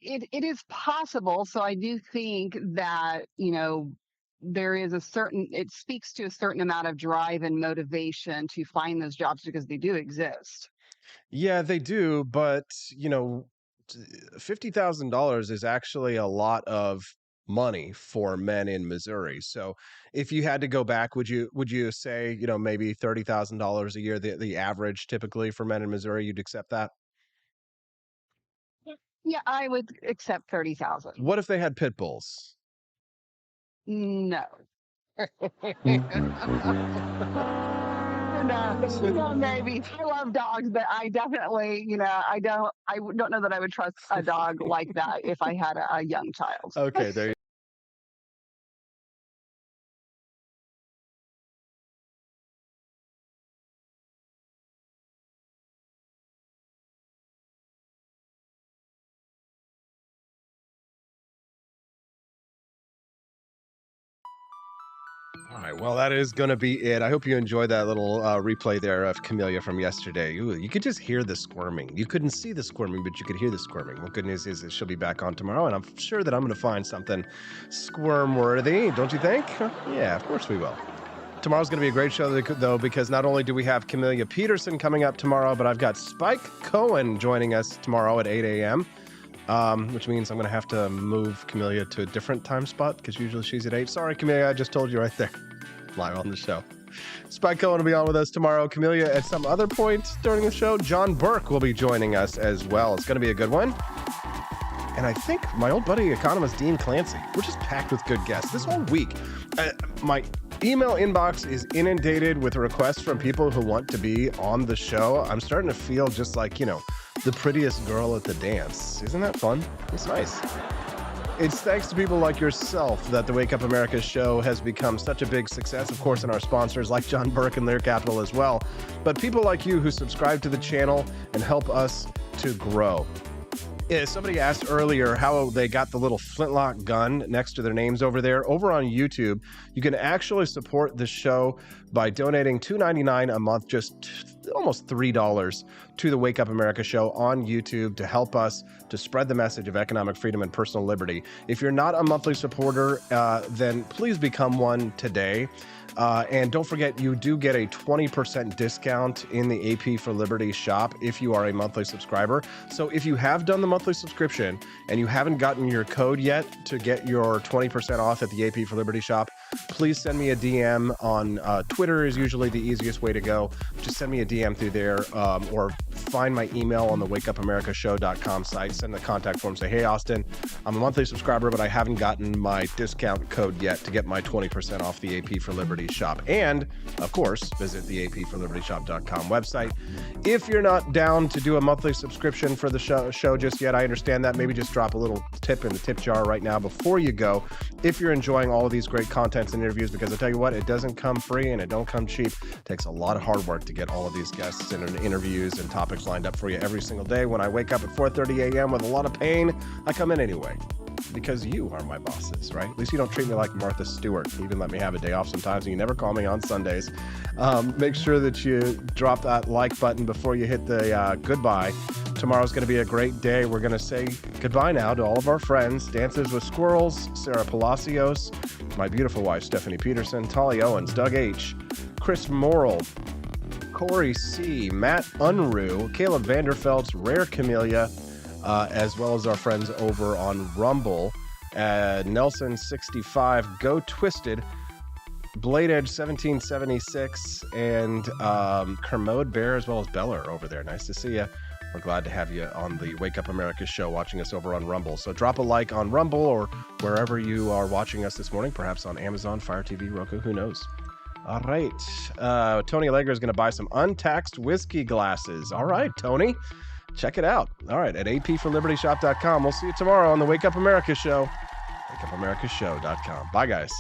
it is possible. So I do think that, there is it speaks to a certain amount of drive and motivation to find those jobs because they do exist. Yeah, they do. But, $50,000 is actually a lot of money for men in Missouri. So if you had to go back, would you say, maybe $30,000 a year, the average typically for men in Missouri, you'd accept that? Yeah, I would accept 30,000. What if they had pit bulls? No. No, maybe. I love dogs, but I definitely, I don't know that I would trust a dog like that if I had a young child. Okay, there you All right, well, that is going to be it. I hope you enjoyed that little replay there of Camellia from yesterday. Ooh, you could just hear the squirming. You couldn't see the squirming, but you could hear the squirming. Well, good news is that she'll be back on tomorrow, and I'm sure that I'm going to find something squirm-worthy, don't you think? Yeah, of course we will. Tomorrow's going to be a great show, though, because not only do we have Camellia Peterson coming up tomorrow, but I've got Spike Cohen joining us tomorrow at 8 a.m., which means I'm going to have to move Camellia to a different time spot because usually she's at 8. Sorry, Camellia, I just told you right there. Live on the show. Spike Cohen will be on with us tomorrow. Camellia, at some other point during the show, John Burke will be joining us as well. It's going to be a good one. And I think my old buddy, economist Dean Clancy. We're just packed with good guests this whole week. My email inbox is inundated with requests from people who want to be on the show. I'm starting to feel just like, the prettiest girl at the dance. Isn't that fun? It's nice. It's thanks to people like yourself that the Wake Up America show has become such a big success, of course, and our sponsors like John Burke and Lear Capital as well. But people like you who subscribe to the channel and help us to grow. Somebody asked earlier how they got the little flintlock gun next to their names over there. Over on YouTube, you can actually support the show by donating $2.99 a month, just almost $3 to the Wake Up America show on YouTube to help us to spread the message of economic freedom and personal liberty. If you're not a monthly supporter, then please become one today. And don't forget, you do get a 20% discount in the AP for Liberty shop if you are a monthly subscriber. So if you have done the monthly subscription and you haven't gotten your code yet to get your 20% off at the AP for Liberty shop, please send me a DM on Twitter is usually the easiest way to go. Just send me a DM through there or find my email on the wakeupamericashow.com site. Send the contact form. Say, hey, Austin, I'm a monthly subscriber, but I haven't gotten my discount code yet to get my 20% off the AP for Liberty shop. And, of course, visit the apforlibertyshop.com website. If you're not down to do a monthly subscription for the show just yet, I understand that. Maybe just drop a little tip in the tip jar right now before you go. If you're enjoying all of these great contents and interviews, because I tell you what, it doesn't come free and it don't come cheap. It takes a lot of hard work to get all of these guests and interviews and topics lined up for you every single day. When I wake up at 4:30 a.m. with a lot of pain, I come in anyway. Because you are my bosses, right? At least you don't treat me like Martha Stewart. You even let me have a day off sometimes, and you never call me on Sundays. Make sure that you drop that like button before you hit the goodbye. Tomorrow's going to be a great day. We're going to say goodbye now to all of our friends. Dances with Squirrels, Sarah Palacios, my beautiful wife, Stephanie Peterson, Tolly Owens, Doug H., Chris Morrill, Corey C., Matt Unruh, Caleb Vanderfelt's Rare Camellia, as well as our friends over on Rumble, Nelson65, Go Twisted, Blade Edge 1776, and Kermode Bear, as well as Bella are over there. Nice to see you. We're glad to have you on the Wake Up America show, watching us over on Rumble. So drop a like on Rumble or wherever you are watching us this morning, perhaps on Amazon, Fire TV, Roku, who knows. All right. Tony Allegra is going to buy some untaxed whiskey glasses. All right, Tony. Check it out. All right, at apforlibertyshop.com. We'll see you tomorrow on the Wake Up America show. wakeupamericashow.com. Bye, guys.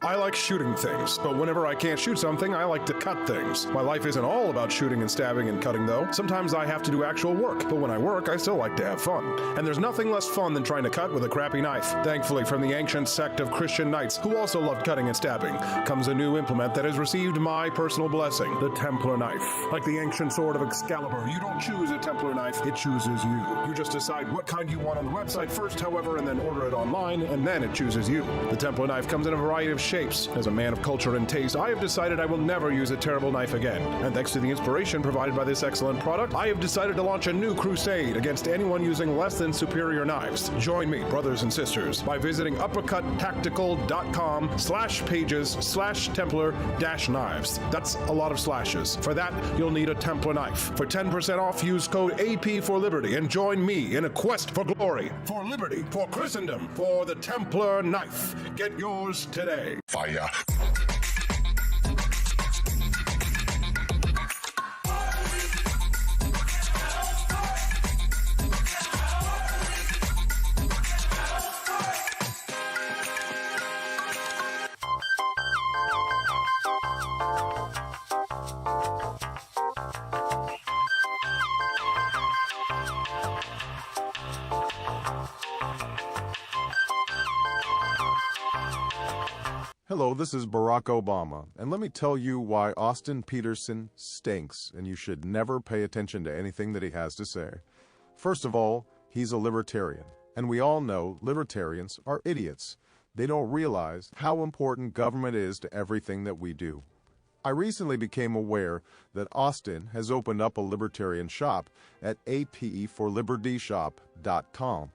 I like shooting things, but whenever I can't shoot something, I like to cut things. My life isn't all about shooting and stabbing and cutting, though. Sometimes I have to do actual work, but when I work, I still like to have fun. And there's nothing less fun than trying to cut with a crappy knife. Thankfully, from the ancient sect of Christian knights, who also loved cutting and stabbing, comes a new implement that has received my personal blessing, the Templar knife. Like the ancient sword of Excalibur, you don't choose a Templar knife, it chooses you. You just decide what kind you want on the website first, however, and then order it online, and then it chooses you. The Templar knife comes in a variety of shapes. As a man of culture and taste, I have decided I will never use a terrible knife again. And thanks to the inspiration provided by this excellent product, I have decided to launch a new crusade against anyone using less than superior knives. Join me, brothers and sisters, by visiting uppercuttactical.com/pages/Templar-knives. That's a lot of slashes. For that, you'll need a Templar knife. For 10% off, use code AP for Liberty and join me in a quest for glory, for liberty, for Christendom, for the Templar knife. Get yours today. Fire. Hello, this is Barack Obama, and let me tell you why Austin Peterson stinks, and you should never pay attention to anything that he has to say. First of all, he's a libertarian, and we all know libertarians are idiots. They don't realize how important government is to everything that we do. I recently became aware that Austin has opened up a libertarian shop at apforlibertyshop.com.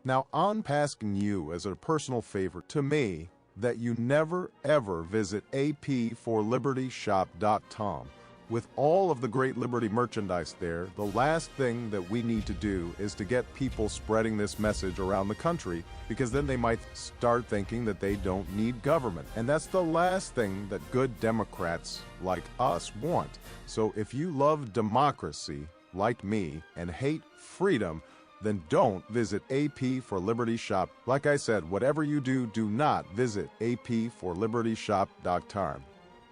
Now, I'm asking you as a personal favor to me that you never ever visit apforlibertyshop.com. With all of the great Liberty merchandise there, the last thing that we need to do is to get people spreading this message around the country, because then they might start thinking that they don't need government. And that's the last thing that good Democrats like us want. So if you love democracy, like me, and hate freedom, then don't visit AP for Liberty Shop. Like I said, whatever you do, do not visit apforlibertyshop.com.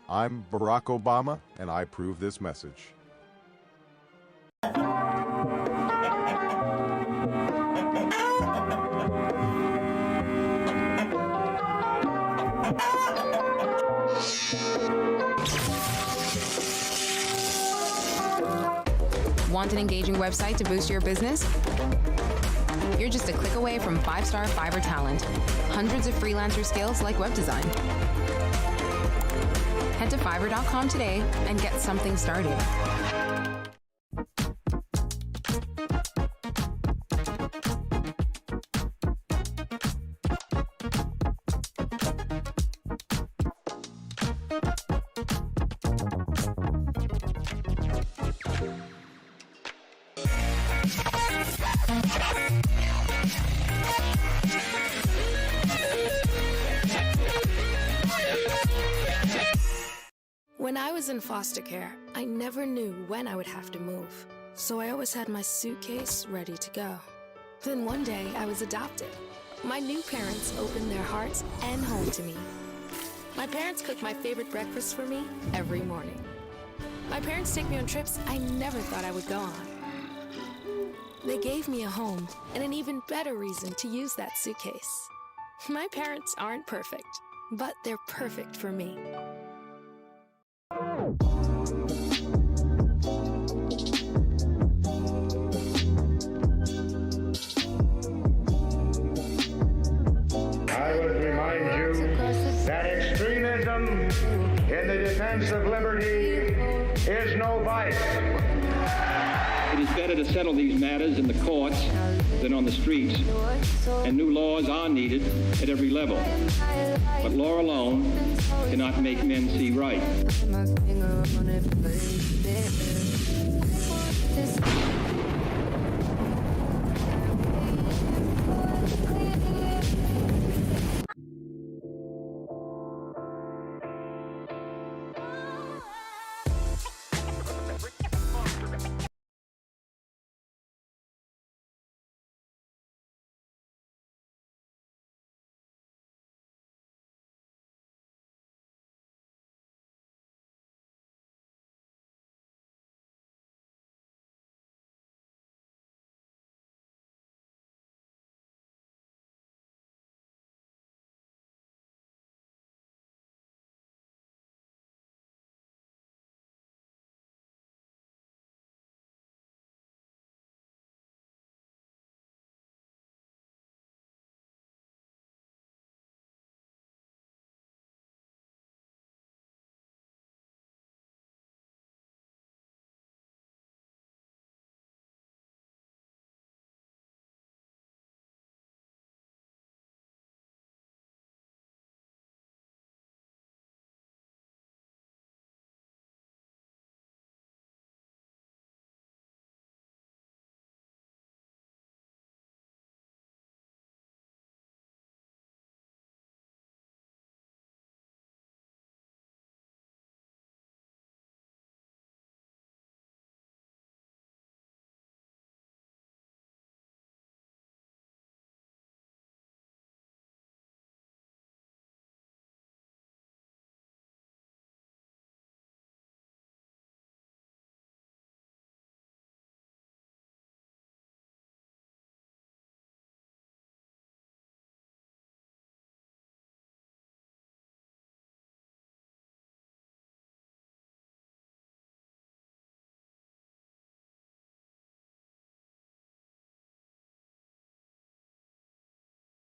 I'm Barack Obama, and I approve this message. Want an engaging website to boost your business? You're just a click away from 5-star Fiverr talent. Hundreds of freelancer skills like web design. Head to Fiverr.com today and get something started. When I was in foster care, I never knew when I would have to move, so I always had my suitcase ready to go. Then one day, I was adopted. My new parents opened their hearts and home to me. My parents cook my favorite breakfast for me every morning. My parents take me on trips I never thought I would go on. They gave me a home and an even better reason to use that suitcase. My parents aren't perfect, but they're perfect for me. I would remind you that extremism in the defense of liberty is no vice. It is better to settle these matters in the courts than on the streets, and new laws are needed at every level. But law alone cannot make men see right.